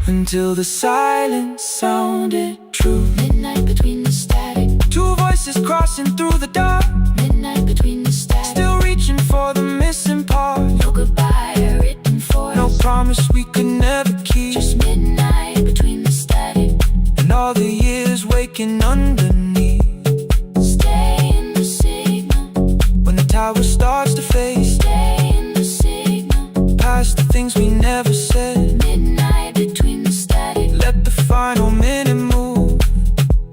until the silence sounded true. Midnight between the static, 2 voices crossing through the dark, midnight between the static, still reaching for the missing part. no goodbye written for No us, promise we could never keep. just midnight between the static, And all the years waking underneath. stay in the signal, When the tower starts to fade, stay in the signal, past the things we never said. midnight between the static. Let the final minute move.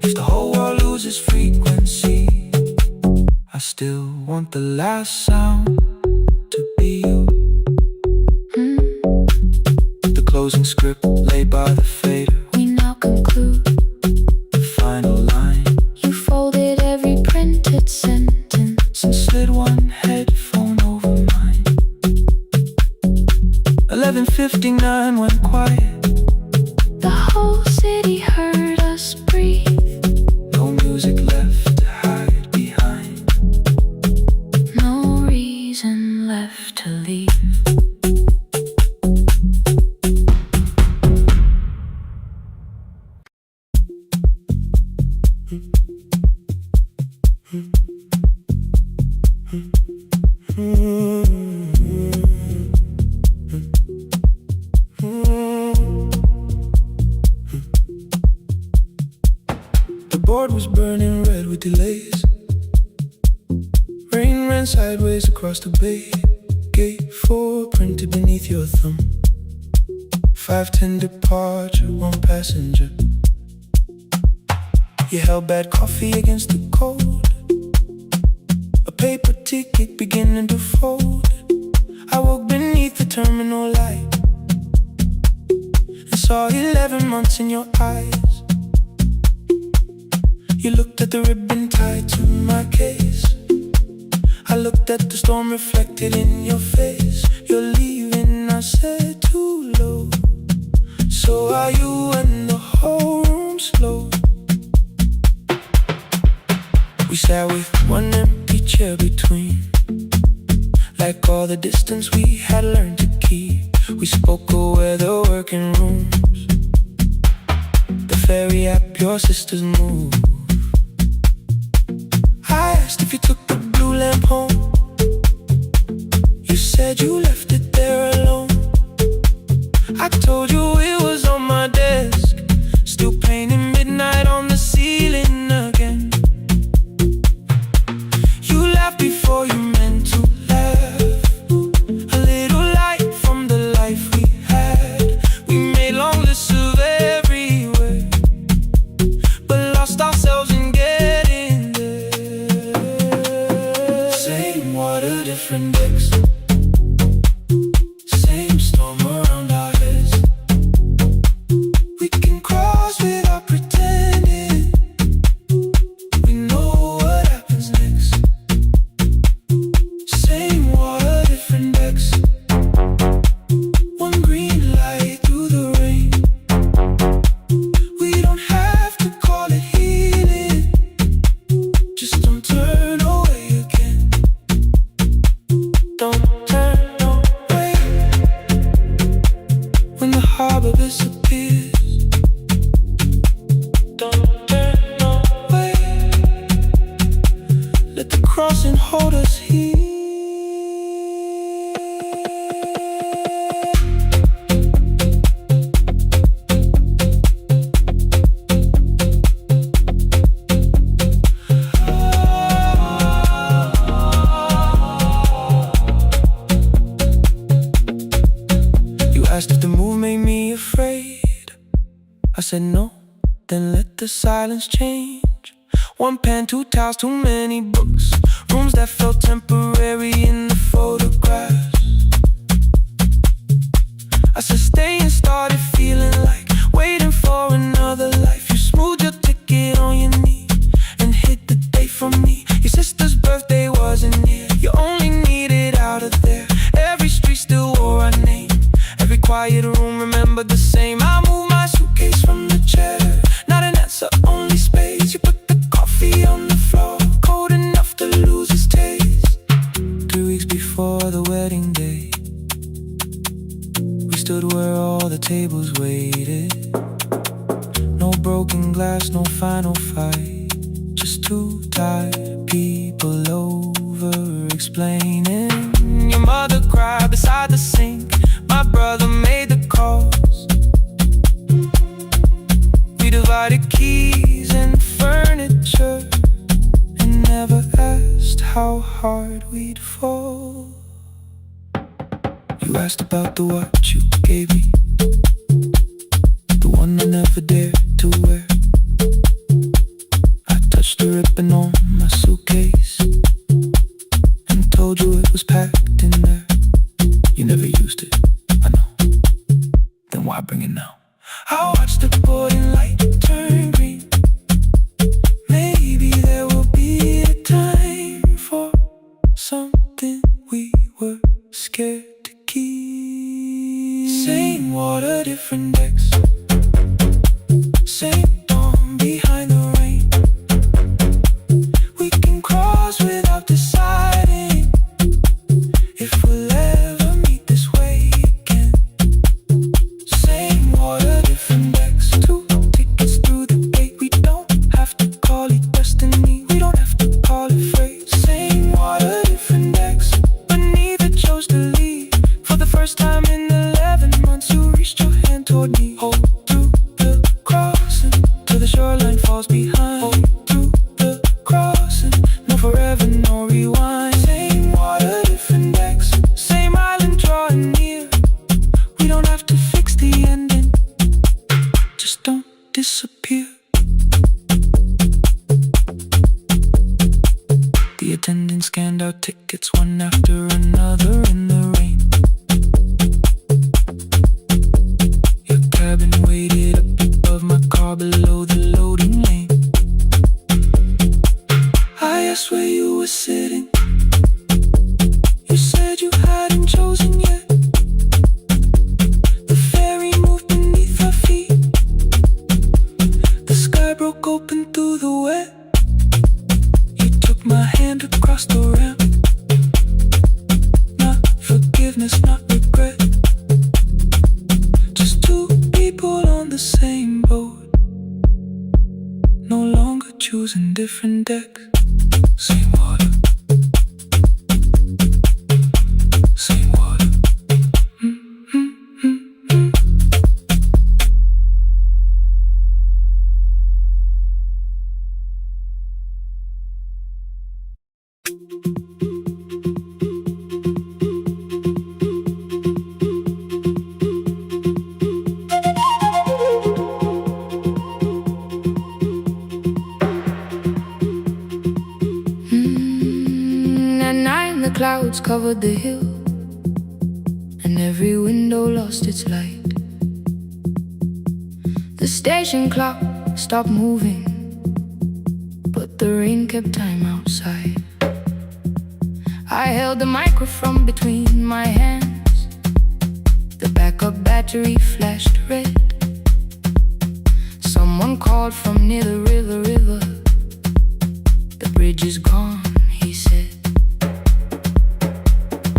If the whole world loses frequency, I still want the last sound to be you. The closing script laid by the fader, We now conclude, the final line. you folded every printed sentence, And slid one headphone over mine. 11:59 went quiet. the whole city heard us breathe. No board was burning red with delays. Rain ran sideways across the bay. Gate 4 printed beneath your thumb. 5:10 departure, 1 passenger. You held bad coffee against the cold. A paper ticket beginning to fold. I woke beneath the terminal light and saw 11 months in your eyes. You looked at the ribbon tied to my case. I looked at the storm reflected in your face. You're leaving, I said, too low. So are you, and the whole room slowed. We sat with one empty chair between, like all the distance we had learned to keep. We spoke of weather, working rooms, the ferry app, your sister's move. I asked if you took the blue lamp home. You said you left it there alone. I told you it was on my desk, still painting midnight on the ceiling again. You laughed before you meant to laugh. A little light from the life we had. We made long lists of everywhere, but lost ourselves in getting there. Same water, different decks. Same storm around our heads. We can cross without pretending. We know what happens next. Same water, different decks. One green light through the rain. We don't have to call it healing. Just don't turn away again. Don't turn away. When the harbor disappears, don't turn away. Let the crossing hold us here. You asked if the move made me afraid. I said no, then let the silence change. 1 pen, 2 towels, too many books. Rooms that felt temporary in the photographs. I said stay and started feeling like waiting for another life. You smoothed your ticket on your knee and hid the date from me. Your sister's birthday wasn't near. You only needed out of there. Every street still wore our name. Every quiet room remembered the same. I moved my suitcase from the chair. Not an answer, only space. You put the coffee on the floor, cold enough to lose its taste. 3 weeks before the wedding day, we stood where all the tables waited. No broken glass, no final fight. Just 2 tired people over explaining. Your mother cried beside the sink. My brother made the calls. We divided keys and furniture and never asked how hard we'd fall. You asked about the watch you gave me, the one I never dared to wear. I touched the ribbon on my suitcase and told you it was packed in there. You never used it, I know. Then why bring it now? I watched the boarding light turn green. Maybe there will be a time for something we were scared to keep. Same water, different decks. Same dawn behind the rain. We can cross without deciding if we'll ever meet this way again. Same water, different decks. 2 tickets through the gate. We don't have to call it destiny. We don't have to call it fate. Same water, different decks. But neither chose to leave. For the first time in 11 months, you reached your hand toward me. Hold through the crossing till the shoreline falls behind. blankets one after another in the rain. Your cabin waited up above my car below the loading lane. I asked where you were sitting. You said you hadn't chosen yet. The ferry moved beneath our feet. The sky broke open through the wet. You took my hand across the ramp. Not forgiveness, not regret. Just two people on the same boat, no longer choosing different decks. Same water, same water. Clouds covered the hill, and every window lost its light. The station clock stopped moving, but the rain kept time outside. I held the microphone between my hands. The backup battery flashed red. Someone called from near the river. The bridge is gone, he said.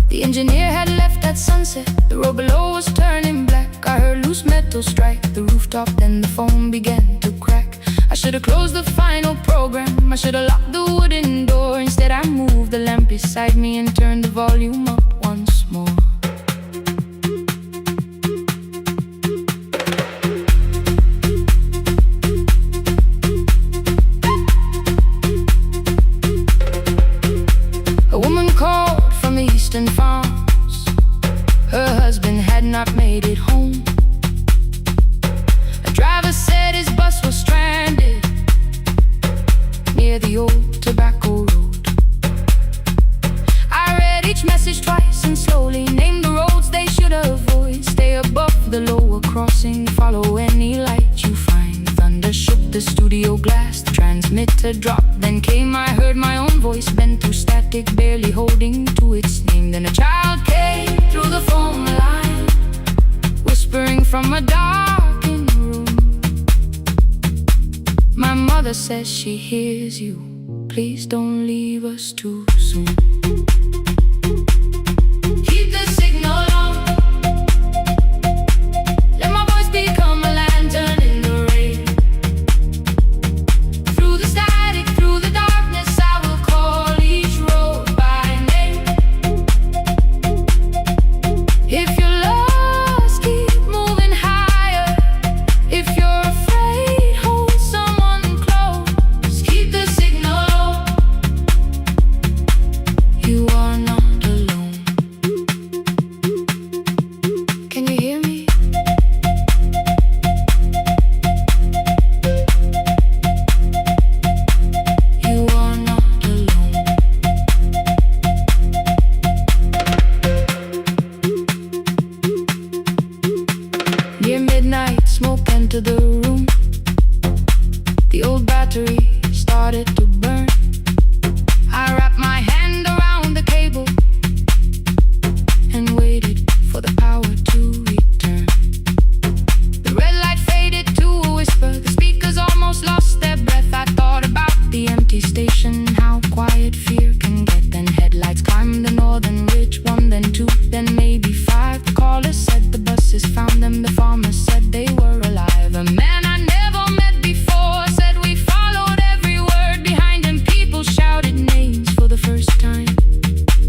The engineer had left at sunset. The road below was turning black. I heard loose metal strike the rooftop, then the phone began to crack. I should have closed the final program. I should have locked the wooden door. Instead I moved the lamp beside me and turned the volume up once more. A woman called from the eastern farms. Her husband had not made it home. A driver said his bus was stranded near the old tobacco road. I read each message twice and slowly named the roads they should avoid. Stay above the lower crossing, follow any light you find. Thunder shook the studio glass, the transmitter dropped. Then came, I heard my own voice bent through static, barely holding to its name. Then a child came through the phone line, whispering from a darkened room. My mother says she hears you. Please don't leave us too soon. Keep the signal on. Let my voice become a lantern in the rain. Through the static, through the darkness, I will call each road by name. If you're lost, keep moving higher. If you're afraid, hold someone close. Keep the signal low. You are not alone. Can you hear me? You are not alone. Near midnight, smoke entered the room. The old battery started to burn. I wrapped my hand around the cable and waited for the power to return. The red light faded to a whisper. The speakers almost lost their breath. I thought about the empty station, how quiet fear can get. Then headlights climbed the northern ridge, one, then two, then maybe five. The caller said the buses found them. The farmer said they were alive. A man I never met before said we followed every word behind him. People shouted names for the first time.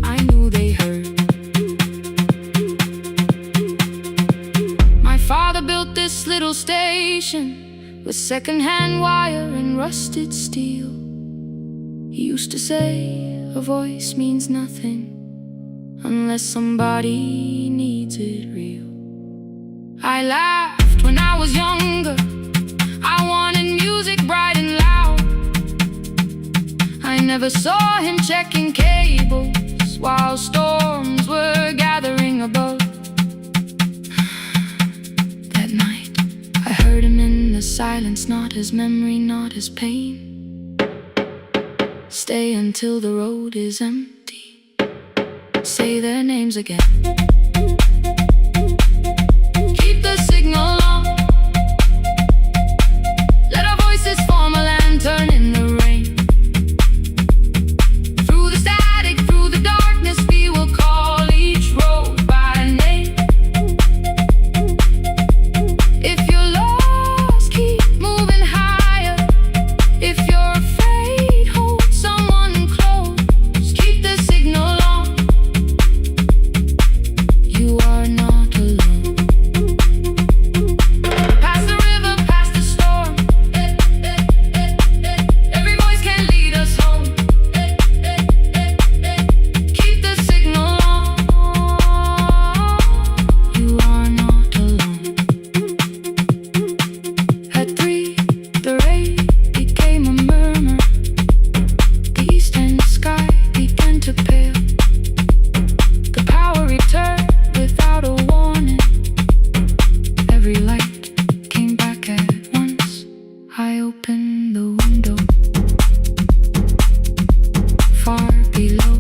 I knew they heard. My father built this little station with second-hand wire and rusted steel. He used to say a voice means nothing unless somebody needs it real. I laughed when I was younger. I wanted music bright and loud. I never saw him checking cables face while storms were gathering above. That night, I heard him in the silence, not his memory, not his pain. Stay until the road is empty. Say their names again. Keep the signal on. Let our voices form a lantern in the rain. Through the static, through the darkness, we will call each road by name. If you're lost, keep moving higher. If you're afraid, hold someone close. Keep the signal on. You are not alone. Past the river, past the storm. Every voice can lead us home. Keep the signal on. You are not alone. At 3, the rain became a murmur. The eastern sky began to pale. The power returned without a warning. Every light came back at once. I opened the window. Far below,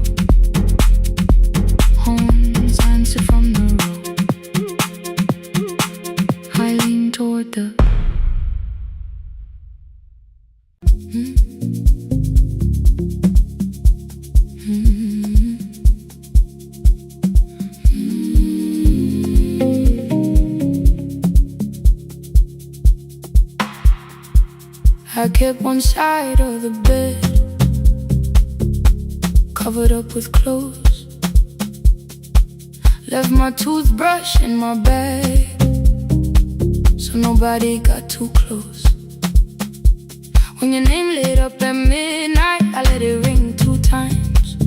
horns answered from the road. I leaned toward the I kept one side of the bed covered up with clothes. Left my toothbrush in my bag so nobody got too close. When your name lit up at midnight, I let it ring 2 times.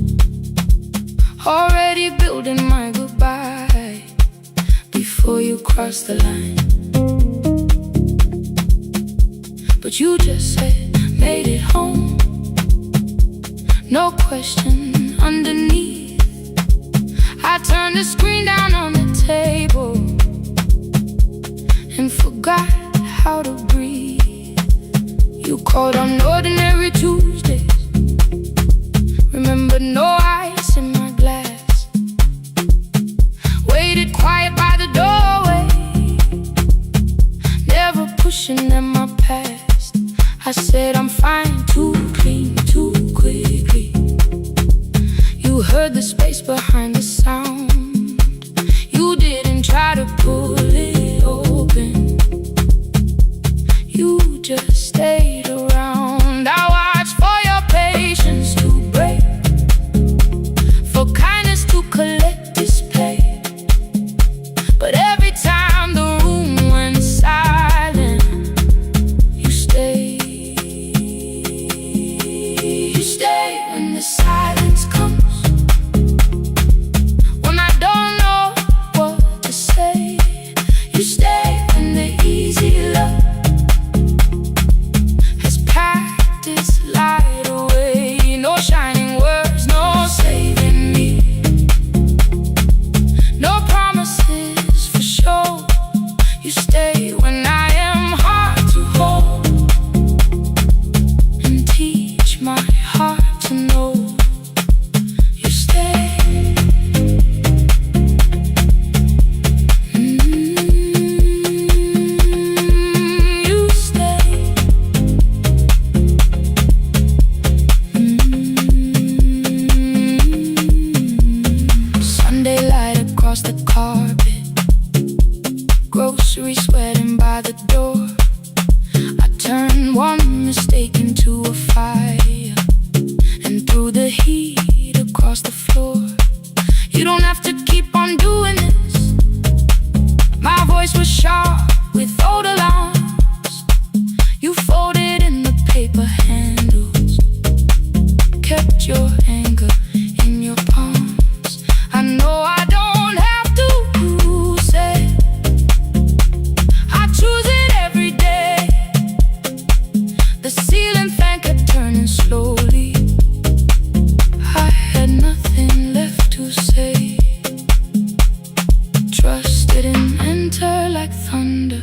Already building my goodbye before you crossed the line. But you just said, made it home. No question underneath. I turned the screen down on the table and forgot how to breathe. You called on ordinary Tuesdays. Remember, no ice in my glass. Waited quiet by the doorway, never pushing at my past. I said I'm fine, too clean, too quickly. You heard the space behind the sound. You didn't try to pull it open. You just stayed around. I watched for your patience to break, for kindness to collect display. But every time the room went silent, you stayed. You stay when the silence comes, when I don't know what to say. You stay when the easy love has packed its light away. No shining words, no saving me, no promises for sure. You stay when I am hard to hold and teach my heart to know. You stay. You stay. Sunday light across the carpet, grocery sweating by the door. I turned one mistake into a fire and threw the heat across the floor. You don't have to keep on doing this. My voice was sharp with old alarms. You folded in the paper handles, kept your anger in your palms. I know I don't have to say I choose it every day. The ceiling fan kept turning slowly. I had nothing left didn't enter like thunder.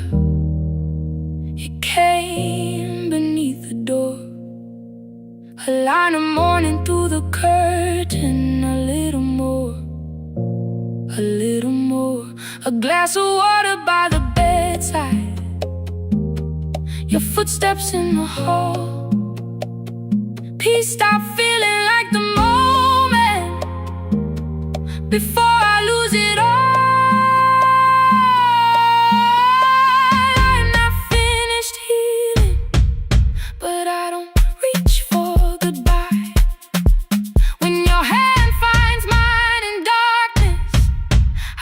It came beneath the door. A line of morning through the curtain. A little more, a little more. A glass of water by the bedside. Your footsteps in the hall. Peace, stop feeling like the moment before I lose it all. I'm not finished healing, but I don't reach for goodbye. When your hand finds mine in darkness,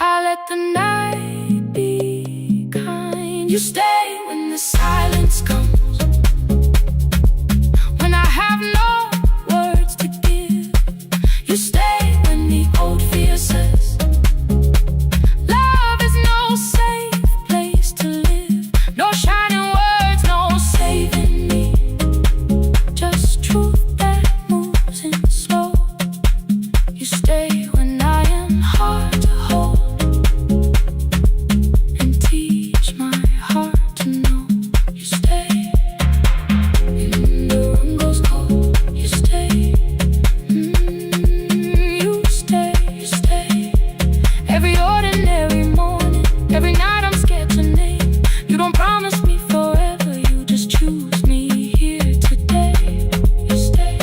I let the night be kind. You stay when the silence comes, when I have no words to give. You stay when the old fear says love is no safe place to live. No shining words, no saving me, just truth that moves in slow. You stay when I am hard to hold, and teach my heart to know. You stay when the room goes cold. You stay, you stay, you stay. Every ordinary morning, every night I'm scared to name. You don't promise me forever, you just choose me here today. You stay,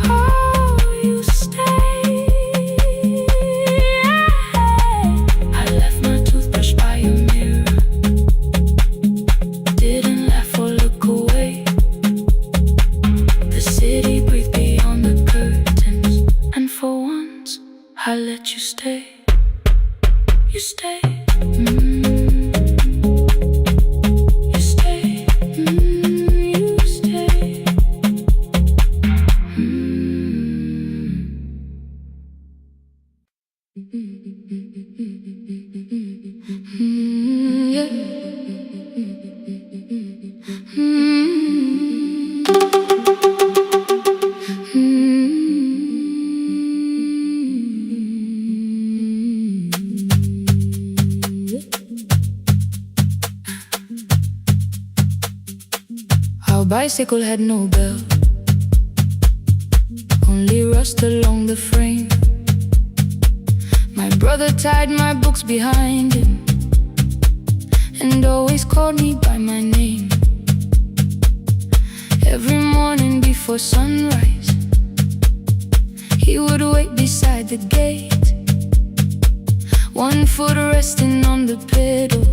oh, you stay. I left my toothbrush by your mirror, didn't laugh or look away. The city breathed beyond the curtains, and for once I let you stay. You stay, you stay, you stay. Yeah. Our bicycle had no bell, only rust along the frame. My brother tied my books behind him and always called me by my name. Every morning before sunrise, he would wait beside the gate, one foot resting on the pedal,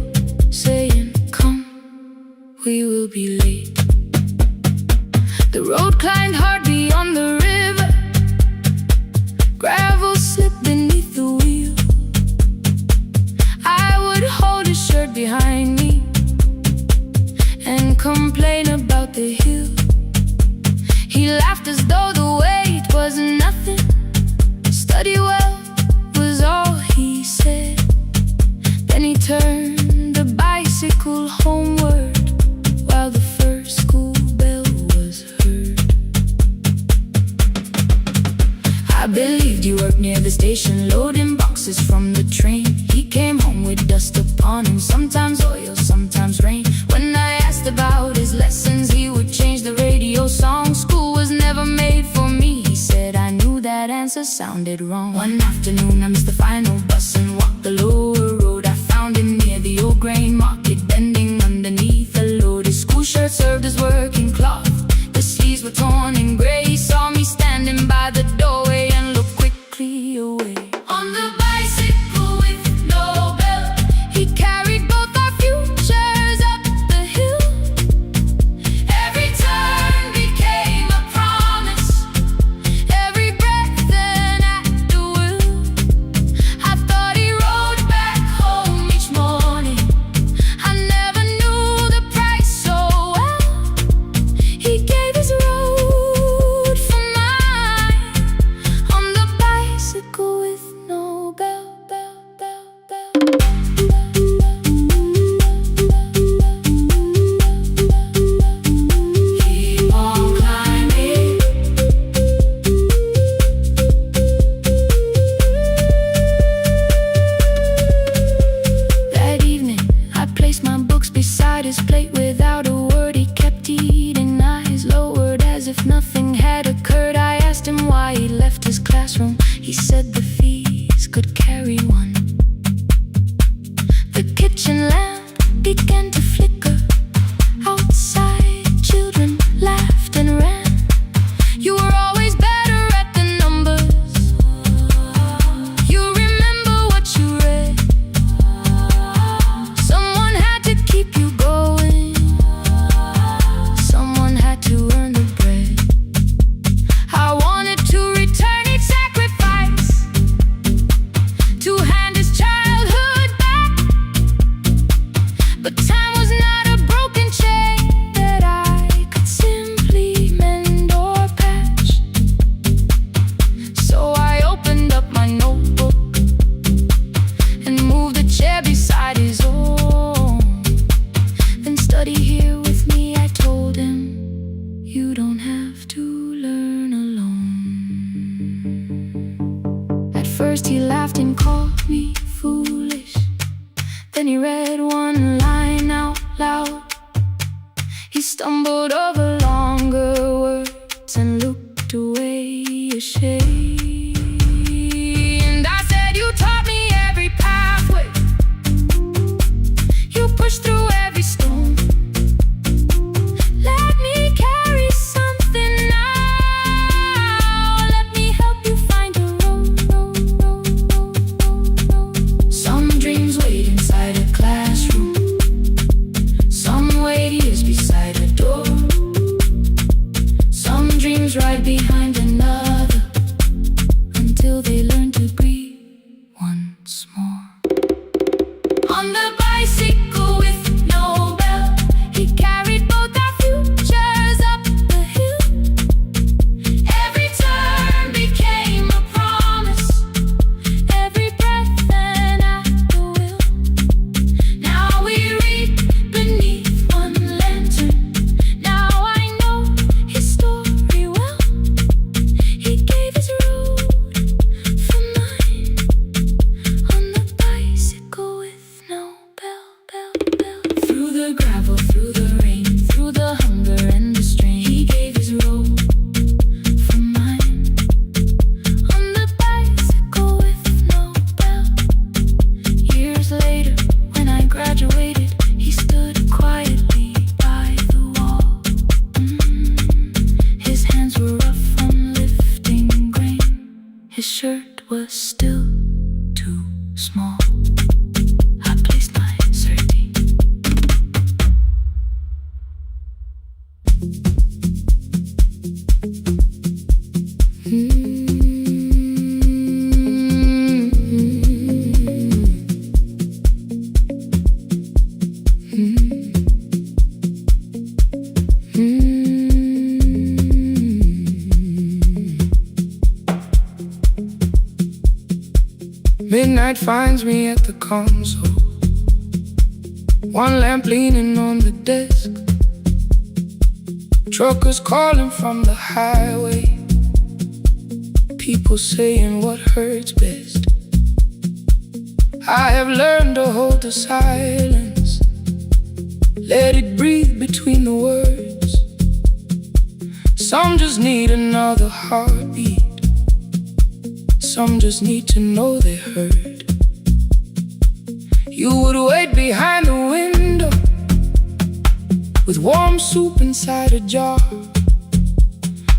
saying, "Come, we will be late." The road climbed hard beyond the river, gravel slipped beneath the wheel. I would hold his shirt behind me and complain about the hill. He laughed as though the weight was nothing. Study well was all he said. Then he turned the bicycle homeward while the first school bell was heard. I believed you worked near the station, loading boxes from the train. He came home with dust upon him, sometimes oil, sometimes rain. When I asked about his lessons, he would change the radio song. School was never made for me, he said. I knew that answer sounded wrong. One afternoon I missed the final bus and walked the lower road. I found him near the old grain market, bending underneath a load. His school shirt served as working cloth, the sleeves were torn and gray. He saw me standing by the doorway and looked quickly away. On the bicycle with no bell, he carried both our futures up the hill. Every turn became a promise, every breath an act of will. kitchen lamp began to flicker. Outside, children laughed and ran. You were always better at the numbers. You remember what you read. Someone had to keep you going. Someone had to earn the bread. I wanted to return each sacrifice, to hand his childhood back. But time was not a broken chain that I could simply mend or patch. So I opened up my notebook and moved the chair beside his own. Then study here with me, I told him. You don't have to learn alone. At first he laughed and called me foolish. Then he read one line out loud. He stumbled over longer words and looked away ashamed. I said, you taught me every pathway. You pushed through every stone. Let me carry something now. Let me help you find a road. Some dreams wait inside a classroom. Some wait years beside a door. Some dreams right behind another, until they learn to breathe once more. On the bicycle with no bell, he carried both our futures up the hill. Every turn became a promise, every breath an act of will. Now we read beneath one lantern. Now I know his story well. He gave his road for mine, on the bicycle with no bell. Through the gravel, through the rain, through the hunger and the strain, he gave his road for mine, on the bicycle with no bell. Years later, when I graduated, he stood quietly by the wall. His hands were rough from lifting grain. His shirt was still too small. I placed my sardine. Midnight finds me at the console, one lamp leaning on the desk. Truckers calling from the highway, people saying what hurts best. I have learned to hold the silence, let it breathe between the words. Some just need another heartbeat, some just need to know they heard. You would wait behind the window with warm soup inside a jar,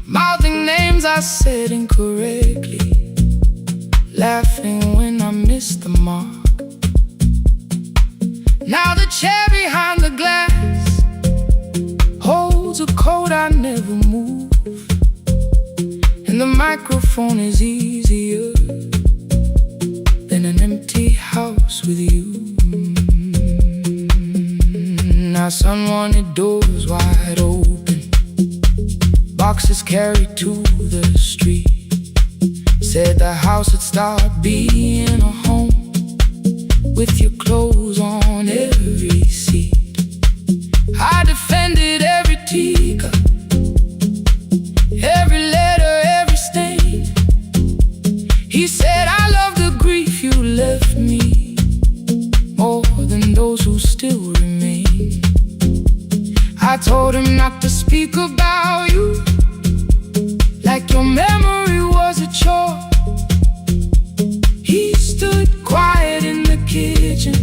mouthing names I said incorrectly, laughing when I missed the mark. Now the chair behind the glass holds a coat I never move, and the microphone is easier than an empty house with you. Now sun wanted doors wide open, boxes carried to the street. Said the house would start being a home, with your clothes on every seat. I defended every teacup, every letter, every stain. He said I love the grief you left me more than those who still remain. I told him not to speak about you like your memory was a chore. He stood quiet in the kitchen,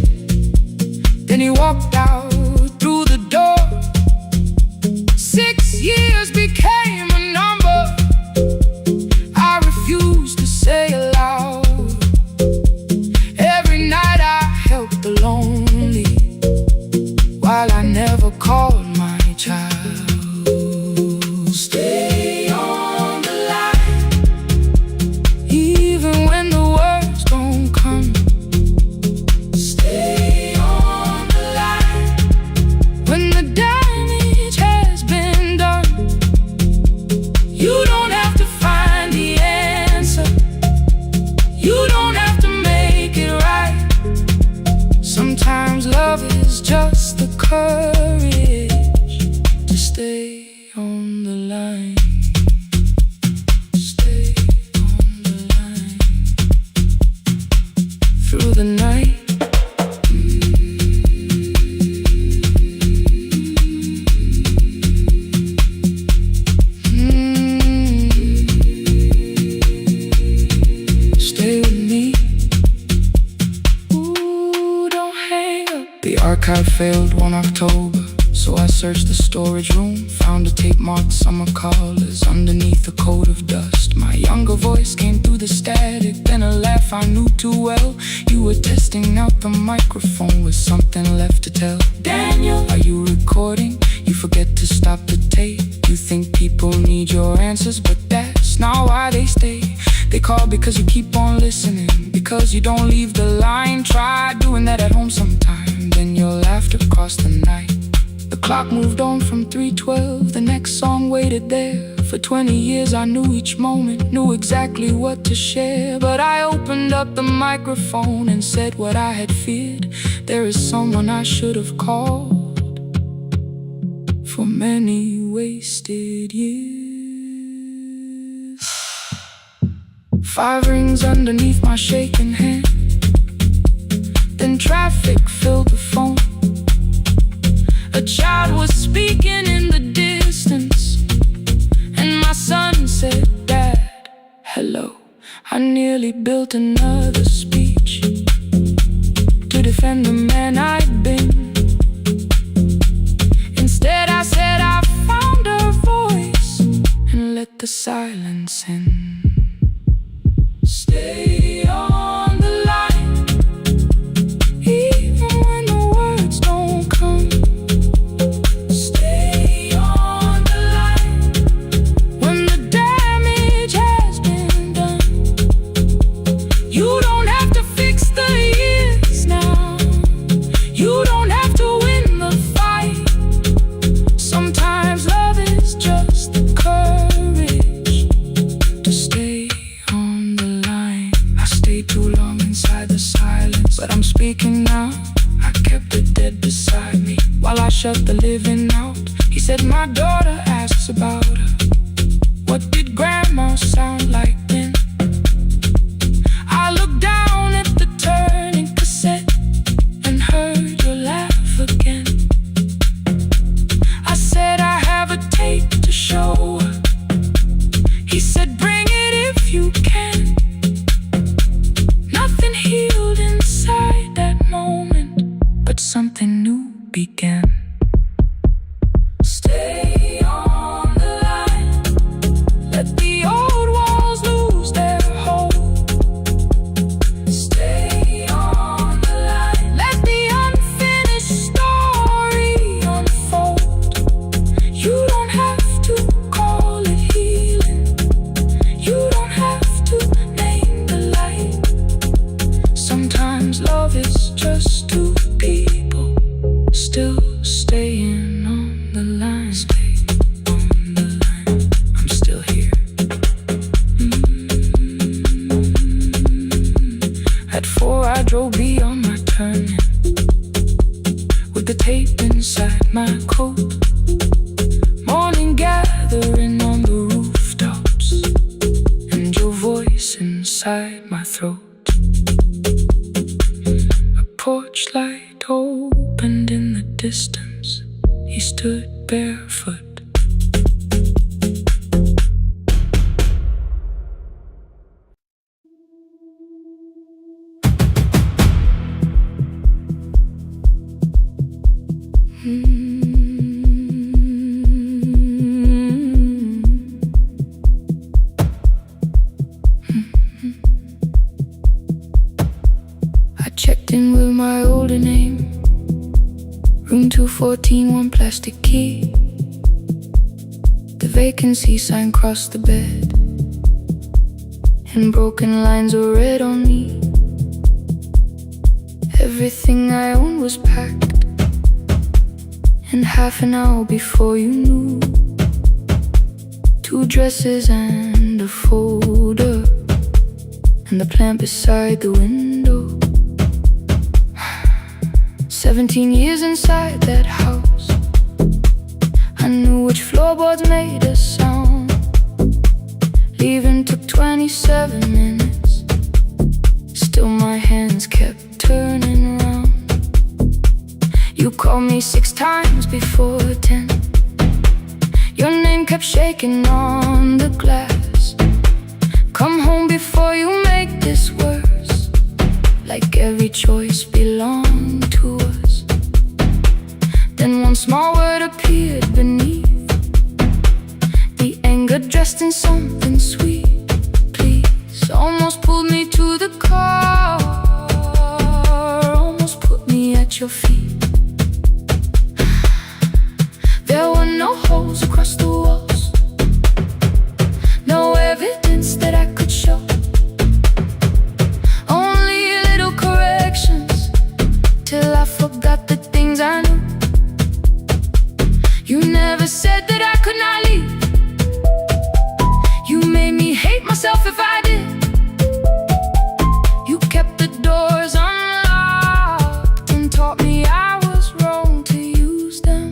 Sometimes love is just the courage to stay on the line. Stay on the line through the night. Archive failed one October, so I searched the storage room, found a tape marked summer callers underneath a coat of dust. My younger voice came through the static, then a laugh I knew too well. You were testing out the microphone with something left to tell. Daniel, are you recording? You forget to stop the tape. You think people need your answers, but that's not why they stay. They call because you keep on listening, because you don't leave the line. Try doing that at home sometime, then you'll laugh across the night. The clock moved on from 3:12, the next song waited there. For 20 years I knew each moment, knew exactly what to share. But I opened up the microphone and said what I had feared. There is someone I should have called for many wasted years. 5 rings underneath my shaking hand, then traffic filled the phone. A child was speaking in the distance, and my son said, "Dad, hello." I nearly built another speech to defend the man I'd been. Instead I said I found a voice and let the silence in. Stay on the line, even when the words don't come. Stay on the line when the damage has been done. You don't have to fix the years now. You don't have to win the fight. Sometimes love is just the courage to stay on the line. I stayed too long inside the silence, but I'm speaking now. I kept the dead beside me while I shut the living out. He said, "My daughter asks about her. What did grandma sound like then?" I looked down at the turning cassette and heard your laugh again. I said, "I have a tape to show her." He said, "Bring it if you can." Nothing healed inside that moment, but something new began. Stay on the line, let the old walls lose their hold. Stay on the line, let the unfinished story unfold. You don't have to call it healing, you don't have to name the light. Sometimes love is just two people still staying on the line. Stay on the line, I'm still here. At 4 I drove beyond my turning, with the tape inside my coat. Morning gathering on the rooftops, and your voice inside my throat. A porch light opened in the distance. He stood barefoot. I checked in with my older name, room 214, 1 plastic key. The vacancy sign crossed the bed, and broken lines were read on me. Everything I owned was packed, and half an hour before you knew, 2 dresses and a folder, and the plant beside the window. 17 years inside that house, I knew which floorboards made a sound. Leaving took 27 minutes, still my hands kept turning round. You called me 6 times before 10. Your name kept shaking on the glass. Come home before you make this worse, like every choice belonged to us. Then one small word appeared beneath, the anger dressed in something sweet. Please, almost pulled me to the car, almost put me at your feet. There were no holes across the walls, no evidence that I could show, only little corrections till I forgot the things I knew. You never said that I could not leave. You made me hate myself if I did. You kept the doors unlocked and taught me I was wrong to use them.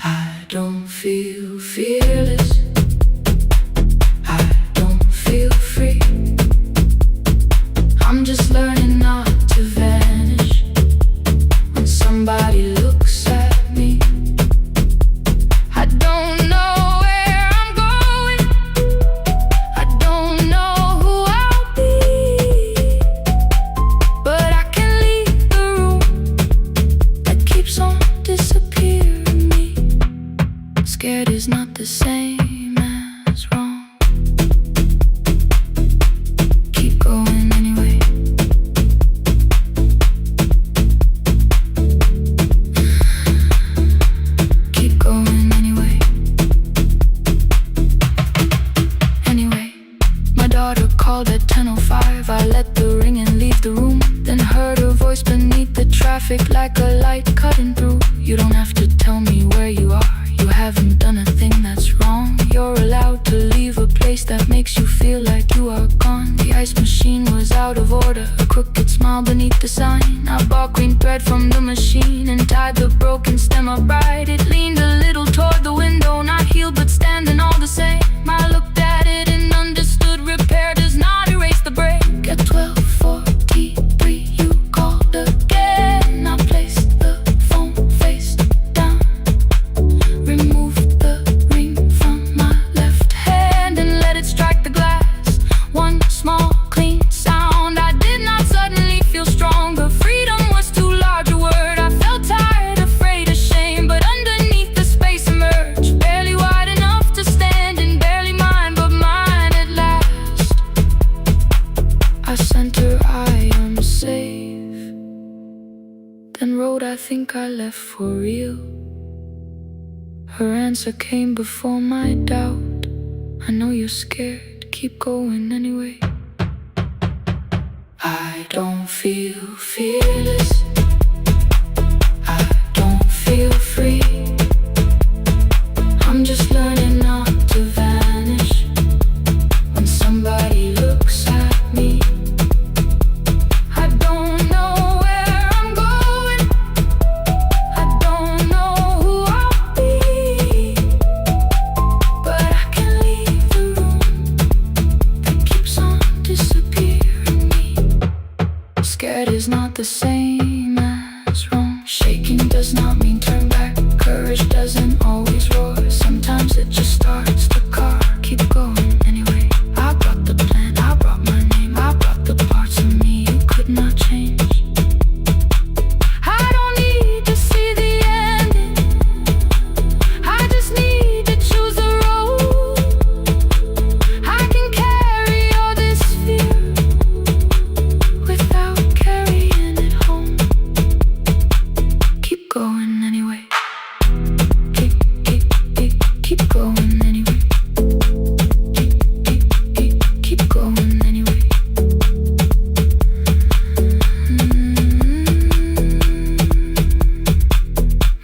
I don't feel fearless, I don't feel free. I'm just learning not to vanish when somebody looks at me. I don't know where I'm going, I don't know who I'll be, but I can leave the room that keeps on disappearing me. Scared is not the same as wrong. Keep going anyway. Keep going anyway. Anyway, my daughter called at 10:05. I let the ring and leave the room, then heard her voice beneath the traffic like a light cutting through. You don't have to tell me where you are, you haven't done a thing that's wrong. You're allowed to leave a place that makes you feel like you are gone. The ice machine was out of order, a crooked smile beneath the sign. I bought green thread from the machine and tied the broken stem upright. It leaned a little toward the window, not healed but standing all the same. I looked at it and understood repair does not erase the break. At 12:43 you called again. I placed the phone face down, removed the ring from my left hand and let it strike the glass. One small clean sound. I did not suddenly feel stronger. Freedom was too large a word. I felt tired, afraid, ashamed, but underneath the space emerged, barely wide enough to stand and barely mine, but mine at last. I sent her, I am safe, then wrote, I think I left for real. Her answer came before my doubt. I know you're scared, keep going anyway. I don't feel fearless, I don't feel free. I'm just learning not to vanish when somebody looks at me. I don't know where I'm going, I don't know who I'll be, but I can leave the room that keeps on disappearing me. Scared is not the same as wrong. Shaking does not mean turn back. Courage doesn't always roar. Sometimes it just starts the car. Keep going anyway. I brought the plan, I brought my name, I brought the parts of me you could not change. I don't need to see the ending, I just need to choose the road. I can carry all this fear without carrying it home. Keep going anyway. Keep going anyway. Keep going anyway.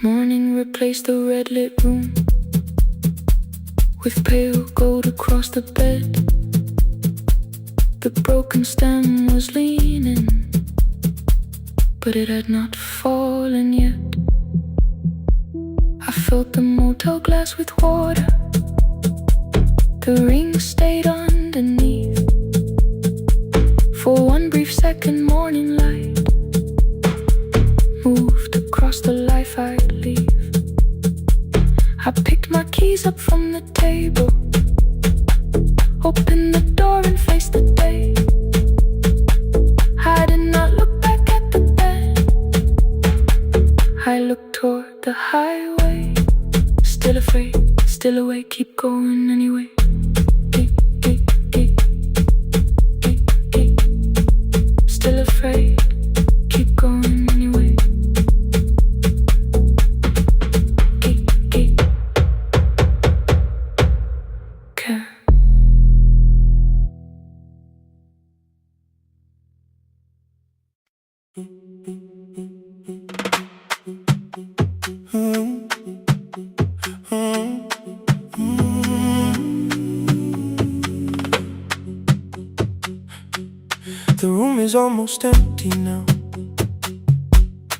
Morning replaced the red lit room with pale gold across the bed. The broken stem was leaning, but it had not fallen yet. I filled the motel glass with water. The ring stayed underneath. For one brief second, morning light moved across the life I'd leave. I picked my keys up from the table, opened the door and faced the day. I did not look back at the bed. I looked toward the highway. Still afraid, still awake, keep going anyway. Still afraid, keep going anyway. Care. The room is almost empty now.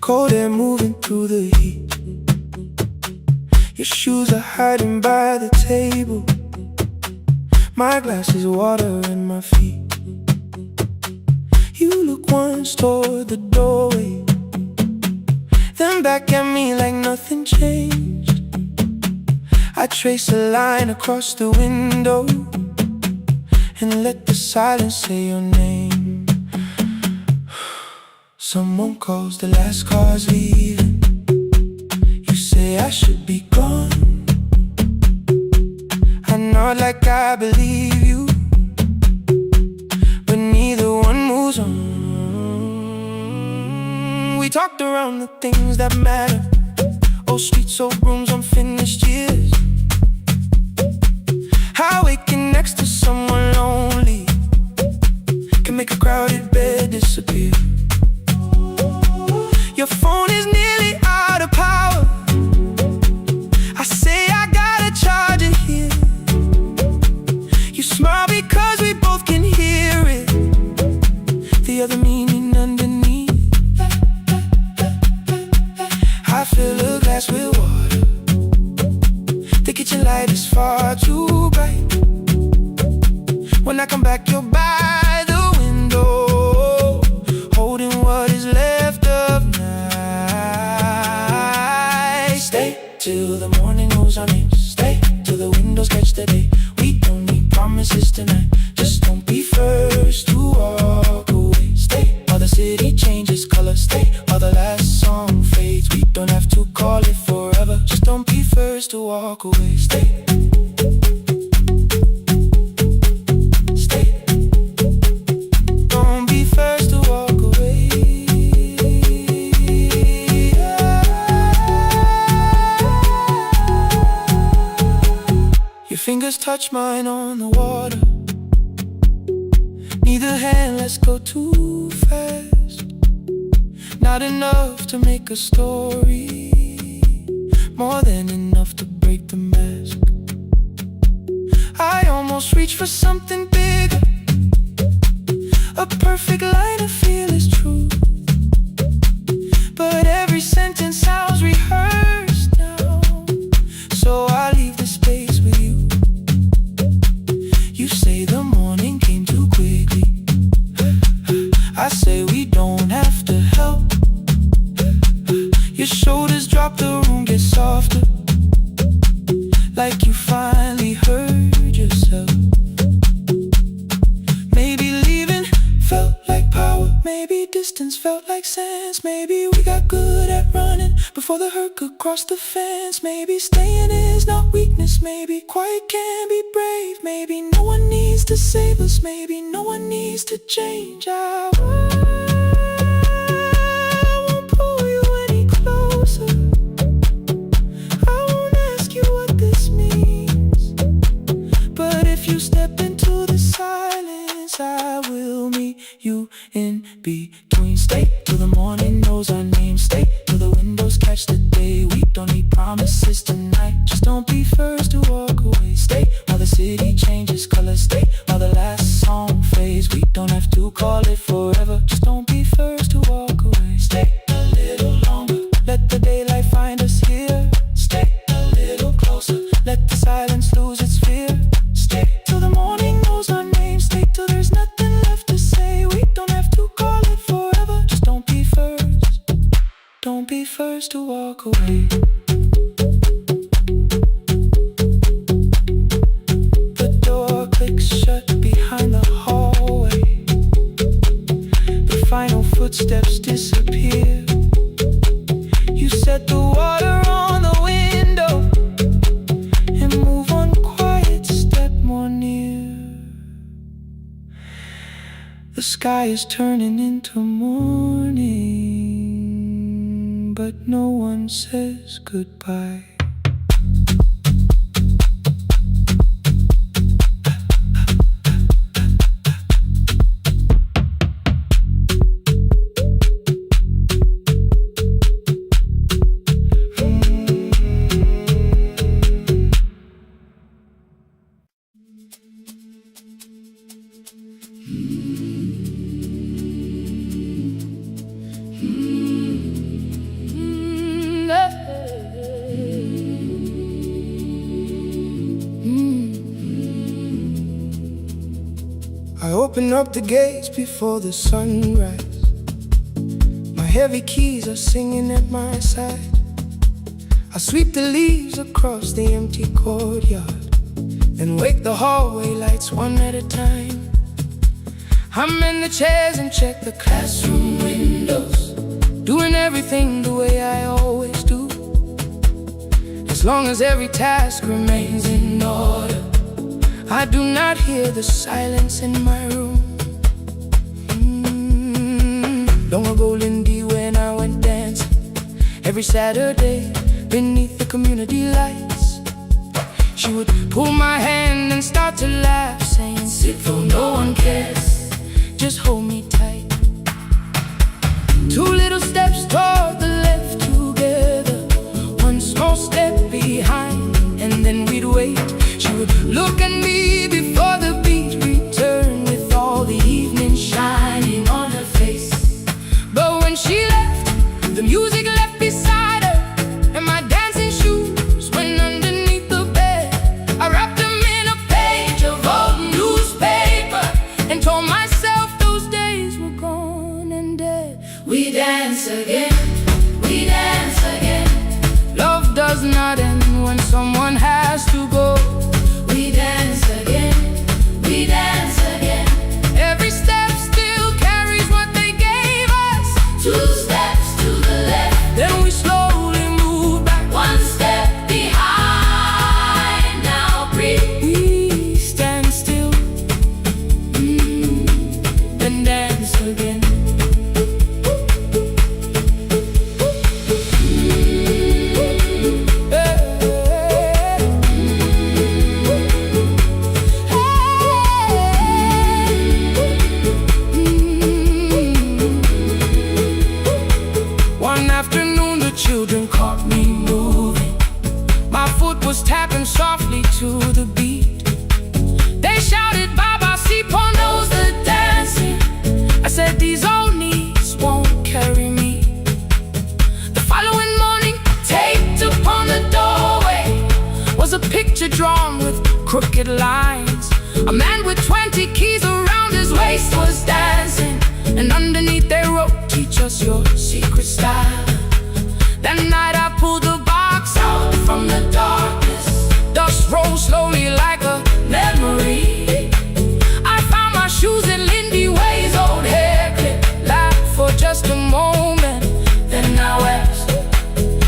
Cold air moving through the heat. Your shoes are hiding by the table. My glass is water in my feet. You look once toward the doorway, then back at me like nothing changed. I trace a line across the window and let the silence say your name. Someone calls, the last car's leaving. You say I should be gone. I nod like I believe you, but neither one moves on. We talked around the things that matter. Old streets, old rooms, unfinished years. How waking next to someone lonely can make a crowded bed disappear. Your phone is nearly out of power. I say I gotta charge it here. You smile because we both can hear it. The other meaning underneath. I fill a glass with water. The kitchen light is far too bright. When I come back, you're by the window, holding what is left of night. Stay till the morning knows our names. Stay till the windows catch the day. We don't need promises tonight. Just don't be first to walk away. Stay while the city changes color. Stay while the last song fades. We don't have to call it forever. Just don't be first to walk away. Stay. Fingers touch mine on the water. Neither hand lets go too fast. Not enough to make a story, more than enough to break the mask. I almost reach for something bigger, a perfect line of fearless truth. But every sentence sounds rehearsed now, so I leave the space with you. You say the morning came too quickly. I say we don't have to help. Your shoulders drop, the room gets softer, like you finally heard yourself. Maybe leaving felt like power. Maybe distance felt like sense. Maybe we got good at running before the hurt could cross the fence. Maybe staying is not weakness. Maybe quiet can be brave. Maybe no one needs to save us. Maybe no one needs to change. I won't pull you any closer. I won't ask you what this means. But if you step into the silence, I will meet you in between. Stay till the morning knows our names. Stay till the windows catch the day. We don't need promises tonight. Just don't be first to walk away. Stay while the city changes color. Stay while the last song fades. We don't have to call it forever. Don't be first to walk away. The door clicks shut behind the hallway. The final footsteps disappear. You set the water on the window and move one quiet step more near. The sky is turning into morning, but no one says goodbye. I open up the gates before the sunrise. My heavy keys are singing at my side. I sweep the leaves across the empty courtyard and wake the hallway lights one at a time. I'm in the chairs and check the classroom windows, doing everything the way I always do. As long as every task remains in order, I do not hear the silence in my room. Long ago, Lindy, when I went dancing every Saturday beneath the community lights, she would pull my hand and start to laugh, saying, "Sit though no one cares, just hold me tight." Two little steps toward the left together, one small step behind, and then we'd wait. She would look at me before the beat returned, with all the evening shining on her face. But when she left, the music left beside her, and my dancing shoes went underneath the bed. I wrapped them in a page of old newspaper and told myself those days were gone and dead. We dance again, we dance again. Love does not end when someone has to go. We dance again, we dance again. Every step still carries what they gave us. Two steps to the left, then we slowly move back. One step behind, now breathe. We stand still, then dance again. Children caught me moving. My foot was tapping softly to the beat. They shouted, "Baba, Sipo knows the dancing." I said, "These old knees won't carry me." The following morning, taped upon the doorway was a picture drawn with crooked lines. A man with 20 keys around his waist was dancing, and underneath they wrote, "Teach us your secret style." That night I pulled the box out from the darkness. Dust rolled slowly like a memory. I found my shoes in Lindy Way's old hair clip, laughed for just a moment, then I wept.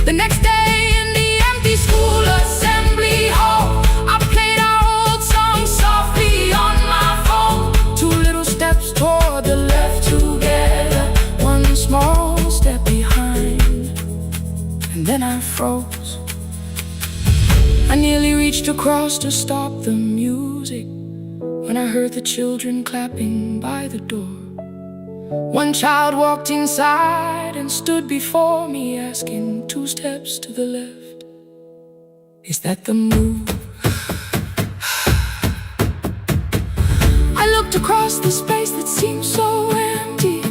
The next day in the empty school assembly hall, I played our old song softly on my phone. Two little steps toward the left together, one small step behind. And then I froze. I nearly reached across to stop the music when I heard the children clapping by the door. One child walked inside and stood before me, asking, "Two steps to the left, is that the move?" I looked across the space that seemed so empty,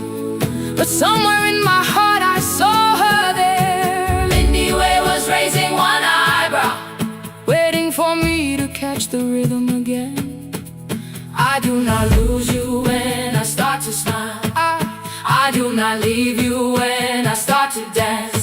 but somewhere in my heart I saw her there. Raising one eyebrow, waiting for me to catch the rhythm again. I do not lose you when I start to smile. I do not leave you when I start to dance.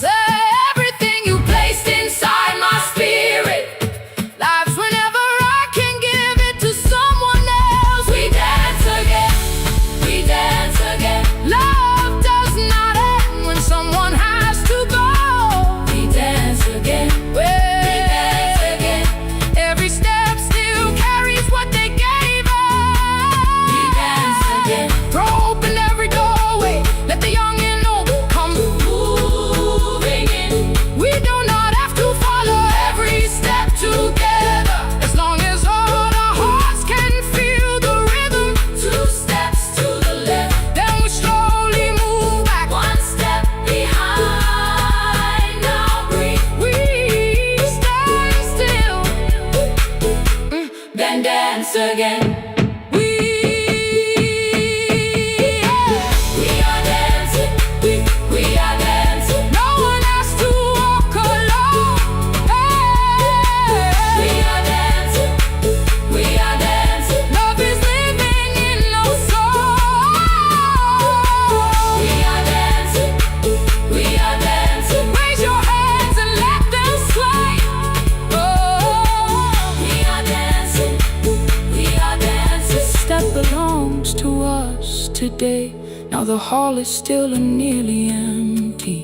yesterday. Now the hall is still and nearly empty,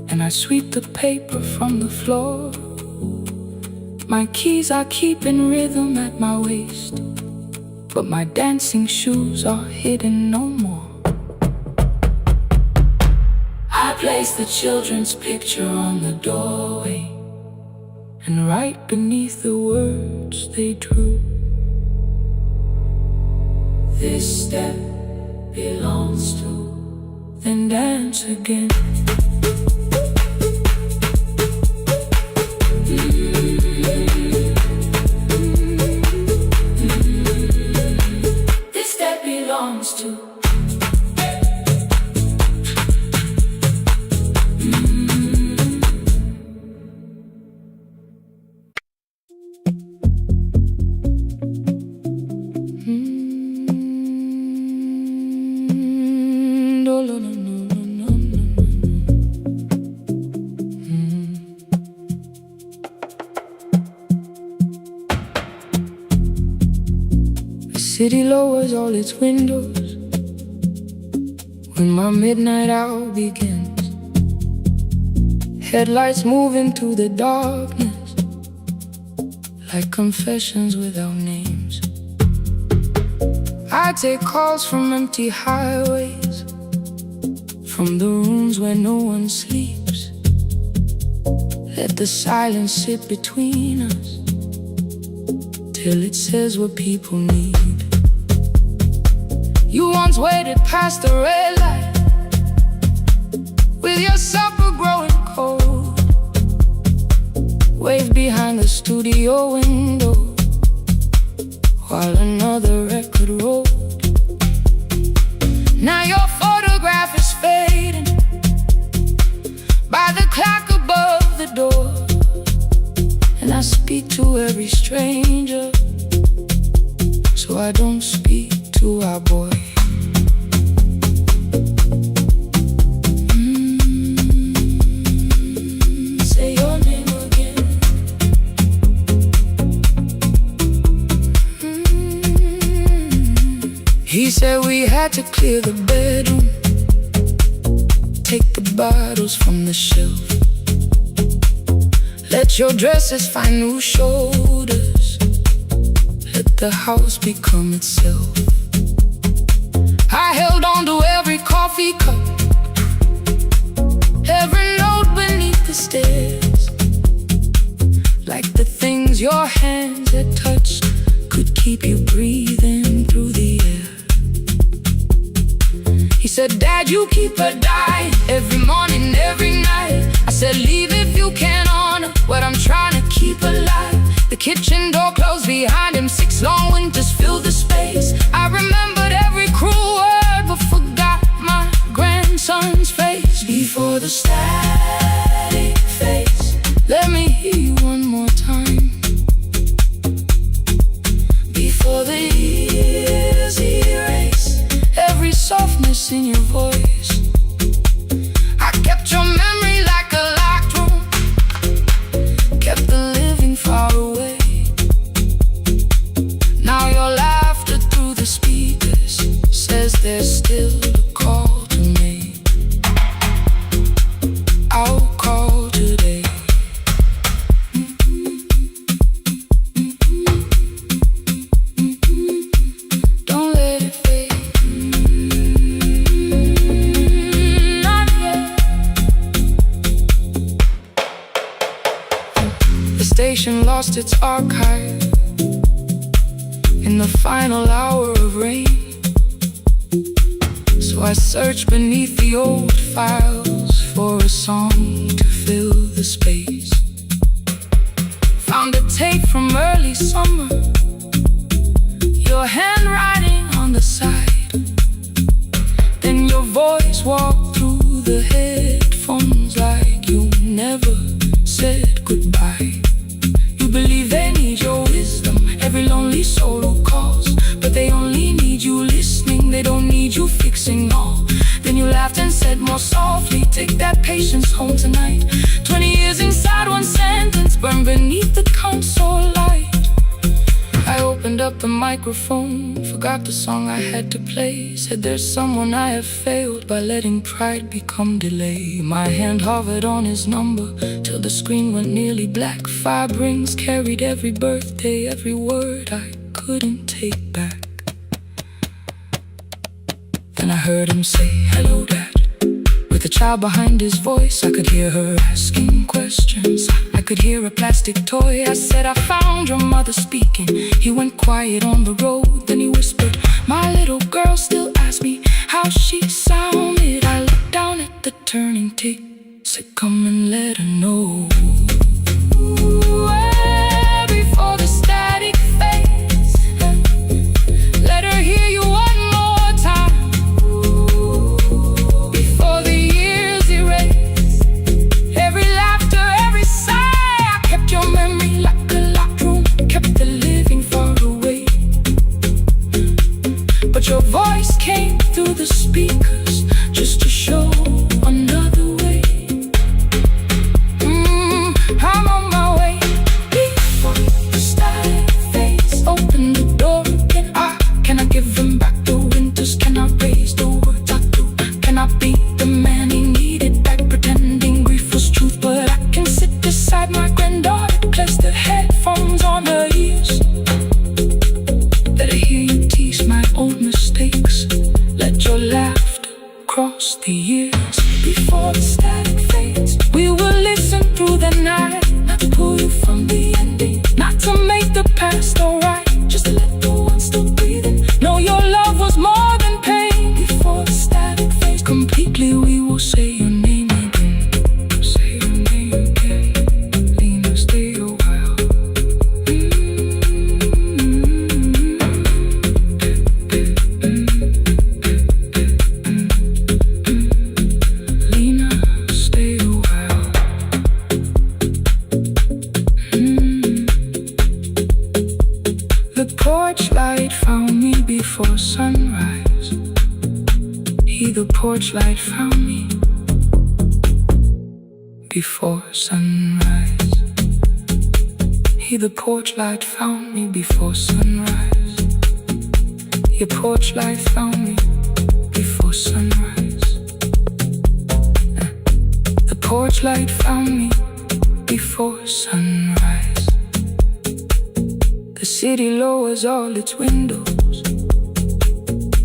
and I sweep the paper from the floor. My keys I keep in rhythm at my waist, but my dancing shoes are hidden no more. I place the children's picture on the doorway, and right beneath the words they drew, this step belongs to, then dance again. This step belongs to. City lowers all its windows when my midnight hour begins. Headlights move into the darkness like confessions without names. I take calls from empty highways, from the rooms where no one sleeps. Let the silence sit between us till it says what people need. You once waited past the red light with your supper growing cold, waved behind the studio window while another record rolled. Now your photograph is fading by the clock above the door, and I speak to every stranger, so I don't speak to our boy. Say your name again. He said we had to clear the bedroom, take the bottles from the shelf, let your dresses find new shoulders, let the house become itself. I held on to every coffee cup, every note beneath the stairs, like the things your hands had touched could keep you breathing through the air. He said, Dad, you keep her dying every morning, every night. I said, leave if you can honor what I'm trying to keep alive. The kitchen door closed behind him, 6 long winters filled the space. I remembered every cruel word but forgot my grandson's face. Before the static fades, let me hear you one more time. Before the years erase every softness in your voice, I kept your memory like a locked room, kept the living far away. Now your laughter through the speakers says there's still a call to make. I'll call today. Don't let it fade. Not yet. The station lost its archive in the final hour of rain, so I searched beneath the old files for a song to fill the space. Found a tape from early summer, your handwriting on the side, then your voice walked through the headphones like you never said goodbye. You believe they need your wisdom, every lonely soul who calls, but they only need you listening, they don't need you fixing all. Then you laughed and said more softly, take that patience home tonight. 20 years inside one sentence, burned beneath the console light. I opened up the microphone, forgot the song I had to play. Said there's someone I have failed by letting pride become delay. My hand hovered on his number till the screen went nearly black. 5 rings carried every birthday, every word I couldn't take back. Then I heard him say, "Hello, Dad." With a child behind his voice, I could hear her asking questions. I could hear a plastic toy. I said, "I found your mother speaking." He went quiet on the road, then he whispered, "My little girl still asks me how she sounded." I looked down at the turning tick, said, "Come and let her know." Before the static fades, let her hear you one more time. Before the years erase every laughter, every sigh, I kept your memory like a locked room, kept the living far away. But your voice came through the speakers just to show another way. I'm on my way. Before the static fades, open the door again. Can I give him back the winters? Can I raise the words I do? Can I be the man he needed back, pretending grief was truth? But I can sit beside my granddaughter, place the headphones on her ears. Let her hear you tease my old mistakes. Let your laughter cross the years. Before the static fades, we will listen through the night, not to pull you from the ending, not to make the past alright, just to let the one still breathing know your love was more than pain. Before the static fades completely, we will say your name again. Say your name again. Lena, stay a while. Lena, stay a while. The porch light found me before sunrise. The porch light found me before sunrise. The porch light found me before sunrise. Your porch light found me before sunrise. The porch light found me before sunrise. The city lowers all its windows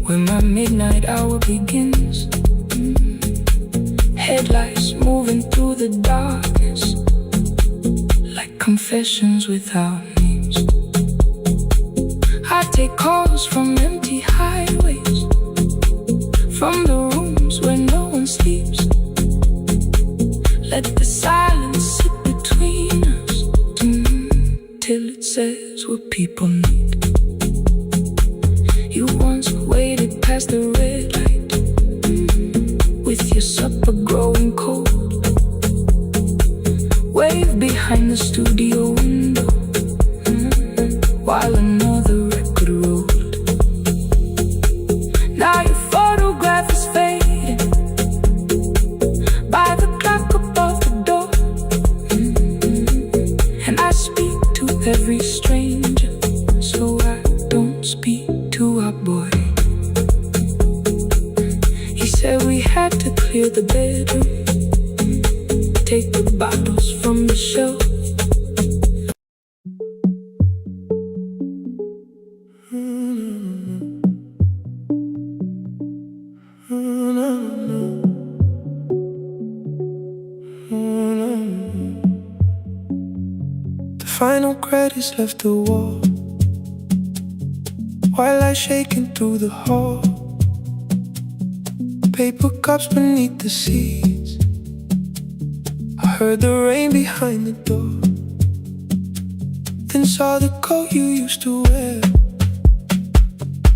when my midnight hour begins. Headlights moving through the darkness like confessions without names. I take calls from empty highways, from the rooms where no one sleeps. Let the silence sit between us till it says what people need. You once waited past the red light with your supper growing cold. Wave behind the studio window while another record rolled. Now your photograph is fading by the clock above the door. And I speak to every stranger, so I don't speak to our boy. He said we had to clear the bedroom, take the bottles from the shelf. The final credits left the wall while I shaking through the hall. Paper cups beneath the seats. I heard the rain behind the door, then saw the coat you used to wear.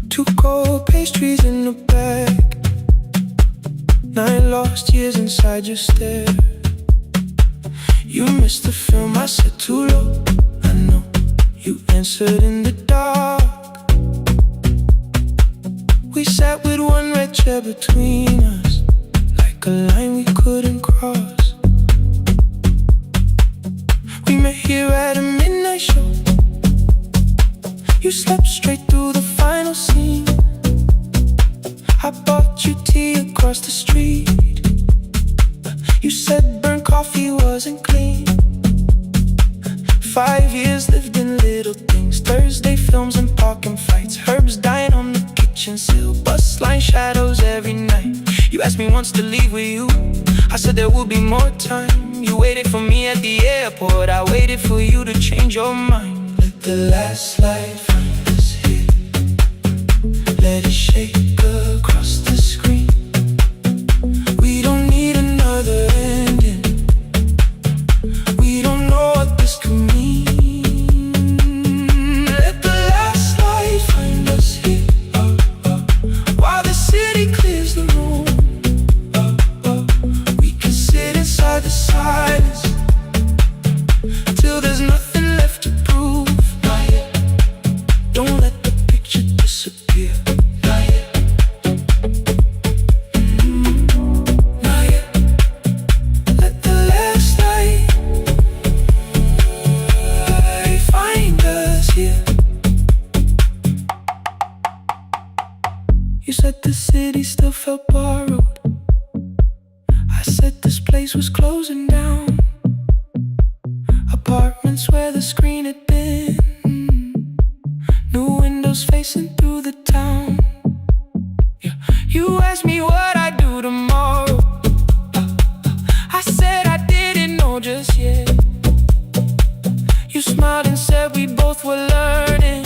2 cold pastries in a bag, 9 lost years inside your stare. You missed the film, I said too low. I know you answered in the dark. We sat with one red chair between us, like a line we couldn't cross. We met here at a midnight show. You You slept straight through the final scene. I bought you tea across the street. You said burnt coffee wasn't clean. 5 years lived in little things. Thursday films and parking fights. Herbs dying on the kitchen sill. Bus line shadows every night. You asked me once to leave with you. I said there would be more time. You waited for me at the airport. I waited for you to change your mind. Let the last light find us here. Let it shake across the screen. We don't need another ending. We don't know what this could mean. Let the last light find us here, while the city clears the room. We can sit inside the silence till there's nothing left to prove. Not yet. Don't let the picture disappear. Not yet. Not yet. Let the last light find us here. You said the city still felt borrowed. I said this place was closing down. Apartments where the screen had been. New windows facing through the town. Yeah. You asked me what I'd do tomorrow. I said I didn't know just yet. You smiled and said we both were learning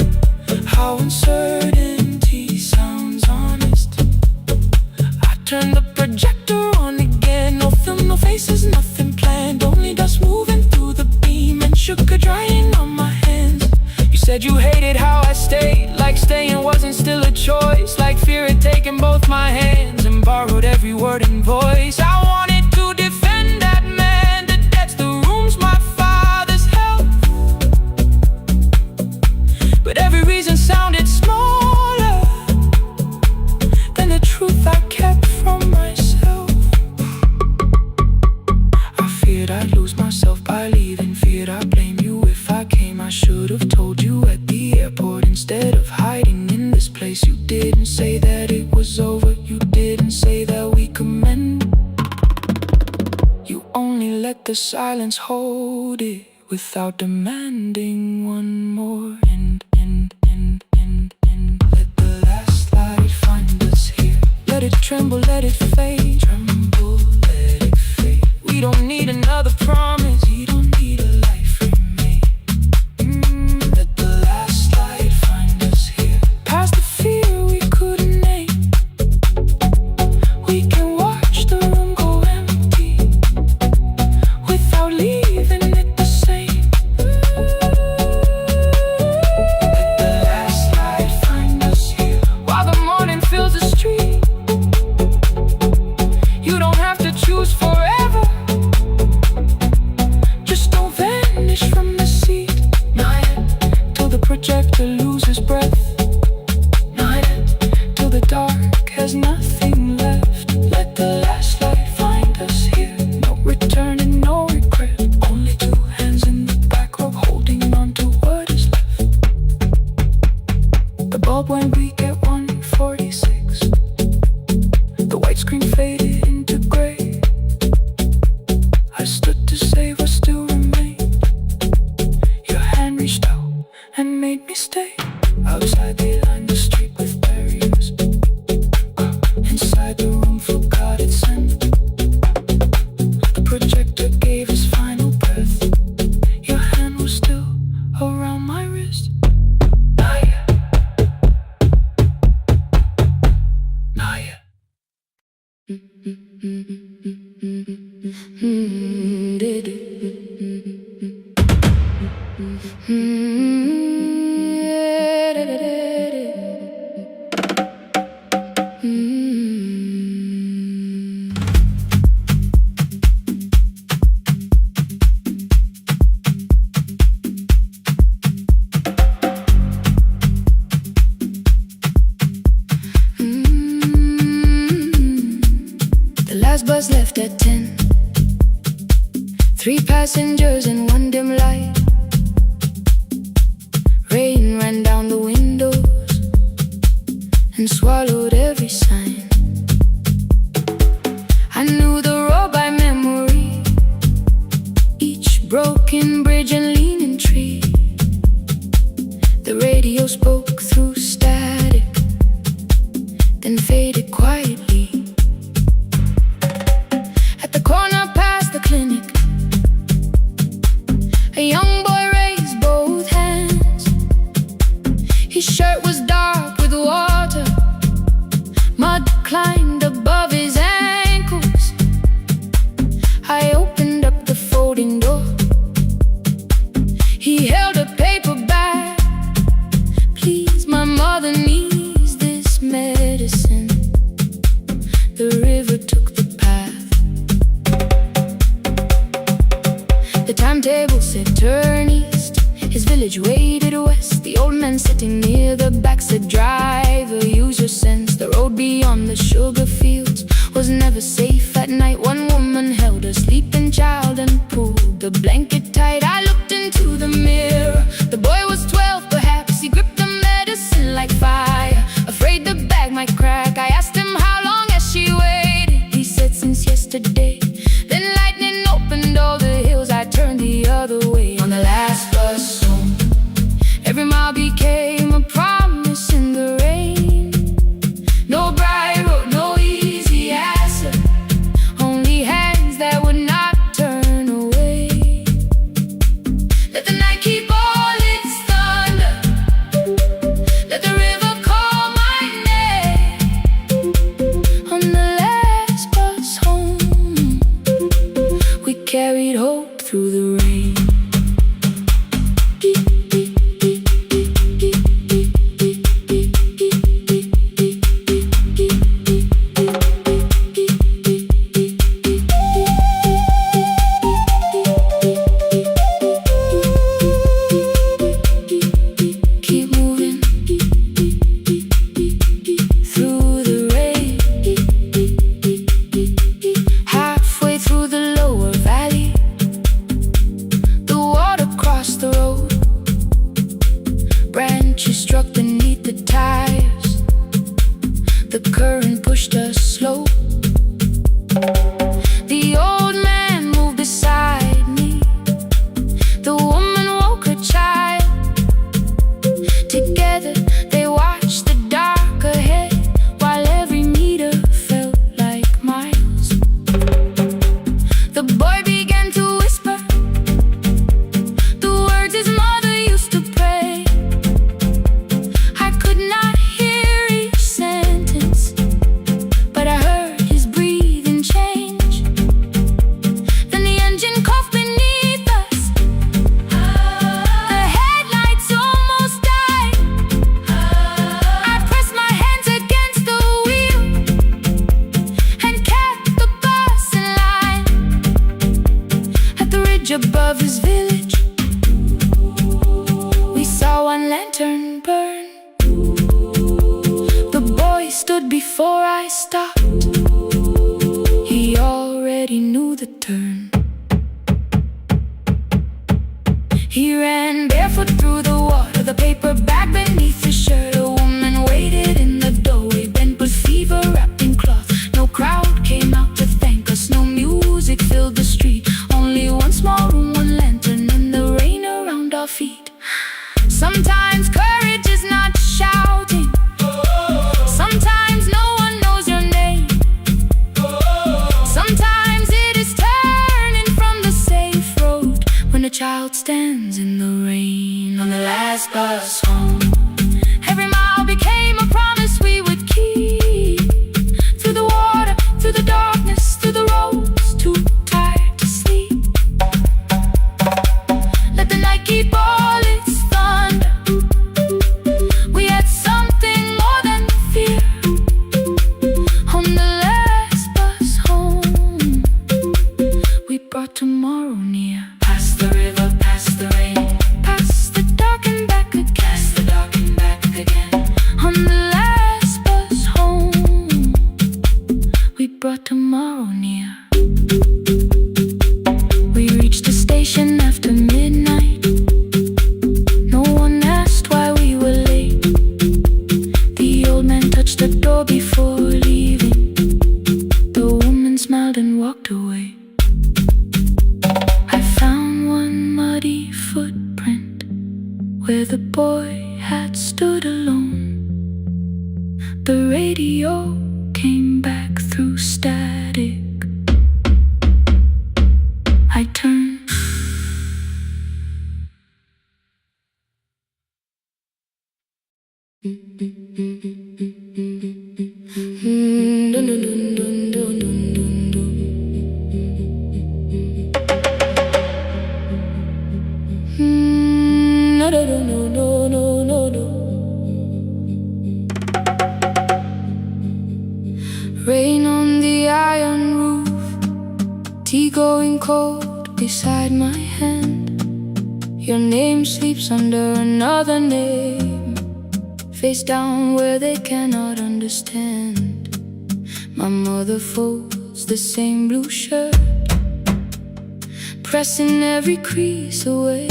how uncertainty sounds honest. I turned the projector on again. No film, no faces, nothing planned. Only dust moving through the beam and sugar drying on my hands. You said you hated how I stayed, like staying wasn't still a choice, like fear had taken both my hands and borrowed every word and voice. I wanted to defend that man, the debts, the rooms, my father's health, but every reason sounded smaller than the truth I kept from myself. I feared I'd lose myself by leaving, feared I'd blame you if I came. I should have told you at the airport instead of hiding in this place. You didn't say that it was over. You didn't say that we could mend. You only let the silence hold it without demanding one more end. Let the last light find us here. Let it tremble, let it fade. Tremble, let it fade. We don't need another promise. We don't need a life remade. Let the last light find us here. Past the fear we couldn't name. We can watch the room go empty without leaving it the same. Let the last light find us here, while the morning fills the street. You don't have to choose forever. Just don't vanish from the seat. Not yet. Till the projector loses breath. Not yet. Till the dark has nothing left. Let the last light find us here. No return and no regret. Only two hands in the back row holding on to what is left. The bulb went weak at 1:46. The white screen faded into gray. I stood to save what still remained. Your hand reached out and made me stay. Outside they lined the street with barriers. Inside the room forgot its scent. The projector gave his final breath. Your hand was still around my wrist. Not yet. Not yet. The last bus left at 10. 3 passengers and 1 dim light. Rain ran down the window. and swallowed every sign. I knew the road by memory, each broken bridge and leaning tree. The radio spoke through static, then faded quietly. At the corner past the clinic, a young boy raised both hands. His shirt was dark with water, mud climbed above his ankles. I opened up the folding door. He held a paper bag. Please, my mother needs this medicine. The river took the path. The timetable said turn east. His village waited west. The old man sitting near the back said driver, use your sense. The road beyond the sugar fields was never safe at night. One woman held her sleeping child and pulled the blanket tight. I looked into the mirror. The boy was 12 perhaps. He gripped the medicine like fire, afraid the bag might crack. I asked him how long has she waited. He said since yesterday. Then lightning opened all the hills. I turned the other way on the last bus home. Every mile became a promise in the rain. No bright road, no easy answer, only hands that would not turn away. Let the night keep all its thunder, let the river call my name. On the last bus home, we carried hope through the rain. Keep moving through the rain. Halfway through the lower valley, the water crossed the road. Branches struck beneath the tires. The current pushed us slow. The old man moved beside me. The woman woke her child. Together they watched the dark ahead, while every meter felt like miles. The boy began to whisper the words his mother used to pray. I could not hear each sentence, but I heard his breathing change. Then the engine coughed beneath us. The headlights almost died. I pressed my hands against the wheel and kept the bus in line. At the ridge above his village, we saw one lantern burn. The boy stood before I stopped. He already knew the turn. He ran barefoot through the water, the paper bag beneath his shirt. A woman waited in the doorway, bent with fever wrapped in cloth. No crowd came out to thank us, no music filled the street. Only one small room, one lantern, and the rain around our feet. Sometimes courage is not shouting. Sometimes no one knows your name. Sometimes it is turning from the safe road when a child stands in the rain. On the last bus home, every mile became a promise we would keep. Through the water, through the darkness, through the roads too tired to sleep. Let the night keep all its thunder. We had something more than fear. On the last bus home, we brought tomorrow near. Past the river, past the rain, past the dark and back again. Past the dark and back again. On the last bus home, we brought tomorrow near. We reached the station after midnight. No one asked why we were late. The old man touched boy had stood alone. The radio came back through static. I turned. Rain on the iron roof, tea going cold beside my hand. Your name sleeps under another name, face down where they cannot understand. My mother folds the same blue shirt, pressing every crease away.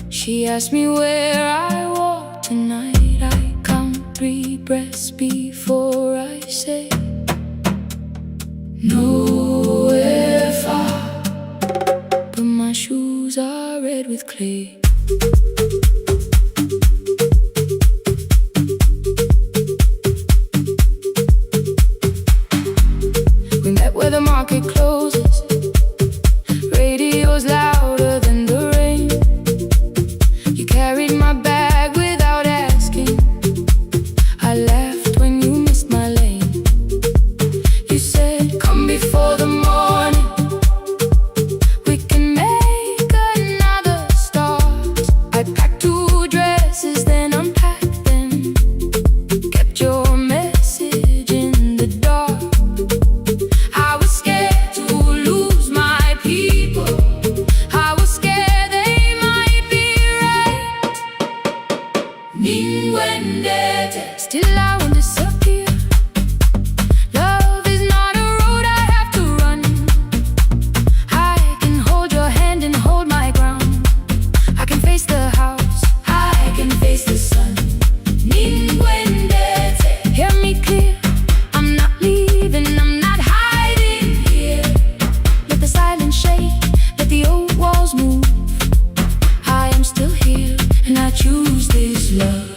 She asked me where I walk tonight. I count 3 breaths before I say nowhere far, but my shoes are red with clay. We met where the market closes, radio's louder than the rain. You carried my bag without asking. I laughed when you missed my lane. You said, come before the morning, we can make another start. I packed 2 dresses, then unpacked them, kept your message in the dark. I was scared to lose my people, I was scared they might be right. Unwinding, still I won't disappear. Love is not a road I have to run. I can hold your hand and hold my ground. I can face the house, I can face the sun. Unwinding, hear me clear, I'm not leaving, I'm not hiding here. Let the silence shake, let the old walls move. I am still here, and I choose this love.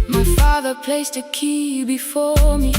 My father placed a key before me.